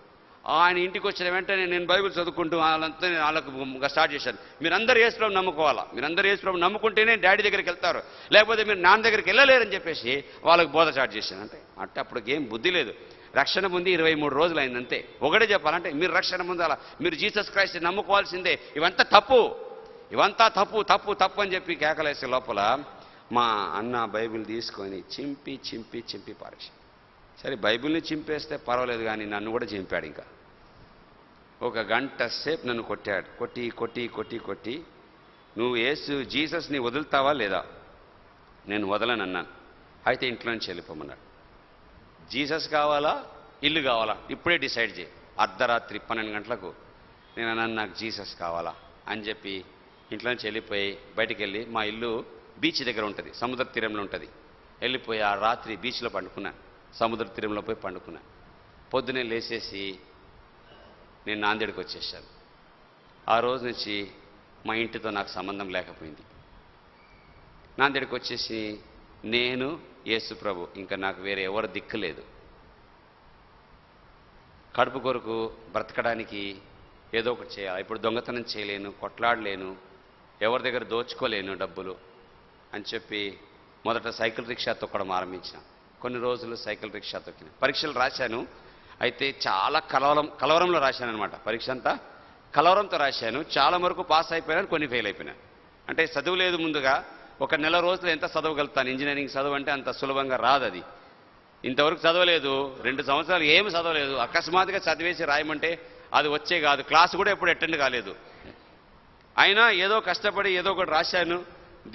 ఆయన ఇంటికి వచ్చిన వెంటనే నేను బైబిల్ చదువుకుంటూ వాళ్ళంతా నేను వాళ్ళకు స్టార్ట్ చేశాను. మీరందరూ యేసు ప్రభువుని నమ్ముకోవాలా, మీరందరూ యేసు ప్రభువుని నమ్ముకుంటేనే డాడీ దగ్గరికి వెళ్తారు, లేకపోతే మీరు నాన్న దగ్గరికి వెళ్ళలేరని చెప్పేసి వాళ్ళకి బోధ స్టార్ట్ చేశాను. అంటే అప్పుడు ఏం బుద్ధి లేదు. రక్షణ పొంది 23 రోజులు అయిందంతే. ఒకటే చెప్పాలంటే మీరు రక్షణ పొందాలా, మీరు జీసస్ క్రైస్ట్ నమ్ముకోవాల్సిందే, ఇవంతా తప్పు, ఇవంతా తప్పు తప్పు తప్పు అని చెప్పి కేకలేసే లోపల మా అన్న బైబిల్ తీసుకొని చింపి చింపి చింపి పారేసి, సరే బైబిల్ని చింపేస్తే పర్వాలేదు కానీ నన్ను కూడా చింపాడు. ఇంకా 1 గంట సేపు నన్ను కొట్టాడు. కొట్టి కొట్టి కొట్టి కొట్టి నువ్వు జీసస్ని వదులుతావా లేదా? నేను వదలనన్నాను. అయితే ఇంట్లో నుంచి వెళ్ళిపోమన్నాడు. జీసస్ కావాలా ఇల్లు కావాలా ఇప్పుడే డిసైడ్ చేయి. అర్ధరాత్రి 12 గంటలకు నేను అన్నాను నాకు జీసస్ కావాలా అని చెప్పి ఇంట్లో నుంచి వెళ్ళిపోయి బయటికి వెళ్ళి, మా ఇల్లు బీచ్ దగ్గర ఉంటుంది, సముద్ర తీరంలో ఉంటుంది. వెళ్ళిపోయి ఆ రాత్రి బీచ్లో పండుకున్నాను, సముద్ర తీరంలో పోయి పండుకున్నాను. పొద్దునే లేచేసి నేను నాందేడికి వచ్చేసాను. ఆ రోజు నుంచి మా ఇంటితో నాకు సంబంధం లేకపోయింది. నాందేడికి వచ్చేసి నేను యేసు ప్రభు, ఇంకా నాకు వేరే ఎవరు దిక్కు లేదు. కడుపు కొరకు బ్రతకడానికి ఏదో ఒకటి చేయాలి. ఇప్పుడు దొంగతనం చేయలేను, కొట్లాడలేను, ఎవరి దగ్గర దోచుకోలేను డబ్బులు అని చెప్పి మొదట సైకిల్ రిక్షా తొక్కడం ఆరంభించిన. కొన్ని రోజులు సైకిల్ రిక్షా తొక్కిన. పరీక్షలు రాశాను, అయితే చాలా కలవరంలో రాశాను అనమాట. పరీక్ష అంతా కలవరంతో రాశాను. చాలా వరకు పాస్ అయిపోయాను, కొన్ని ఫెయిల్ అయిపోయినాను. అంటే చదువు లేదు. ముందుగా 1 నెల రోజులు ఎంత చదవగలుగుతాను? ఇంజనీరింగ్ చదువు అంటే అంత సులభంగా రాదు. అది ఇంతవరకు చదవలేదు, 2 సంవత్సరాలు ఏమి చదవలేదు. అకస్మాత్తుగా చదివేసి రాయమంటే అది వచ్చే కాదు. క్లాసు కూడా ఎప్పుడు అటెండ్ కాలేదు. అయినా ఏదో కష్టపడి ఏదో ఒకటి రాశాను.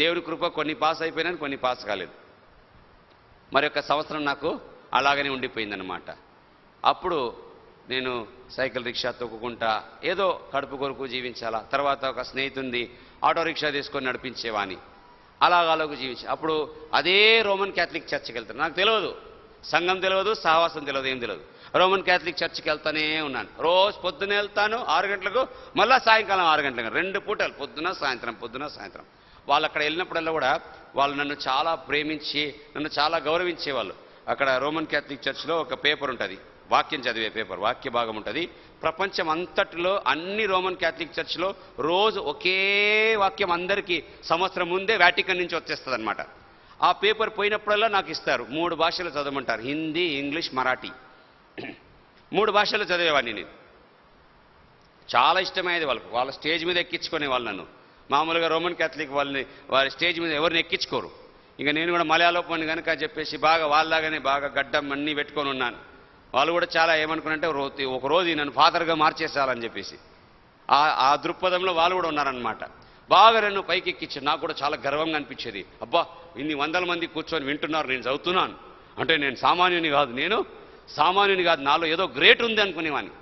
దేవుడి కృప కొన్ని పాస్ అయిపోయినాను, కొన్ని పాస్ కాలేదు. మరి 1 సంవత్సరం నాకు అలాగనే ఉండిపోయిందనమాట. అప్పుడు నేను సైకిల్ రిక్షా తొక్కుకుంటా ఏదో కడుపు కొరకు జీవించాలా. తర్వాత ఒక స్నేహితుడిని ఆటో రిక్షా తీసుకొని నడిపించేవాని. అలాగలోకి జీవించి అప్పుడు అదే రోమన్ క్యాథలిక్ చర్చికి వెళ్తాను. నాకు తెలియదు, సంఘం తెలియదు, సహవాసం తెలియదు, ఏం తెలియదు. రోమన్ క్యాథలిక్ చర్చికి వెళ్తానే ఉన్నాను. రోజు పొద్దునే వెళ్తాను 6 గంటలకు, మళ్ళీ సాయంకాలం 6 గంటలకు, 2 పూటలు, పొద్దున సాయంత్రం, పొద్దున సాయంత్రం. వాళ్ళు అక్కడ వెళ్ళినప్పుడల్లా కూడా వాళ్ళు నన్ను చాలా ప్రేమించి నన్ను చాలా గౌరవించేవాళ్ళు. అక్కడ రోమన్ క్యాథలిక్ చర్చ్లో ఒక పేపర్ ఉంటుంది, వాక్యం చదివే పేపర్, వాక్య భాగం ఉంటుంది. ప్రపంచం అంతటిలో అన్ని రోమన్ క్యాథలిక్ చర్చ్లో రోజు ఒకే వాక్యం అందరికీ సంవత్సరం ముందే వాటికన్ నుంచి వచ్చేస్తుంది అనమాట. ఆ పేపర్ పోయినప్పుడల్లా నాకు ఇస్తారు. 3 భాషలు చదవమంటారు, హిందీ, ఇంగ్లీష్, మరాఠీ. 3 భాషలు చదివేవాడిని నేను. చాలా ఇష్టమయ్యేది వాళ్ళకు. వాళ్ళ స్టేజ్ మీద ఎక్కించుకునే వాళ్ళు నన్ను. మామూలుగా రోమన్ క్యాథలిక్ వాళ్ళని వారి స్టేజ్ మీద ఎవరిని ఎక్కించుకోరు. ఇంకా నేను కూడా మలయాళం కనుక చెప్పేసి బాగా వాళ్ళలాగానే బాగా గడ్డం అన్నీ పెట్టుకొని ఉన్నాను. వాళ్ళు కూడా చాలా ఏమనుకున్నంటే ఒక రోజు నన్ను ఫాదర్గా మార్చేసాలని చెప్పేసి ఆ దృక్పథంలో వాళ్ళు కూడా ఉన్నారనమాట. బాగా నన్ను పైకి ఎక్కించారు. నాకు కూడా చాలా గర్వంగా అనిపించేది. అబ్బా, ఇన్ని 100 మంది కూర్చొని వింటున్నారు, నేను చదువుతున్నాను అంటే నేను సామాన్యుని కాదు, నాలో ఏదో గ్రేట్ ఉంది అనుకునేవాడిని.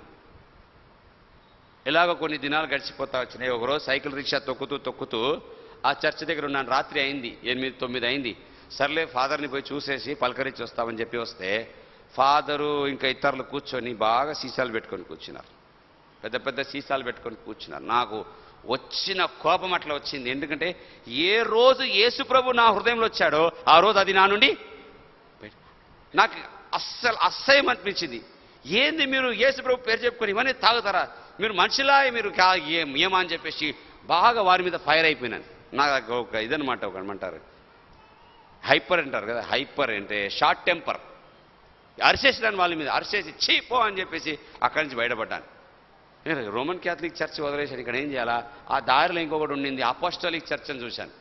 ఇలాగ కొన్ని దినాలు గడిచిపోతా వచ్చినాయి. ఒకరోజు సైకిల్ రిక్షా తొక్కుతూ ఆ చర్చ్ దగ్గర ఉన్నాను. రాత్రి అయింది, 8, 9 అయింది. సర్లే ఫాదర్ని పోయి చూసేసి పలకరించి వస్తామని చెప్పి వస్తే ఫాదరు ఇంకా ఇతరులు కూర్చొని బాగా సీసాలు పెట్టుకొని కూర్చున్నారు. పెద్ద పెద్ద సీసాలు పెట్టుకొని కూర్చున్నారు. నాకు వచ్చిన కోపం అట్లా వచ్చింది. ఎందుకంటే ఏ రోజు యేసు ప్రభు నా హృదయంలో వచ్చాడో ఆ రోజు అది నా నుండి నాకు అసహ్యం అనిపించింది. ఏంది మీరు యేసు ప్రభు పేరు చెప్పుకొని ఇవన్నీ తాగుతారా? మీరు మనిషిలా, మీరు ఏమా అని చెప్పేసి బాగా వారి మీద ఫైర్ అయిపోయినాను. నాకు ఒక ఇదనమాట, ఒక ఏమంటారు హైపర్ అంటారు కదా, హైపర్ అంటే షార్ట్ టెంపర్. అరిసేసినాను వాళ్ళ మీద, అరిసేసి చీపో అని చెప్పేసి అక్కడి నుంచి బయటపడ్డాను. రోమన్ క్యాథలిక్ చర్చ్ వదిలేసాను, ఇక్కడ ఏం చేయాలా? ఆ దారిలో ఇంకొకటి ఉండింది, అపోస్టలిక్ చర్చ్ అని చూశాను.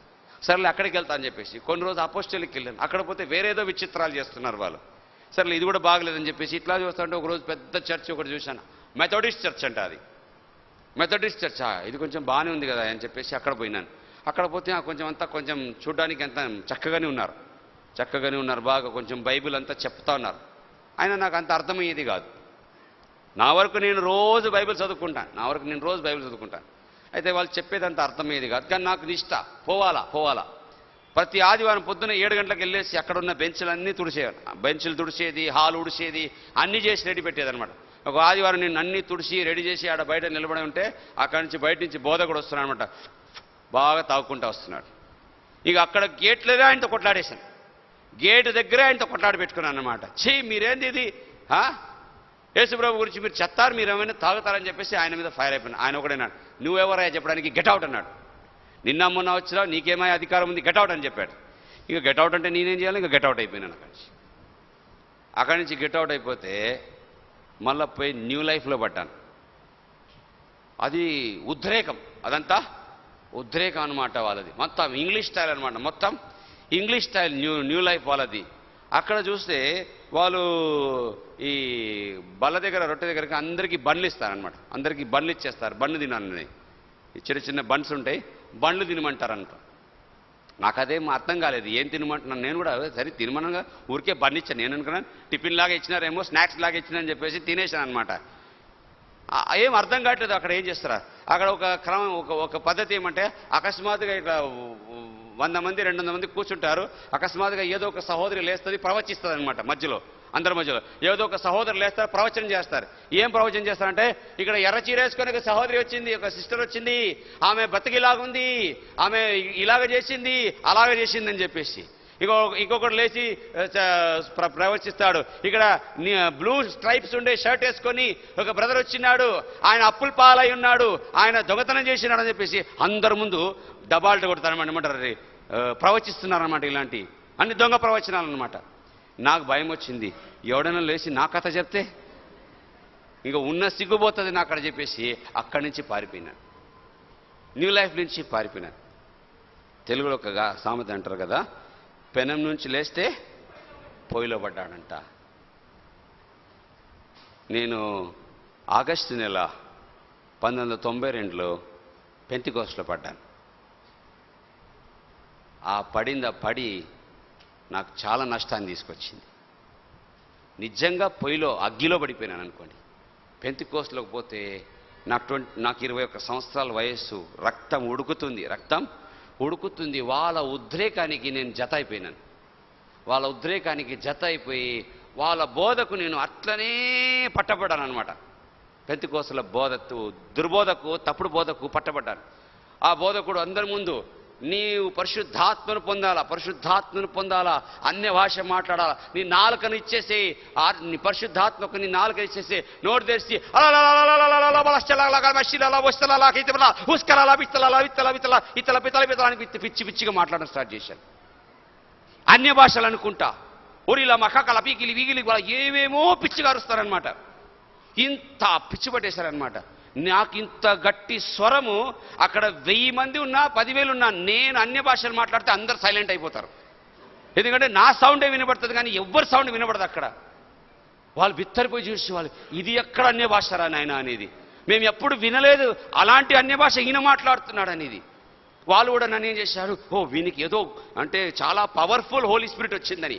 సర్లే అక్కడికి వెళ్తా అని చెప్పేసి కొన్ని రోజు అపోస్టలిక్ వెళ్ళాను. అక్కడ పోతే వేరేదో విచిత్రాలు చేస్తున్నారు వాళ్ళు. సర్లే ఇది కూడా బాగలేదని చెప్పేసి ఇట్లా చూస్తుంటే ఒకరోజు పెద్ద చర్చ్ ఒకటి చూశాను, మెథడిస్ట్ చర్చ్ అంట. అది మెథడిస్ట్ చర్చ్, ఇది కొంచెం బాగానే ఉంది కదా అని చెప్పేసి అక్కడ పోయినాను. అక్కడ పోతే కొంచెం అంతా కొంచెం చూడడానికి అంతా చక్కగానే ఉన్నారు, బాగా కొంచెం బైబిల్ అంతా చెప్తా ఉన్నారు. అయినా నాకు అంత అర్థమయ్యేది కాదు. నా వరకు నేను రోజు బైబిల్ చదువుకుంటాను. అయితే వాళ్ళు చెప్పేదంత అర్థమయ్యేది కాదు. కానీ నాకు నిష్ట, పోవాలా. ప్రతి ఆదివారం పొద్దున్న 7 గంటలకు వెళ్ళేసి అక్కడ ఉన్న బెంచ్లన్నీ బెంచ్లు తుడిచేది, హాల్ ఉడిచేది, అన్నీ చేసి రెడీ పెట్టేదనమాట. ఒక ఆదివారం నేను అన్నీ తుడిచి రెడీ చేసి ఆడ బయట నిలబడి ఉంటే అక్కడి నుంచి బయట నుంచి బోధకుడు వస్తున్నాడు అనమాట. బాగా తాగుకుంటూ వస్తున్నాడు. ఇక అక్కడ గేట్లోనే ఆయనతో కొట్లాడేశాను. గేటు దగ్గరే ఆయనతో కొట్లాడి పెట్టుకున్నాను అనమాట. మీరేంది ఇది, యేసుప్రభు గురించి మీరు చెత్తారు, మీరు ఏమైనా తాగుతారని చెప్పేసి ఆయన మీద ఫైర్ అయిపోయినాడు. ఆయన ఒకడన్నాడు, నువ్వెవరయ్యా చెప్పడానికి, గెట్అవుట్ అన్నాడు. నిన్న మొన్న వచ్చినా నీకేమై అధికారం ఉంది, గెట్అవుట్ అని చెప్పాడు. ఇక గెట్అవుట్ అంటే నేనేం చేయాలి, ఇక గెట్అవుట్ అయిపోయినాను అక్కడి నుంచి గెట్అవుట్ అయిపోతే మళ్ళీ పోయి న్యూ లైఫ్లో పడ్డాను. అది ఉద్రేకం, అదంతా ఉద్రేకం అనమాట వాళ్ళది. మొత్తం ఇంగ్లీష్ స్టైల్ అనమాట, మొత్తం ఇంగ్లీష్ స్టైల్ న్యూ లైఫ్ వాళ్ళది. అక్కడ చూస్తే వాళ్ళు ఈ బల్ల దగ్గర రొట్టె దగ్గరికి అందరికీ బండ్లు ఇస్తారనమాట. అందరికీ బండ్లు ఇచ్చేస్తారు, బండ్లు తినాలని. చిన్న చిన్న బండ్స్ ఉంటాయి, బండ్లు తినమంటారంట. నాకు అదేం అర్థం కాలేదు, ఏం తినమంటున్నాను. నేను కూడా సరే తినమనగా ఊరికే బండి ఇచ్చాను. నేను అనుకున్నాను టిఫిన్ లాగా ఇచ్చినారేమో, స్నాక్స్ లాగా ఇచ్చినారని చెప్పేసి తినేసాను అనమాట. ఏం అర్థం కావట్లేదు. అక్కడ ఏం చేస్తారా, అక్కడ ఒక క్రమం, ఒక పద్ధతి ఏమంటే అకస్మాత్తుగా ఇట్లా 100 మంది 200 మంది కూర్చుంటారు. అకస్మాత్తుగా ఏదో ఒక సహోదరి లేస్తుంది, ప్రవచిస్తుంది అనమాట. మధ్యలో అందరి మధ్యలో ఏదో ఒక సహోదరు లేస్తారు, ప్రవచనం చేస్తారు. ఏం ప్రవచనం చేస్తారంటే, ఇక్కడ ఎర్ర చీర వేసుకొని ఒక సహోదరి వచ్చింది, ఒక సిస్టర్ వచ్చింది, ఆమె బతికిలాగుంది, ఆమె ఇలాగ చేసింది, అలాగ చేసింది అని చెప్పేసి ఇంకొకటి లేచి ప్రవచిస్తాడు. ఇక్కడ బ్లూ స్ట్రైప్స్ ఉండే షర్ట్ వేసుకొని ఒక బ్రదర్ వచ్చినాడు, ఆయన అప్పుల పాలై ఉన్నాడు, ఆయన దొంగతనం చేసినాడు అని చెప్పేసి అందరి ముందు డబాల్ట్ కొడతారనమాట. ఏమంటారు, ప్రవచిస్తున్నారనమాట. ఇలాంటి అన్ని దొంగ ప్రవచనాలు అనమాట. నాకు భయం వచ్చింది, ఎవడైనా లేచి నా కథ చెప్తే ఇంకా ఉన్న సిగ్గుపోతుంది నా అక్కడ చెప్పేసి అక్కడి నుంచి పారిపోయినాను, న్యూ లైఫ్ నుంచి పారిపోయినాను. తెలుగులో ఒక సామెత అంటారు కదా, పెనం నుంచి లేస్తే పొయ్యిలో పడ్డాడంట. నేను ఆగస్టు నెల 1992లో పెంతికోస్ట్లో పడ్డాను. ఆ పడి నాకు చాలా నష్టాన్ని తీసుకొచ్చింది. నిజంగా పొయ్యిలో అగ్గిలో పడిపోయినాను అనుకోండి. పెంతికోస్ట్లోకి పోతే నాకు 21 సంవత్సరాల వయస్సు, రక్తం ఉడుకుతుంది. వాళ్ళ ఉద్రేకానికి నేను జత అయిపోయినాను. వాళ్ళ ఉద్రేకానికి జత అయిపోయి వాళ్ళ బోధకు నేను అట్లనే పట్టబడ్డాను అనమాట. పెంతికోస్టుల దుర్బోధకు, తప్పుడు బోధకు పట్టబడ్డాను. ఆ బోధకుడు అందరి ముందు, నీవు పరిశుద్ధాత్మను పొందాలా, అన్య భాష మాట్లాడాలా, నీ నాలుకను ఇచ్చేసి, నీ పరిశుద్ధాత్మకు నీ నాలుకను ఇచ్చేసి నోటు తెరిచి పిచ్చిగా మాట్లాడడం స్టార్ట్ చేశాను. అన్య భాషలు అనుకుంటా, ఒరిలా మకాకల పీకిలి వీగిలి ఏమేమో పిచ్చిగా అరుస్తారనమాట. ఇంత పిచ్చి పట్టేశారనమాట. నాకు ఇంత గట్టి స్వరము, అక్కడ 1000 మంది ఉన్నా 10,000 ఉన్నా నేను అన్య భాషలు మాట్లాడితే అందరు సైలెంట్ అయిపోతారు. ఎందుకంటే నా సౌండే వినబడుతుంది, కానీ ఎవ్వరి సౌండ్ వినబడదు. అక్కడ వాళ్ళు బిత్తరిపోయి చూసేవాళ్ళు, ఇది ఎక్కడ అన్య భాషరా నాయన అనేది, మేము ఎప్పుడు వినలేదు అలాంటి అన్య భాష ఈయన మాట్లాడుతున్నాడు అనేది. వాళ్ళు కూడా నన్ను ఏం చేశారు, వీనికి ఏదో అంటే చాలా పవర్ఫుల్ హోలీ స్పిరిట్ వచ్చిందని,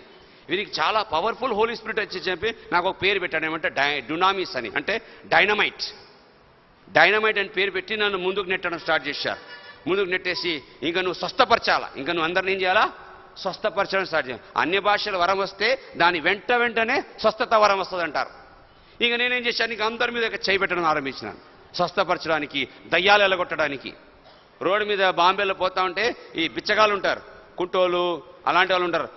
వీరికి చాలా పవర్ఫుల్ హోలీ స్పిరిట్ వచ్చి చెప్పి నాకు ఒక పేరు పెట్టాడు. ఏమంటే డునామిస్ అని, అంటే డైనమైట్ అని పేరు పెట్టి నన్ను ముందుకు నెట్టడం స్టార్ట్ చేశారు. ముందుకు నెట్టేసి ఇంకా నువ్వు స్వస్థపరచాలా, ఇంకా నువ్వు అందరిని ఏం చేయాలా, స్వస్థపరచడం స్టార్ట్ చేయాలి. అన్య భాషల వరం వస్తే దాని వెంటనే స్వస్థత వరం వస్తుంది అంటారు. ఇక నేనేం చేశాను, ఇక అందరి మీద చేయి పెట్టడం ఆరంభించినాను, స్వస్థపరచడానికి, దయ్యాలు ఎలగొట్టడానికి. రోడ్డు మీద బాంబేలో పోతా ఉంటే ఈ బిచ్చగాళ్ళు ఉంటారు, కుంటోలు అలాంటి వాళ్ళు ఉంటారు,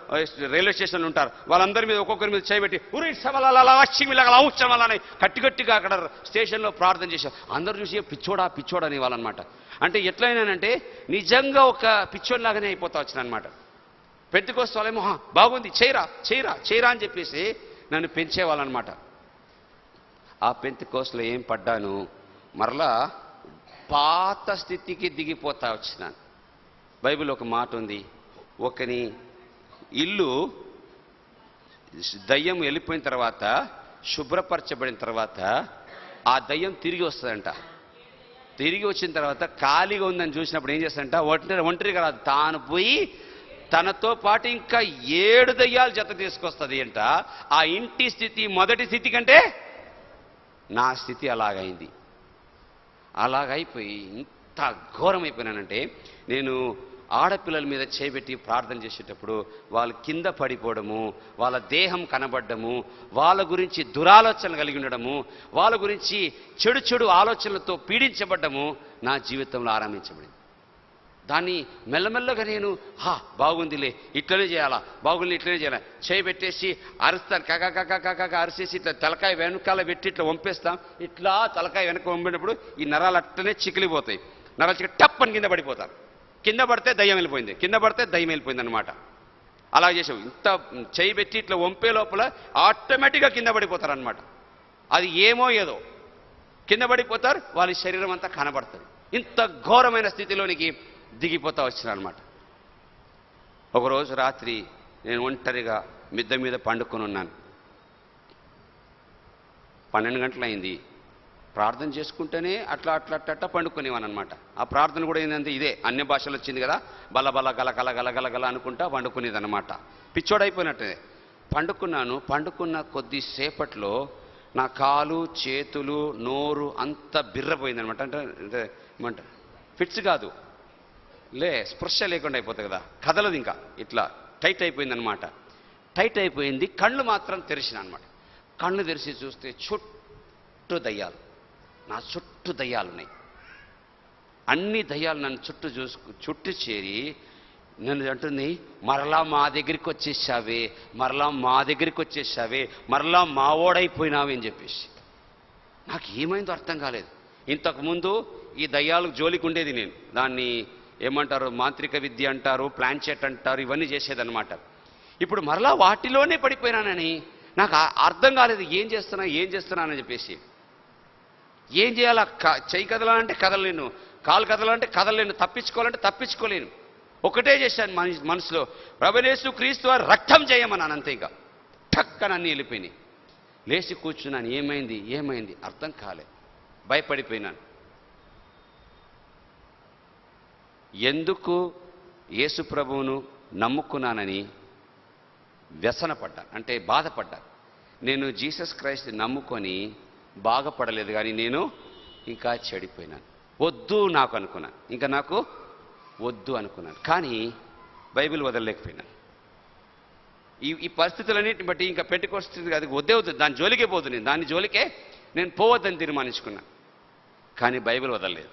రైల్వే స్టేషన్లు ఉంటారు, వాళ్ళందరి మీద ఒక్కొక్కరి మీద చేయబెట్టి ఉరిసమలని గట్టిగా అక్కడ స్టేషన్లో ప్రార్థన చేశారు. అందరూ చూసి పిచ్చోడా అని వాళ్ళనమాట. అంటే ఎట్లయినానంటే నిజంగా ఒక పిచ్చోడిలాగానే అయిపోతా వచ్చిన అనమాట. పెంతెకోస్తు వాళ్ళేమో బాగుంది చేయరా అని చెప్పేసి నన్ను పెంచేవాళ్ళనమాట. ఆ పెంతెకోస్తులో ఏం పడ్డాను, మరలా పాత స్థితికి దిగిపోతా వచ్చినాను. బైబిల్ ఒక మాట ఉంది, ఒకని ఇల్లు దయ్యం వెళ్ళిపోయిన తర్వాత, శుభ్రపరచబడిన తర్వాత ఆ దయ్యం తిరిగి వస్తుందంట. తిరిగి వచ్చిన తర్వాత ఖాళీగా ఉందని చూసినప్పుడు ఏం చేస్తాడంట, ఒంటరిగా రాదు, తాను పోయి తనతో పాటు ఇంకా 7 దయ్యాలు జత తీసుకొస్తుంది అంట. ఆ ఇంటి స్థితి మొదటి స్థితి కంటే నా స్థితి అలాగైంది. అలాగైపోయి ఇంత ఘోరమైపోయినానంటే, నేను ఆడపిల్లల మీద చేపెట్టి ప్రార్థన చేసేటప్పుడు వాళ్ళు కింద పడిపోవడము, వాళ్ళ దేహం కనబడము, వాళ్ళ గురించి దురాలోచనలు కలిగి ఉండడము, వాళ్ళ గురించి చెడు ఆలోచనలతో పీడించబడ్డము నా జీవితంలో ఆరంభించబడింది. దాన్ని మెల్లమెల్లగా నేను బాగుందిలే, ఇట్లనే చేయాలా, బాగుంది ఇట్లనే చేయాలా, చేయి పెట్టేసి అరుస్తాను, కక అరిసేసి ఇట్లా తలకాయ వెనకాల పెట్టి ఇట్లా వంపేస్తాం. ఇట్లా తలకాయ వెనక వంపినప్పుడు ఈ నరాలు అట్లనే చికిలిపోతాయి. నరాలు చిక్కి టప్ అని కింద పడిపోతారు. కింద పడితే దయ్యం వెళ్ళిపోయింది, కింద పడితే దయ్యం వెళ్ళిపోయింది అనమాట. అలా చేసావు. ఇంత చేయి పెట్టి ఇట్లా వంపే లోపల ఆటోమేటిక్గా కింద పడిపోతారు అనమాట. అది ఏమో ఏదో కింద పడిపోతారు, వాళ్ళ శరీరం అంతా కనబడుతుంది. ఇంత ఘోరమైన స్థితిలోనికి దిగిపోతా వచ్చినారనమాట. ఒకరోజు రాత్రి నేను ఒంటరిగా మిద్దె మీద పండుకొని ఉన్నాను. 12 గంటలైంది. ప్రార్థన చేసుకుంటేనే అట్లా పండుకునేవాను అనమాట. ఆ ప్రార్థన కూడా ఏంటంటే ఇదే, అన్య భాషలు వచ్చింది కదా, బల బల గల గల గల గల గల అనుకుంటా పండుకునేది అనమాట. పిచ్చోడైపోయినట్టే పండుకున్నాను. పండుకున్న కొద్దిసేపట్లో నా కాలు, చేతులు, నోరు అంతా బిర్రపోయింది అనమాట. అంటే ఏమంటారు, ఫిట్స్ కాదు, స్పృశ లేకుండా అయిపోతుంది కదా, కదలదు, ఇంకా ఇట్లా టైట్ అయిపోయింది అనమాట. టైట్ అయిపోయింది. కళ్ళు మాత్రం తెరిచిన అనమాట. కళ్ళు తెరిచి చూస్తే చుట్టూ దయ్యాలు, నా చుట్టూ దయ్యాలున్నాయి. అన్ని దయ్యాలు నన్ను చుట్టూ చేరి నన్ను అంటుంది, మరలా మా దగ్గరికి వచ్చేసావే, మరలా మా దగ్గరికి వచ్చేసావే, మరలా మా ఓడైపోయినావే అని చెప్పేసి. నాకు ఏమైందో అర్థం కాలేదు. ఇంతకుముందు ఈ దయ్యాలకు జోలికి ఉండేది నేను. దాన్ని ఏమంటారు, మాంత్రిక విద్య అంటారు, ప్లాన్చెట్ అంటారు, ఇవన్నీ చేసేదన్నమాట. ఇప్పుడు మరలా వాటిలోనే పడిపోయినానని నాకు అర్థం కాలేదు. ఏం చేస్తున్నానని చెప్పేసి. ఏం చేయాలా? చెయ్యి కదలాలంటే కదలలేను, కాలు కదలాలంటే కదలలేను, తప్పించుకోవాలంటే తప్పించుకోలేను. ఒకటే చేశాను మనసులో, ప్రభువైన యేసు క్రీస్తు వారి రక్తం చేయమన్నాను అంతే. ఇక ఠక్కన అన్నీ వెళ్ళిపోయినాయి. లేచి కూర్చున్నాను. ఏమైంది అర్థం కాలేదు. భయపడిపోయినాను. ఎందుకు యేసు ప్రభువును నమ్ముకున్నానని వ్యసనపడ్డాను, అంటే బాధపడ్డాను. నేను జీసస్ క్రైస్ట్ నమ్ముకొని బాగుపడలేదు, కానీ నేను ఇంకా చెడిపోయినాను. వద్దు నాకు అనుకున్నాను, ఇంకా నాకు వద్దు అనుకున్నాను. కానీ బైబిల్ వదలలేకపోయినాను. ఈ పరిస్థితులన్నింటిని బట్టి ఇంకా పెట్టుకొస్తుంది, అది వద్దు, దాని జోలికే పోతుంది. దాని జోలికే నేను పోవద్దని తీర్మానించుకున్నాను. కానీ బైబిల్ వదలలేదు.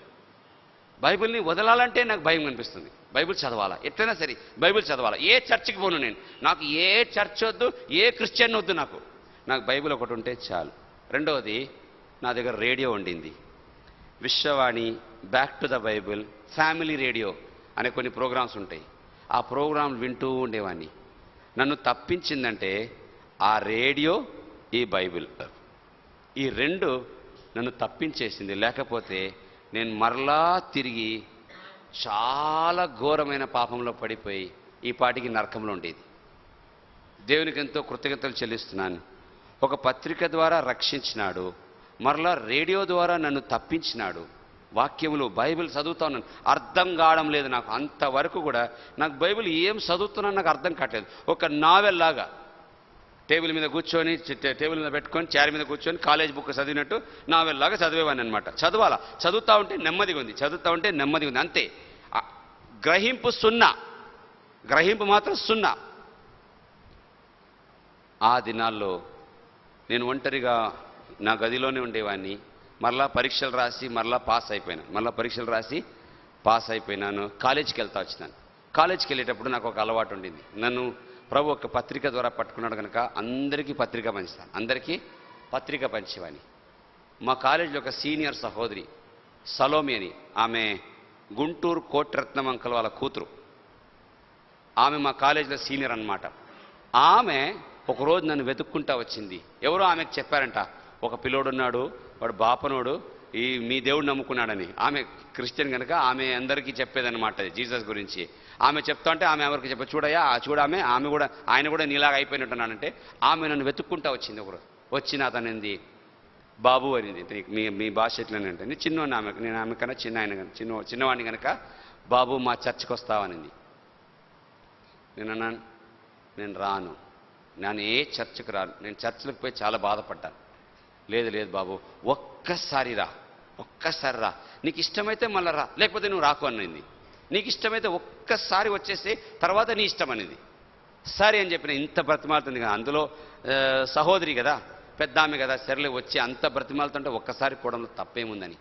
బైబిల్ని వదలాలంటే నాకు భయం అనిపిస్తుంది. బైబిల్ చదవాలా, ఎట్లయినా సరే బైబిల్ చదవాలా. ఏ చర్చికి పోను నేను, నాకు ఏ చర్చ్ వద్దు, ఏ క్రిస్టియన్ వద్దు, నాకు బైబిల్ ఒకటి ఉంటే చాలు. రెండవది, నా దగ్గర రేడియో ఉండింది. Vishwavani, back to the Bible, family radio అనే కొన్ని ప్రోగ్రామ్స్ ఉంటాయి. ఆ ప్రోగ్రాం వింటూ ఉండేవాడిని. నన్ను తప్పించిందంటే ఆ రేడియో, ఈ బైబిల్, ఈ రెండు నన్ను తప్పించేసింది. లేకపోతే నేను మరలా తిరిగి చాలా ఘోరమైన పాపంలో పడిపోయి ఈ పాటికి నరకంలో ఉండేది. దేవునికి ఎంతో కృతజ్ఞతలు చెల్లిస్తున్నాను. ఒక పత్రిక ద్వారా రక్షించినాడు, మరలా రేడియో ద్వారా నన్ను తప్పించినాడు. వాక్యములు, బైబిల్ చదువుతా ఉన్నాను, అర్థం కావడం లేదు నాకు. అంతవరకు కూడా నాకు బైబిల్ ఏం చదువుతున్నాను నాకు అర్థం కావట్లేదు. ఒక నావెల్ లాగా టేబుల్ మీద కూర్చొని, టేబుల్ మీద పెట్టుకొని, చైర్ మీద కూర్చొని కాలేజ్ బుక్ చదివినట్టు నావెల్ లాగా చదివేవాడిని అనమాట. చదువుతా ఉంటే నెమ్మదిగా ఉంది, అంతే. గ్రహింపు మాత్రం సున్నా. ఆ దినాల్లో నేను ఒంటరిగా నా గదిలోనే ఉండేవాడిని. మరలా పరీక్షలు రాసి పాస్ అయిపోయినాను. కాలేజీకి వచ్చినాను. కాలేజీకి వెళ్ళేటప్పుడు నాకు ఒక అలవాటు ఉండింది. నన్ను ప్రభు ఒక పత్రిక ద్వారా పట్టుకున్నాడు కనుక అందరికీ పత్రిక పంచేవాడిని. మా కాలేజీలో ఒక సీనియర్ సహోదరి సలోమి అని, ఆమె గుంటూరు కోటిరత్నం అంకల్ వాళ్ళ కూతురు. ఆమె మా కాలేజీలో సీనియర్ అన్నమాట. ఆమె ఒకరోజు నన్ను వెతుక్కుంటా వచ్చింది. ఎవరో ఆమెకు చెప్పారంట, ఒక పిల్లోడున్నాడు, వాడు బాపనోడు, మీ దేవుడు నమ్ముకున్నాడని. ఆమె క్రిస్టియన్ కనుక ఆమె అందరికీ చెప్పేదన్నమాట జీసస్ గురించి. ఆమె చెప్తా అంటే ఆమె ఎవరికి చూడయ్యా, ఆమె కూడా, ఆయన కూడా నీలాగా అయిపోయినట్టున్నానంటే ఆమె నన్ను వెతుక్కుంటా వచ్చింది. ఒకరోజు వచ్చి నాతనింది, బాబు అనింది. మీ భాష ఎట్లనంటే, నేను చిన్నవాడిని, నేను ఆమె కన్నా చిన్నవాడిని కనుక, బాబు మా చర్చికి వస్తావనింది. నేను రాను, నేను ఏ చర్చికి రాను, నేను చర్చిలకు పోయి చాలా బాధపడ్డాను. లేదు బాబు, ఒక్కసారి రా, నీకు ఇష్టమైతే మళ్ళీ రా, లేకపోతే నువ్వు రాకు అనింది. నీకు ఇష్టమైతే ఒక్కసారి వచ్చేస్తే తర్వాత నీ ఇష్టం అనేది. సరే అని చెప్పిన. ఇంత బ్రతిమాలుతుంది కదా, అందులో సహోదరి కదా, పెద్ద ఆమె కదా, సరేలే వచ్చి అంత బ్రతిమాలుతుంటే ఒక్కసారి పోవడంలో తప్పేముందని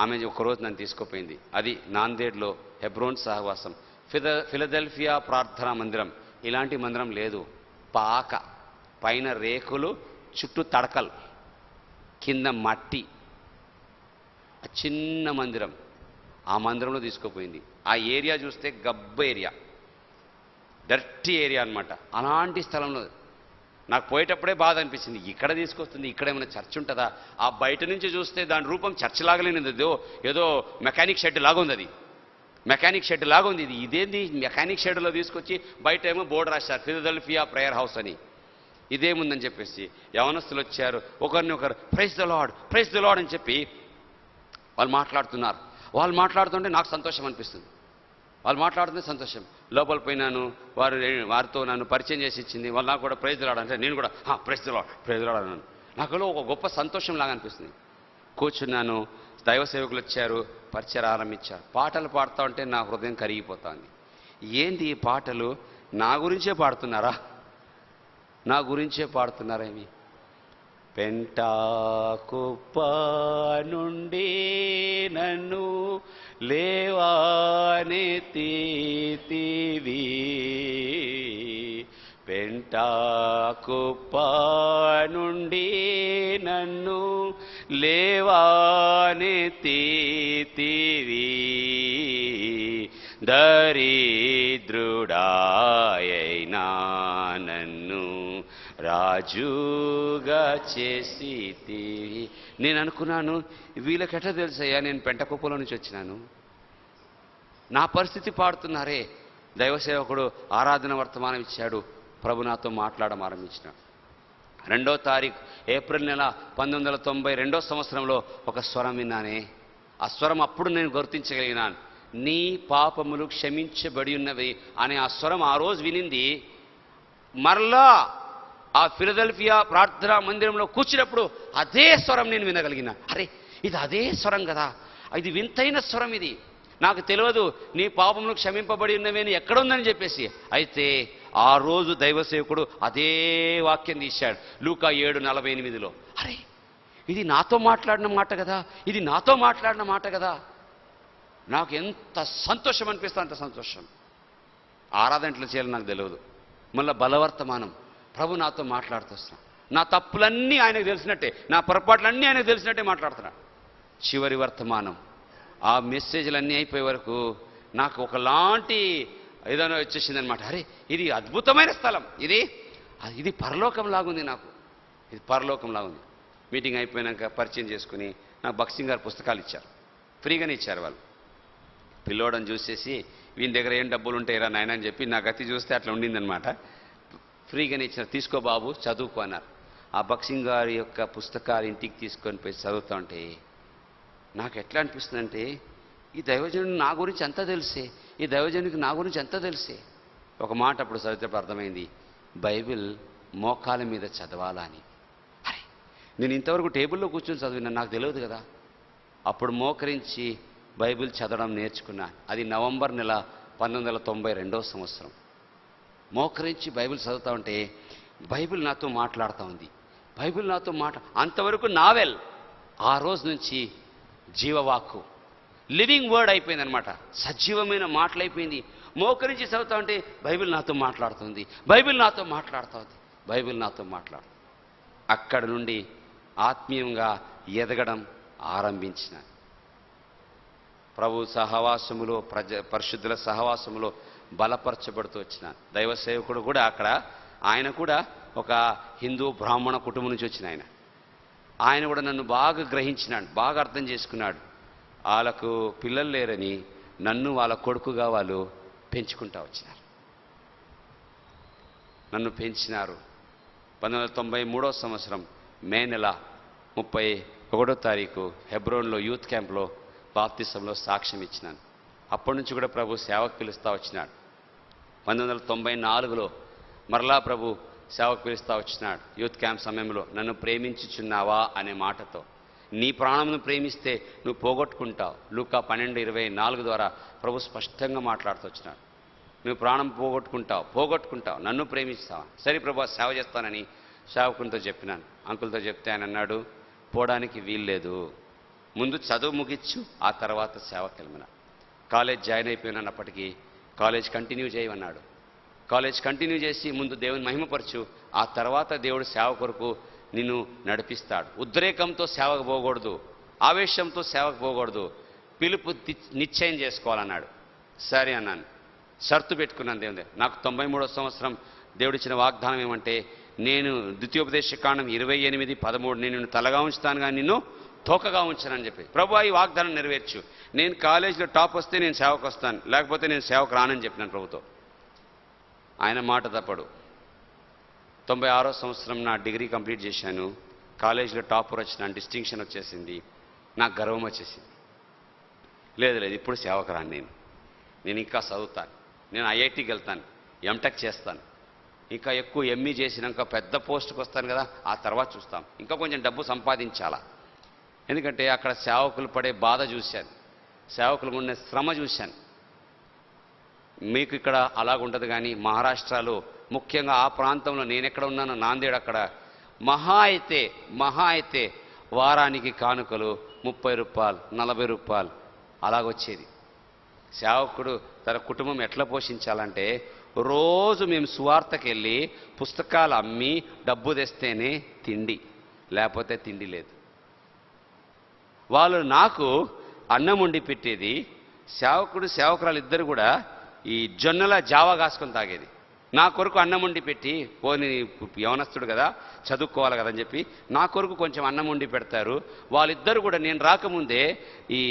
ఆమె ఒకరోజు నన్ను తీసుకుపోయింది. అది నాందేడ్లో హెబ్రోన్ సహవాసం, ఫిలదెల్ఫియా ప్రార్థనా మందిరం. ఇలాంటి మందిరం లేదు. పాక, పైన రేకులు, చుట్టూ తడకలు, కింద మట్టి, చిన్న మందిరం. ఆ మందిరంలో తీసుకుపోయింది. ఆ ఏరియా చూస్తే గబ్బ ఏరియా, డర్టీ ఏరియా అనమాట. అలాంటి స్థలంలో నాకు పోయేటప్పుడే బాధ అనిపించింది. ఇక్కడ తీసుకొస్తుంది, ఇక్కడ ఏమైనా చర్చ్ ఉంటుందా? ఆ బయట నుంచి చూస్తే దాని రూపం చర్చ్ లాగలేనిది, ఏదో మెకానిక్ షెడ్ లాగా ఉంది. అది మెకానిక్ షెడ్ లాగా ఉంది. ఇదేంది మెకానిక్ షెడ్లో తీసుకొచ్చి బయట ఏమో బోర్డు రాశారు, ఫిలదెల్ఫియా ప్రేయర్ హౌస్ అని. ఇదేముందని చెప్పేసి యవనస్తులు వచ్చారు, ఒకరినొకరు praise the lord, praise the lord అని చెప్పి వాళ్ళు మాట్లాడుతున్నారు. వాళ్ళు మాట్లాడుతుంటే నాకు సంతోషం అనిపిస్తుంది. వాళ్ళు మాట్లాడుతుంటే సంతోషం. లోపల పోయినాను, వారితో నన్ను పరిచయం చేసి ఇచ్చింది. వాళ్ళు నాకు కూడా ప్రైజ్ ద లార్డ్ అంటే నేను కూడా praise the lord, praise the lord అన్నాను. నాకు ఒక గొప్ప సంతోషం లాగా అనిపిస్తుంది. కూర్చున్నాను, దైవ సేవకులు వచ్చారు, పరిచయం ఆరంభించారు. పాటలు పాడుతూ ఉంటే నా హృదయం కరిగిపోతుంది. ఏంటి ఈ పాటలు? నా గురించే పాడుతున్నారా? నా గురించే పాడుతున్నారేమి? పెంటాకుప్ప నుండి నన్ను లేవానెత్తితివి, పెంటాకుప్ప నుండి నన్ను లేవానెత్తితివి, దరిద్రుడాయైనా నన్ను రాజుగా చేసితివి. నేను అనుకున్నాను, వీళ్ళకెట్లా తెలుసయ్యా నేను పెంటకుప్పలో నుంచి వచ్చినాను? నా పరిస్థితి పాడుతున్నారే. దైవసేవకుడు ఆరాధన వర్తమానం ఇచ్చాడు. ప్రభు నాతో మాట్లాడడం ఆరంభించినాడు. 2వ తారీఖు ఏప్రిల్ నెల 1992వ సంవత్సరంలో ఒక స్వరం విన్నానే. ఆ స్వరం అప్పుడు నేను గుర్తించగలిగినాను. నీ పాపములు క్షమించబడి ఉన్నవి అనే ఆ స్వరం ఆ రోజు వినింది. మరలా ఆ ఫిలదెల్ఫియా ప్రార్థనా మందిరంలో కూర్చున్నప్పుడు అదే స్వరం నేను వినగలిగిన. అరే, ఇది అదే స్వరం కదా, ఇది వింతైన స్వరం. ఇది నాకు తెలియదు నీ పాపములు క్షమింపబడి ఉన్నవి అని ఎక్కడుందని చెప్పేసి. అయితే ఆ రోజు దైవసేవకుడు అదే వాక్యం తీశాడు, లూకా 7:48. అరే, ఇది నాతో మాట్లాడిన మాట కదా, ఇది నాతో మాట్లాడిన మాట కదా. నాకు ఎంత సంతోషం అనిపిస్తే అంత సంతోషం. ఆరాధనట్లు చేయాలని నాకు తెలియదు. మళ్ళీ బలవర్తమానం, ప్రభు నాతో మాట్లాడుతూ వస్తున్నాడు. నా తప్పులన్నీ ఆయనకు తెలిసినట్టే, నా పొరపాట్లన్నీ ఆయనకు తెలిసినట్టే మాట్లాడుతున్నాడు. చివరి వర్తమానం, ఆ మెసేజ్లన్నీ అయిపోయే వరకు నాకు ఒకలాంటి ఏదైనా వచ్చేసింది అనమాట. అరే, ఇది అద్భుతమైన స్థలం, ఇది పరలోకం లాగుంది. నాకు ఇది పరలోకం లాగుంది. మీటింగ్ అయిపోయినాక పరిచయం చేసుకుని నాకు భక్సింగ్ గారు పుస్తకాలు ఇచ్చారు, ఫ్రీగానే ఇచ్చారు. వాళ్ళు పిల్లోడని చూసేసి వీని దగ్గర ఏం డబ్బులు ఉంటాయిరా నాయన అని చెప్పి నా గతి చూస్తే అట్లా ఉండిందనమాట. ఫ్రీగానే ఇచ్చారు, తీసుకో బాబు చదువుకో అన్నారు. ఆ భక్సింగ్ గారి యొక్క పుస్తకాలు ఇంటికి తీసుకొని పోయి చదువుతూ ఉంటే నాకు ఎట్లా అనిపిస్తుందంటే, ఈ దైవజనుడు నా గురించి అంతా తెలిసే, ఈ దైవజనుడికి నా గురించి అంతా తెలిసే. ఒక మాట అప్పుడు చదివితే అర్థమైంది, బైబిల్ మోకాల మీద చదవాలా అని. అరే, నేను ఇంతవరకు టేబుల్లో కూర్చొని చదివినా, నాకు తెలియదు కదా. అప్పుడు మోకరించి బైబిల్ చదవడం నేర్చుకున్నా. అది నవంబర్ నెల 1992వ సంవత్సరం. మోకరించి బైబిల్ చదువుతూ ఉంటే బైబిల్ నాతో మాట్లాడుతూ ఉంది. బైబిల్ నాతో అంతవరకు నావెల్, ఆ రోజు నుంచి జీవవాక్కు, లివింగ్ వర్డ్ అయిపోయిందనమాట. సజీవమైన మాటలైపోయింది. మోకరించి చదువుతా ఉంటే బైబిల్ నాతో మాట్లాడుతుంది, బైబిల్ నాతో మాట్లాడుతుంది, బైబిల్ నాతో మాట్లాడుతుంది. అక్కడి నుండి ఆత్మీయంగా ఎదగడం ఆరంభించిన. ప్రభు సహవాసములో, పరిశుద్ధుల సహవాసములో బలపరచబడుతూ వచ్చిన దైవ సేవకుడు కూడా అక్కడ, ఆయన కూడా ఒక హిందూ బ్రాహ్మణ కుటుంబం నుంచి వచ్చిన ఆయన కూడా నన్ను బాగా గ్రహించినాడు, బాగా అర్థం చేసుకున్నాడు. వాళ్ళకు పిల్లలు లేరని నన్ను వాళ్ళ కొడుకుగా వాళ్ళు పెంచుకుంటూ వచ్చినారు, నన్ను పెంచినారు. 1993వ సంవత్సరం మే నెల 31వ తారీఖు హెబ్రోన్లో యూత్ క్యాంప్లో బాప్తిసంలో సాక్ష్యం ఇచ్చినాను. అప్పటి నుంచి కూడా ప్రభు సేవకు పిలుస్తూ వచ్చినాడు. 1994లో మరలా ప్రభు సేవకు పిలుస్తూ వచ్చినాడు. యూత్ క్యాంప్ సమయంలో నన్ను ప్రేమించుచున్నావా అనే మాటతో, నీ ప్రాణమును ప్రేమిస్తే నువ్వు పోగొట్టుకుంటావు. లూకా 12:24 ద్వారా ప్రభు స్పష్టంగా మాట్లాడుతూ వచ్చినాడు. నువ్వు ప్రాణం పోగొట్టుకుంటావు, నన్ను ప్రేమిస్తావా? సరే ప్రభు, సేవ చేస్తానని సేవకునితో చెప్పినాను. అంకుల్తో చెప్తే ఆయన అన్నాడు, పోవడానికి వీల్లేదు, ముందు చదువు ముగిచ్చు, ఆ తర్వాత సేవకి వెళ్ళమన్నా. కాలేజ్ జాయిన్ అయిపోయినప్పటికీ కాలేజ్ కంటిన్యూ చేయమన్నాడు. కాలేజ్ కంటిన్యూ చేసి ముందు దేవుని మహిమపరచు, ఆ తర్వాత దేవుడు సేవ కొరకు నిన్ను నడిపిస్తాడు. ఉద్రేకంతో సేవకు పోకూడదు, ఆవేశంతో సేవకు పోకూడదు, పిలుపు నిశ్చయం చేసుకోవాలన్నాడు. సరే అన్నాను, షరతు పెట్టుకున్నాను దేవుని. నాకు 93వ సంవత్సరం దేవుడిచ్చిన వాగ్దానం ఏమంటే, నేను ద్వితీయోపదేశకాండం 28:13 నేను నిన్ను తలగా ఉంచుతాను కానీ నిన్ను తోకగా ఉంచానని చెప్పి. ప్రభు ఈ వాగ్దానం నెరవేర్చు, నేను కాలేజీలో టాప్ వస్తే నేను సేవకు వస్తాను, లేకపోతే నేను సేవకు రానని చెప్పినాను ప్రభుతో. ఆయన మాట తప్పడు. 96వ సంవత్సరం నా డిగ్రీ కంప్లీట్ చేశాను. కాలేజీలో టాపర్ వచ్చిన, డిస్టింక్షన్ వచ్చేసింది. నాకు గర్వం వచ్చేసింది. లేదు ఇప్పుడు సేవకు రాను, నేను ఇంకా చదువుతాను, నేను ఐఐటికి వెళ్తాను, ఎంటెక్ చేస్తాను, ఇంకా ఎక్కువ ఎంఈ చేసినాక పెద్ద పోస్టుకు వస్తాను కదా, ఆ తర్వాత చూస్తాం, ఇంకా కొంచెం డబ్బు సంపాదించాలా. ఎందుకంటే అక్కడ సేవకులు పడే బాధ చూశాను, సేవకులకు ఉండే శ్రమ చూశాను. మీకు ఇక్కడ అలాగుండదు కానీ మహారాష్ట్రలో, ముఖ్యంగా ఆ ప్రాంతంలో, నేను ఎక్కడ ఉన్నానో నాందేడ్, అక్కడ మహా అయితే వారానికి కానుకలు 30 రూపాయలు 40 రూపాయలు అలాగొచ్చేది. సేవకుడు తన కుటుంబం ఎట్లా పోషించాలంటే, రోజు మేము సువార్తకి వెళ్ళి పుస్తకాలు అమ్మి డబ్బు తెస్తేనే తిండి, లేకపోతే తిండి లేదు. వాళ్ళు నాకు అన్నం వండి పెట్టేది. సేవకుడు సేవకురాలు ఇద్దరు కూడా ఈ జొన్నల జావా కాసుకొని తాగేది. నా కొరకు అన్నం వండి పెట్టి, పోని యవనస్తుడు కదా చదువుకోవాలి కదని చెప్పి నా కొరకు కొంచెం అన్నం వండి పెడతారు. వాళ్ళిద్దరు కూడా నేను రాకముందే ఈ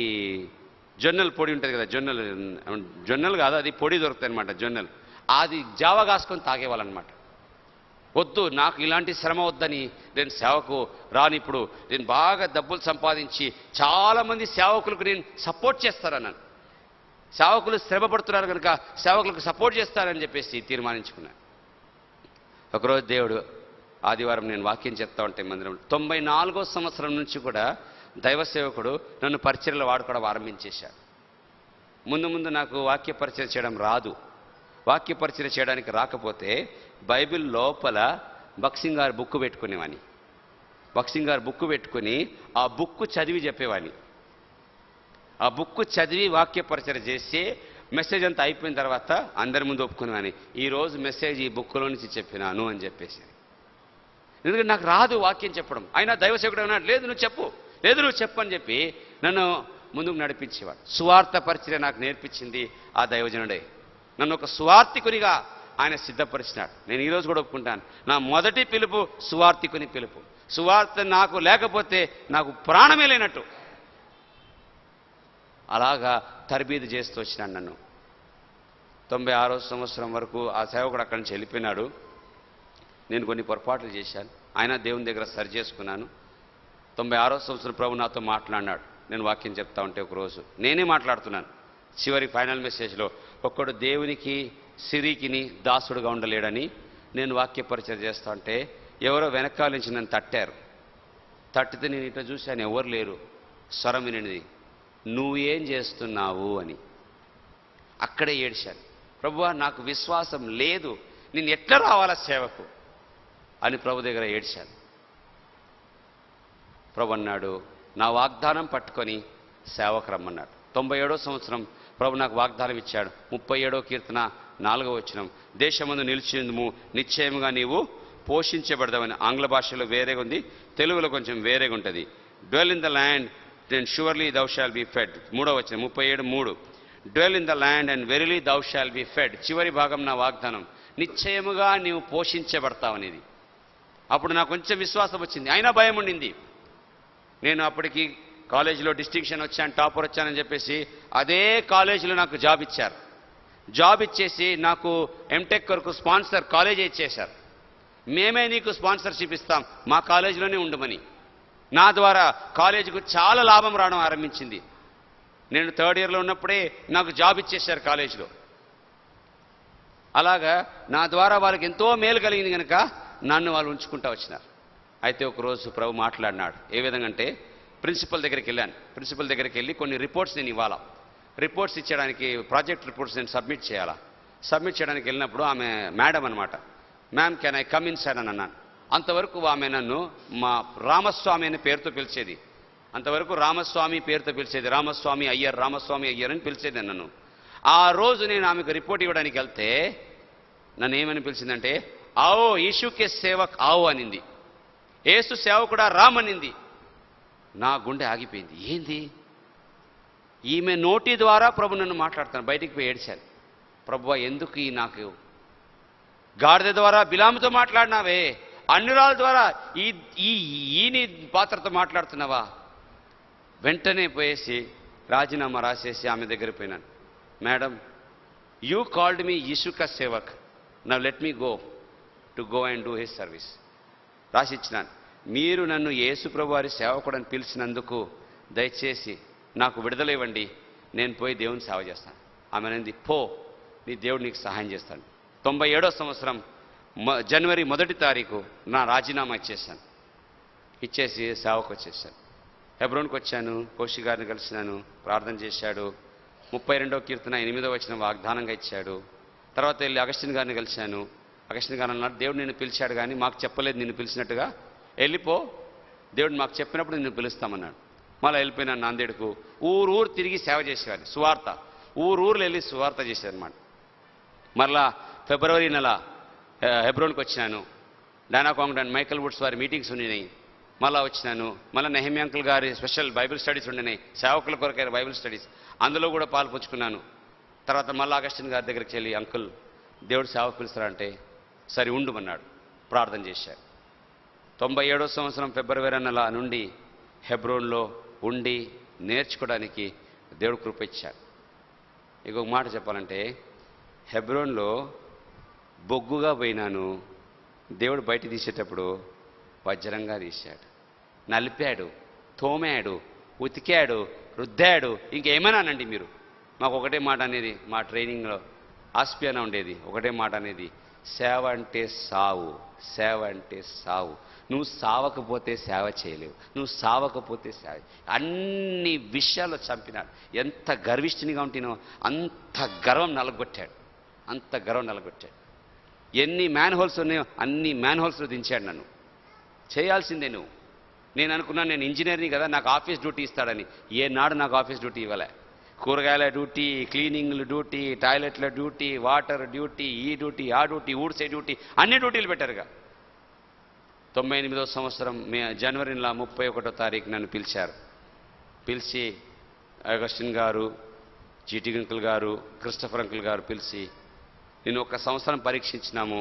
జొన్నల పొడి ఉంటుంది కదా, జొన్నలు కాదు, అది పొడి దొరుకుతాయి అనమాట, జొన్నలు, అది జావా కాసుకొని తాగేవాళ్ళనమాట. వద్దు, నాకు ఇలాంటి శ్రమ వద్దని నేను సేవకు రాని. ఇప్పుడు నేను బాగా డబ్బులు సంపాదించి చాలామంది సేవకులకు నేను సపోర్ట్ చేస్తానన్నాను. సేవకులు శ్రమ పడుతున్నారు కనుక సేవకులకు సపోర్ట్ చేస్తానని చెప్పేసి తీర్మానించుకున్నాను. ఒకరోజు దేవుడు ఆదివారం నేను వాక్యం చెప్తా ఉంటే మందిరంలో 94వ సంవత్సరం నుంచి కూడా దైవ సేవకుడు నన్ను పరిచర్యలో వాడుకోవడం ఆరంభించేశాడు. ముందు నాకు వాక్య పరిచయం చేయడం రాదు. వాక్య పరిచయం చేయడానికి రాకపోతే బైబిల్ లోపల బక్సింగారు బుక్ పెట్టుకునేవాని. బక్సింగారు బుక్ పెట్టుకుని ఆ బుక్ చదివి చెప్పేవాని. ఆ బుక్ చదివి వాక్య పరిచయం చేసి మెసేజ్ అంతా అయిపోయిన తర్వాత అందరి ముందు ఒప్పుకునేవాని, ఈరోజు మెసేజ్ ఈ బుక్లో నుంచి చెప్పినాను అని చెప్పేసి. ఎందుకంటే నాకు రాదు వాక్యం చెప్పడం. అయినా దైవసేవకుడు అన్నాడు, లేదు నువ్వు చెప్పు అని చెప్పి నన్ను ముందుకు నడిపించేవాడు. సువార్త పరిచర్య నాకు నేర్పించింది ఆ దైవజనుడే. నన్ను ఒక సువార్తికునిగా ఆయన సిద్ధపరిచినాడు. నేను ఈరోజు కూడా ఒప్పుకుంటాను, నా మొదటి పిలుపు సువార్తికుని పిలుపు. సువార్త నాకు లేకపోతే నాకు ప్రాణమే లేనట్టు. అలాగా తరబీదు చేస్తూ వచ్చినాడు నన్ను. 96వ సంవత్సరం వరకు ఆ సేవకుడు అక్కడి నుంచి వెళ్ళిపోయినాడు. నేను కొన్ని పొరపాట్లు చేశాను, ఆయన దేవుని దగ్గర సరి చేసుకున్నాను. 96వ సంవత్సరం ప్రభు నాతో మాట్లాడినాడు. నేను వాక్యం చెప్తా ఉంటే ఒకరోజు నేనే మాట్లాడుతున్నాను. చివరి ఫైనల్ మెసేజ్లో, ఒక్కడు దేవునికి సిరికిని దాసుడుగా ఉండలేడని నేను వాక్య పరిచయం చేస్తా ఉంటే ఎవరో వెనకాల నుంచి నన్ను తట్టారు. తట్టితే నేను ఇట్లా చూశాను, ఎవరు లేరు. స్వరం వినిది, నువ్వేం చేస్తున్నావు అని. అక్కడే ఏడ్చాను, ప్రభువా నాకు విశ్వాసం లేదు, నేను ఎట్లా రావాలా సేవకు అని ప్రభు దగ్గర ఏడ్చాను. ప్రభు అన్నాడు, నా వాగ్దానం పట్టుకొని సేవకు రమ్మన్నాడు. 97వ సంవత్సరం ప్రభు నాకు వాగ్దానం ఇచ్చాడు. 37వ కీర్తన 4వ వచనం, దేశమందు నిలిచేందుము నిశ్చయముగా నీవు పోషించబడదామని. ఆంగ్ల భాషలో వేరేగా ఉంది, తెలుగులో కొంచెం వేరేగా ఉంటుంది. Dwell in the land then surely thou shall be fed. 3వ వచనం 37:3, dwell in the land and verily thou shall be fed. చివరి భాగం నా వాగ్దానం, నిశ్చయముగా నీవు పోషించబడతావనేది. అప్పుడు నాకు కొంచెం విశ్వాసం వచ్చింది, అయినా భయం ఉండింది. నేను అప్పటికి కాలేజీలో డిస్టింక్షన్ వచ్చాను, టాపర్ వచ్చానని చెప్పేసి అదే కాలేజీలో నాకు జాబ్ ఇచ్చారు. జాబ్ ఇచ్చేసి నాకు ఎంటెక్ వరకు స్పాన్సర్ కాలేజీ ఇచ్చేశారు. మేమే నీకు స్పాన్సర్షిప్ ఇస్తాం, మా కాలేజీలోనే ఉండమని. నా ద్వారా కాలేజీకు చాలా లాభం రావడం ఆరంభించింది. నేను 3rd ఇయర్లో ఉన్నప్పుడే నాకు జాబ్ ఇచ్చేశారు కాలేజీలో. అలాగా నా ద్వారా వాళ్ళకి ఎంతో మేలు కలిగింది కనుక నన్ను వాళ్ళు ఉంచుకుంటూ వచ్చినారు. అయితే ఒకరోజు ప్రభు మాట్లాడినాడు. ఏ విధంగా అంటే, ప్రిన్సిపల్ దగ్గరికి వెళ్ళాను. ప్రిన్సిపల్ దగ్గరికి వెళ్ళి కొన్ని రిపోర్ట్స్ నేను ఇవ్వాలా. రిపోర్ట్స్ ఇచ్చడానికి, ప్రాజెక్ట్ రిపోర్ట్స్ నేను సబ్మిట్ చేయాలా. సబ్మిట్ చేయడానికి వెళ్ళినప్పుడు ఆమె మేడం అనమాట, ma'am can I come in sir అని అన్నాను. అంతవరకు ఆమె నన్ను మా రామస్వామి అనే పేరుతో పిలిచేది. అంతవరకు రామస్వామి పేరుతో పిలిచేది, రామస్వామి అయ్యర్, రామస్వామి అయ్యర్ అని పిలిచేది నన్ను. ఆ రోజు నేను ఆమెకు రిపోర్ట్ ఇవ్వడానికి వెళ్తే నన్ను ఏమని పిలిచిందంటే, ఆవో యీశుకే సేవక్ ఆవో అనింది. యేసు సేవకుడా రామనింది. నా గుండె ఆగిపోయింది. ఏంది ఈమె నోటి ద్వారా ప్రభు నన్ను మాట్లాడుతాను. బయటికి పోయి ఏడ్చాను. ప్రభువా, ఎందుకు ఈ నాకు గాడిద ద్వారా బిలాముతో మాట్లాడినావే, అన్యురాల ద్వారా ఈని పాత్రతో మాట్లాడుతున్నావా? వెంటనే పోయేసి రాజీనామా రాసేసి ఆమె దగ్గర పోయినాను. మేడం, యూ కాల్డ్ మీ యీశుక సేవక్, now let me go and do his service రాసి ఇచ్చినాను. మీరు నన్ను యేసు ప్రభు వారి సేవకుడని పిలిచినందుకు దయచేసి నాకు విడుదల ఇవ్వండి, నేను పోయి దేవుని సేవ చేస్తాను. ఆమె అనేది, పో, నీ దేవుడు నీకు సహాయం చేస్తాడు. 97వ సంవత్సరం జనవరి 1వ తారీఖు నా రాజీనామా ఇచ్చేసాను. ఇచ్చేసి సేవకు వచ్చేసాను. హెబ్రోన్కి వచ్చాను. కోషి గారిని కలిసినాను. ప్రార్థన చేశాడు. 32వ కీర్తన 8వ వచనం వాగ్దానంగా ఇచ్చాడు. తర్వాత వెళ్ళి అగస్టిన్ గారిని కలిశాను. అగస్టిన్ గారు అన్నాడు, దేవుడు నిన్ను పిలిచాడు కానీ మాకు చెప్పలేదు నిన్ను పిలిచినట్టుగా, వెళ్ళిపో, దేవుడు మాకు చెప్పినప్పుడు నిన్ను పిలుస్తామన్నాడు. మళ్ళీ వెళ్ళిపోయినాను నాందేడుకు. ఊరు తిరిగి సేవ చేసేవాడిని. సువార్త ఊర్లు వెళ్ళి సువార్త చేసేదన్నమాట. మరలా ఫిబ్రవరి నెల హెబ్రోన్కి వచ్చినాను. డైనా కాంగ్రెన్ మైకల్ వుడ్స్ వారి మీటింగ్స్ ఉండినాయి. మళ్ళీ వచ్చినాను. మళ్ళీ నెహమ్యా అంకుల్ గారి స్పెషల్ బైబిల్ స్టడీస్ ఉండినాయి, సేవకుల కొరకైన బైబిల్ స్టడీస్, అందులో కూడా పాల్పంచుకున్నాను. తర్వాత మళ్ళీ అగస్టిన్ గారి దగ్గరికి వెళ్ళి, అంకుల్ దేవుడు సేవకు పిలుస్తారంటే సరే ఉండుమన్నాడు. ప్రార్థన చేశారు. 97వ సంవత్సరం ఫిబ్రవరి నెల నుండి హెబ్రోన్లో ఉండి నేర్చుకోవడానికి దేవుడు కృప ఇచ్చాడు. ఇంకొక మాట చెప్పాలంటే, హెబ్రోన్లో బొగ్గుగా పోయినాను. దేవుడు బయట తీసేటప్పుడు వజ్రంగా తీశాడు. నలిపాడు, తోమాడు, ఉతికాడు, రుద్దాడు. ఇంకేమన్నానండి మీరు? మాకు ఒకటే మాట అనేది, మా ట్రైనింగ్లో ఆస్పియానా ఉండేది, ఒకటే మాట అనేది, సేవ అంటే సావు, సేవ అంటే సావు. నువ్వు సావకపోతే సేవ చేయలేవు, నువ్వు సావకపోతే సేవ. అన్ని విషయాల్లో చంపినాడు. ఎంత గర్విష్ఠునిగా ఉంటేనో అంత గర్వం నలగొట్టాడు, అంత గర్వం నలగొట్టాడు. ఎన్ని మ్యాన్ హోల్స్ ఉన్నాయో అన్ని మ్యాన్ హోల్స్లో దించాడు నన్ను. చేయాల్సిందే నువ్వు. నేను అనుకున్నాను నేను ఇంజనీర్ని కదా, నాకు ఆఫీస్ డ్యూటీ ఇస్తాడని. ఏనాడు నాకు ఆఫీస్ డ్యూటీ ఇవ్వలే. కూరగాయల డ్యూటీ, క్లీనింగ్ల డ్యూటీ, టాయిలెట్ల డ్యూటీ, వాటర్ డ్యూటీ, ఈ డ్యూటీ, ఆ డ్యూటీ, ఊడ్సే డ్యూటీ, అన్ని డ్యూటీలు పెట్టారుగా. 98వ సంవత్సరం జనవరి నెల 31వ తారీఖు నన్ను పిలిచారు. పిలిచి అగస్టిన్ గారు, జీటీ అంకుల్ గారు, క్రిస్టఫర్ అంకుల్ గారు పిలిచి, నేను 1 సంవత్సరం పరీక్షించినాము,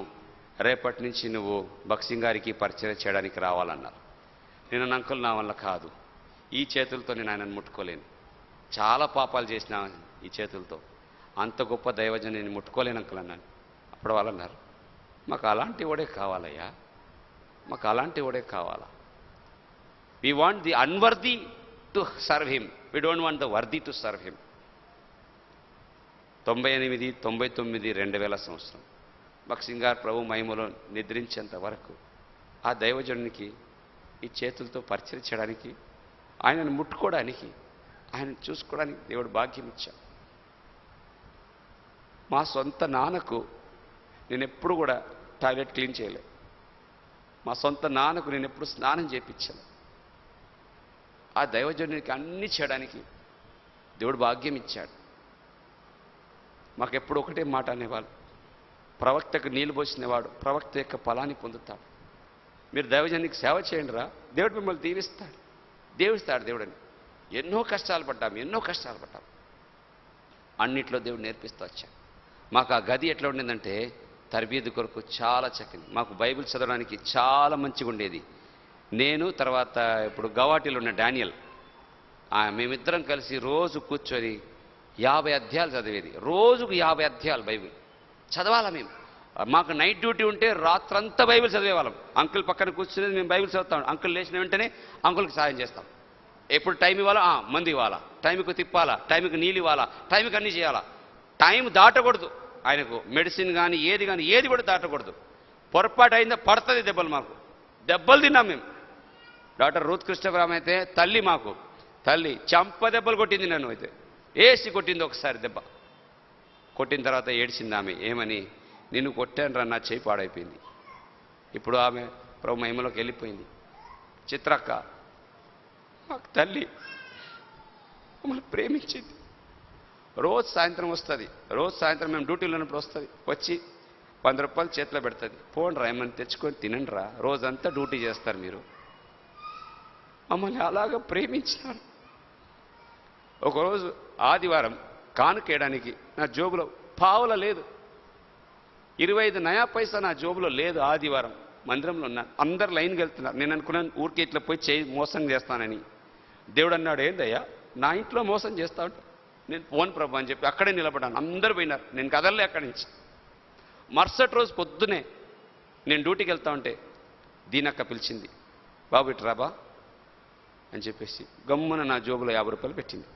రేపటి నుంచి నువ్వు బక్సింగ్ గారికి పరిచయం చేయడానికి రావాలన్నారు. నేను అంకుల్ నా వల్ల కాదు, ఈ చేతులతో నేను ఆయనను ముట్టుకోలేను, చాలా పాపాలు చేసిన ఈ చేతులతో, అంత గొప్ప దైవజన్ నేను ముట్టుకోలేను అంకుల్ అన్నాను. అప్పుడు వాళ్ళు అన్నారు, మాకు అలాంటి వాడే కావాలయ్యా, మాకు అలాంటి వాడే కావాలా. We want the unworthy to serve him, we don't want the worthy to serve him. 98, 99, 2000 సంవత్సరం బక్సింగ్ గారు ప్రభు మహిమలో నిద్రించేంత వరకు ఆ దైవజనునికి ఈ చేతులతో పరిచయం చేయడానికి, ఆయనను ముట్టుకోవడానికి, ఆయన చూసుకోవడానికి దేవుడు భాగ్యం ఇచ్చాడు. మా సొంత నాన్నకు నేను ఎప్పుడు కూడా టాయిలెట్ క్లీన్ చేయలేదు. మా సొంత నాన్నకు నేను ఎప్పుడు స్నానం చేయించాను. ఆ దైవజనునికి అన్నీ చేయడానికి దేవుడు భాగ్యం ఇచ్చాడు. మాకెప్పుడు ఒకటే మాట అనేవాళ్ళు, ప్రవక్తకు నీళ్ళు పోసినవాడు ప్రవక్త యొక్క ఫలాన్ని పొందుతాడు. మీరు దైవజనునికి సేవ చేయండి రా, దేవుడు మిమ్మల్ని దీవిస్తాడు దేవుడని. ఎన్నో కష్టాలు పడ్డాం. అన్నిట్లో దేవుడు నేర్పిస్తూ వచ్చాడు. మాకు ఆ గది ఎట్లా ఉండేదంటే తరబీదు కొరకు చాలా చక్కని, మాకు బైబిల్ చదవడానికి చాలా మంచిగా ఉండేది. నేను తర్వాత ఇప్పుడు గవాటిలో ఉన్న డానియల్, మేమిద్దరం కలిసి రోజు కూర్చొని 50 అధ్యాయాలు చదివేది. రోజుకు 50 అధ్యాయాలు బైబిల్ చదవాలా మేము. మాకు నైట్ డ్యూటీ ఉంటే రాత్రంతా బైబిల్ చదివేవాళ్ళం. అంకుల్ పక్కన కూర్చునేది, మేము బైబిల్ చదువుతాం. అంకుల్ లేచిన వెంటనే అంకుల్కి సాయం చేస్తాం. ఎప్పుడు టైం ఇవ్వాలా, మంది ఇవ్వాలా, టైంకి తిప్పాలా, టైంకి నీళ్ళు ఇవ్వాలా, టైంకి అన్నీ చేయాలా. టైం దాటకూడదు. ఆయనకు మెడిసిన్ కానీ ఏది కూడా దాటకూడదు. పొరపాటు అయిందో పడుతుంది దెబ్బలు. మాకు దెబ్బలు తిన్నాం మేము. డాక్టర్ రూత్ కృష్ణరామ్ అయితే తల్లి చంప దెబ్బలు కొట్టింది. నన్ను అయితే ఏసి కొట్టింది ఒకసారి దెబ్బ. కొట్టిన తర్వాత ఏడ్చింది ఆమె. ఏమని? నిన్ను కొట్టాను రా, నా చేయి పాడైపోయింది. ఇప్పుడు ఆమె ప్రభు మహిమలోకి వెళ్ళిపోయింది. చిత్రక్క మాకు తల్లి మమ్మల్ని ప్రేమించింది. రోజు సాయంత్రం వస్తుంది, రోజు సాయంత్రం మేము డ్యూటీలో ఉన్నప్పుడు వస్తుంది, వచ్చి 100 రూపాయలు చేతిలో పెడుతుంది. పోండ్రా ఏమని తెచ్చుకొని తినండిరా, రోజంతా డ్యూటీ చేస్తారు మీరు. మమ్మల్ని అలాగా ప్రేమించినారు. ఒకరోజు ఆదివారం కానుకేయడానికి నా జోబులో పావుల లేదు, 25 నయా పైసా నా జోబులో లేదు. ఆదివారం మందిరంలో ఉన్నాను, అందరు లైన్కి వెళ్తున్నారు. నేను అనుకున్నాను ఊరికి ఇట్లా పోయి చేయి మోసం చేస్తానని. దేవుడు అన్నాడు, ఏందయ్యా నా ఇంట్లో మోసం చేస్తా ఉంటా. నేను పోను ప్రభు అని చెప్పి అక్కడే నిలబడ్డాను. అందరూ పోయినారు, నేను కదలలే అక్కడి నుంచి. మరుసటి రోజు పొద్దునే నేను డ్యూటీకి వెళ్తా ఉంటే దీనక్క పిలిచింది, బాబు ఇటు రాబా అని చెప్పేసి గమ్మున నా జోబులో 50 రూపాయలు పెట్టింది.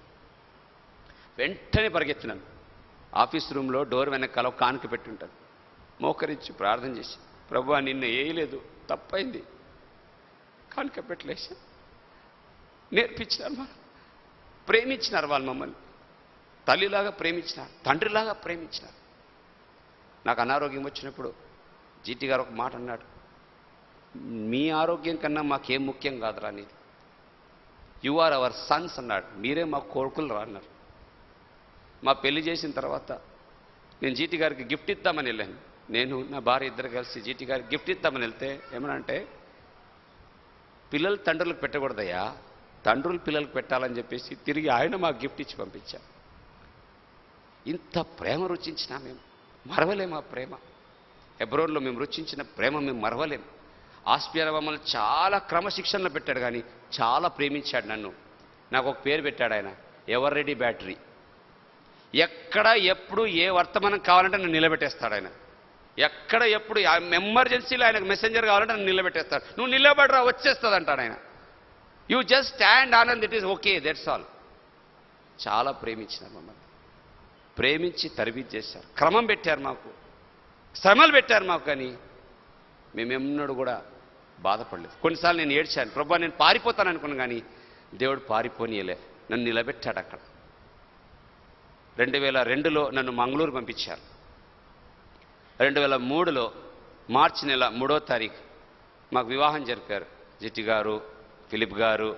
వెంటనే పరిగెత్తినాను. ఆఫీస్ రూమ్లో డోర్ వెనకాల కానుక పెట్టి ఉంటుంది. మోకరించి ప్రార్థన చేసి, ప్రభువా నిన్న వేయలేదు, తప్పైంది, కానుక పెట్టలేసి నేర్పించినారు. మనం ప్రేమించినారు, వాళ్ళు మమ్మల్ని తల్లిలాగా ప్రేమించినారు, తండ్రిలాగా ప్రేమించినారు. నాకు అనారోగ్యం వచ్చినప్పుడు జీటీ గారు ఒక మాట అన్నాడు, మీ ఆరోగ్యం కన్నా మాకేం ముఖ్యం కాదురా అనేది, యు ఆర్ అవర్ సన్స్ అన్నాడు, మీరే మా కొడుకులు రా అన్నారు. మా పెళ్లి చేసిన తర్వాత నేను జీటీ గారికి గిఫ్ట్ ఇద్దామని వెళ్ళాను. నేను నా భార్య ఇద్దరు కలిసి జీటీ గారికి గిఫ్ట్ ఇద్దామని వెళ్తే ఏమనంటే, పిల్లలు తండ్రులకు పెట్టకూడదయ్యా, తండ్రులు పిల్లలకు పెట్టాలని చెప్పేసి తిరిగి ఆయన మాకు గిఫ్ట్ ఇచ్చి పంపించాం. ఇంత ప్రేమ రుచించినా మేము మరవలేము. ఆ ప్రేమ హెబ్రోన్లో మేము రుచించిన ప్రేమ మేము మరవలేము. ఆస్పియర్ మమ్మల్ని చాలా క్రమశిక్షణలో పెట్టాడు, కానీ చాలా ప్రేమించాడు నన్ను. నాకు ఒక పేరు పెట్టాడు ఆయన, ఎవర్ రెడీ బ్యాటరీ. ఎక్కడ ఎప్పుడు ఏ వర్తమానం కావాలంటే నన్ను నిలబెట్టేస్తాడు ఆయన. ఎక్కడ ఎప్పుడు ఎమర్జెన్సీలో ఆయనకు మెసెంజర్ కావాలంటే నన్ను నిలబెట్టేస్తాడు. నువ్వు నిలబడరా వచ్చేస్తుంది అంటాడు ఆయన. You just stand Anand, it is okay, that's all. చాలా ప్రేమించినారు మమ్మల్ని, ప్రేమించి తరబీదు చేశారు, క్రమం పెట్టారు, మాకు శ్రమలు పెట్టారు మాకు. కానీ మేమెన్నడూ కూడా బాధపడలేదు. కొన్నిసార్లు నేను ఏడ్చాను, ప్రభువా నేను పారిపోతాను అనుకున్నాను, కానీ దేవుడు పారిపోనీయలే, నన్ను నిలబెట్టాడు అక్కడ. 2002లో నన్ను మంగళూరు పంపించారు. 2003లో మార్చి నెల 3వ తారీఖు మాకు వివాహం జరిపారు. జిట్టి గారు, ఫిలిప్ గారు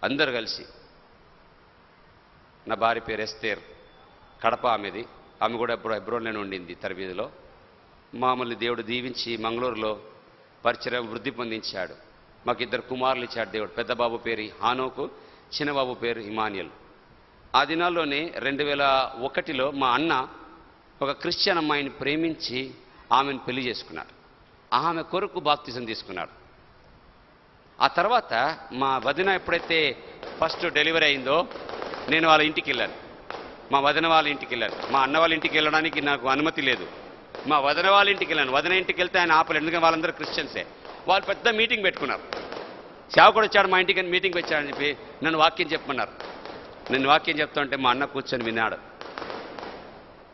అందరూ కలిసి. నా భార్య పేరు ఎస్తేర్, కడప ఆమెది. ఆమె కూడా ఎప్పుడు హెబ్రోన్లోనే ఉండింది తరబీదులో. మామూలు దేవుడు దీవించి మంగళూరులో పరిచయం వృద్ధి పొందించాడు. మాకు 2 కుమారులు ఇచ్చాడు దేవుడు. పెద్ద బాబు పేరు హానోకు, చిన్నబాబు పేరు ఇమానియల్. ఆ దినాల్లోనే 2001లో మా అన్న ఒక క్రిస్టియన్ అమ్మాయిని ప్రేమించి ఆమెను పెళ్లి చేసుకున్నాడు. ఆమె కొరకు బాప్తిజం తీసుకున్నాడు. ఆ తర్వాత మా వదిన ఎప్పుడైతే ఫస్ట్ డెలివరీ అయిందో నేను వాళ్ళ ఇంటికి వెళ్ళాను. మా వదిన వాళ్ళ ఇంటికి వెళ్ళాను. మా అన్న వాళ్ళ ఇంటికి వెళ్ళడానికి నాకు అనుమతి లేదు. మా వదిన వాళ్ళ ఇంటికి వెళ్ళాను. వదిన ఇంటికి వెళ్తే ఆయన ఆపలేదు, ఎందుకంటే వాళ్ళందరూ క్రిస్టియన్సే. వాళ్ళు పెద్ద మీటింగ్ పెట్టుకున్నారు. సేవకుడు వచ్చాడు మా ఇంటికి, మీటింగ్ వచ్చాడని చెప్పి నన్ను వాక్యం చెప్పమన్నారు. నేను వాక్యం చెప్తుంటే మా అన్న కూర్చొని విన్నాడు.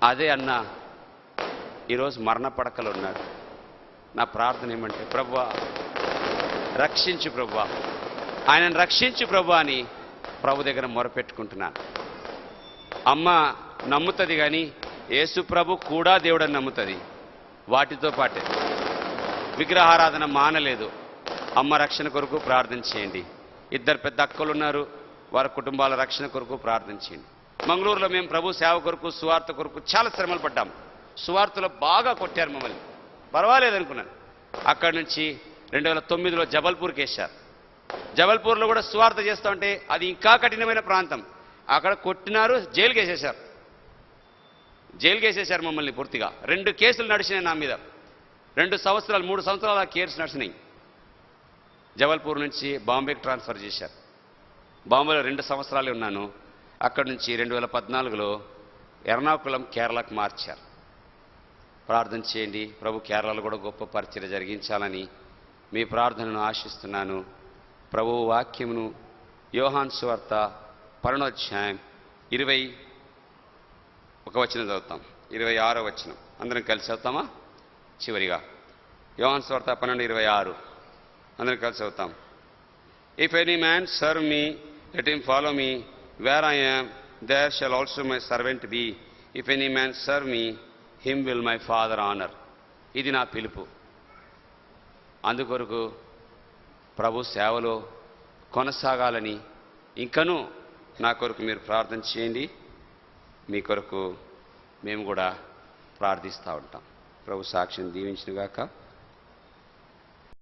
అదే అన్న ఈరోజు మరణ పడకలో ఉన్నాడు. నా ప్రార్థన ఏమంటే, ప్రభువా రక్షించు ప్రభువా, ఆయనను రక్షించు ప్రభువా అని ప్రభు దగ్గర మొరపెట్టుకుంటున్నాను. అమ్మ నమ్ముతుంది, కానీ యేసు ప్రభు కూడా దేవుడని నమ్ముతుంది. వాటితో పాటే విగ్రహారాధన మానలేదు. అమ్మ రక్షణ కొరకు ప్రార్థన చేయండి. 2 పెద్ద అక్కలు ఉన్నారు, వారి కుటుంబాల రక్షణ కొరకు ప్రార్థన చేయండి. మంగళూరులో మేము ప్రభు సేవ కొరకు, సువార్త కొరకు చాలా శ్రమలు పడ్డాం. సువార్తలో బాగా కొట్టారు మమ్మల్ని, పర్వాలేదనుకున్నాను. అక్కడి నుంచి 2009లో జబల్పూర్కి వేశారు. జబల్పూర్లో కూడా సువార్త చేస్తూ ఉంటే అది ఇంకా కఠినమైన ప్రాంతం. అక్కడ కొట్టినారు, జైలుకి వేసేశారు. జైలుకి వేసేశారు మమ్మల్ని పూర్తిగా. 2 కేసులు నడిచినాయి నా మీద. 2 సంవత్సరాలు 3 సంవత్సరాలు ఆ కేసు నడిచినాయి. జబల్పూర్ నుంచి బాంబేకి ట్రాన్స్ఫర్ చేశారు. బాంబేలో 2 సంవత్సరాలే ఉన్నాను. అక్కడి నుంచి 2014లో ఎర్నాకుళం కేరళకు మార్చారు. ప్రార్థన చేయండి, ప్రభు కేరళలో కూడా గొప్ప పరిచర్య జరిగించాలని మీ ప్రార్థనను ఆశిస్తున్నాను. ప్రభు వాక్యమును యోహాను సువార్త 12వ అధ్యాయం 21వ వచనం చదువుతాం. 26వ వచనం అందరం కలిసి చదువుతామా? చివరిగా యోహాను సువార్త 12:26 అందరం కలిసి చదువుతాం. If any man serve me, let him follow me. Where I am, there shall also my servant be. If any man serve me, him will my Father honor. ఇది నా పిలుపు. అందుకొరకు ప్రభు సేవలో కొనసాగాలని ఇంకనూ నా కొరకు మీరు ప్రార్థన చేయండి. మీ కొరకు మేము కూడా ప్రార్థిస్తూ ఉంటాం. ప్రభు సాక్ష్యం దీవించును గాక.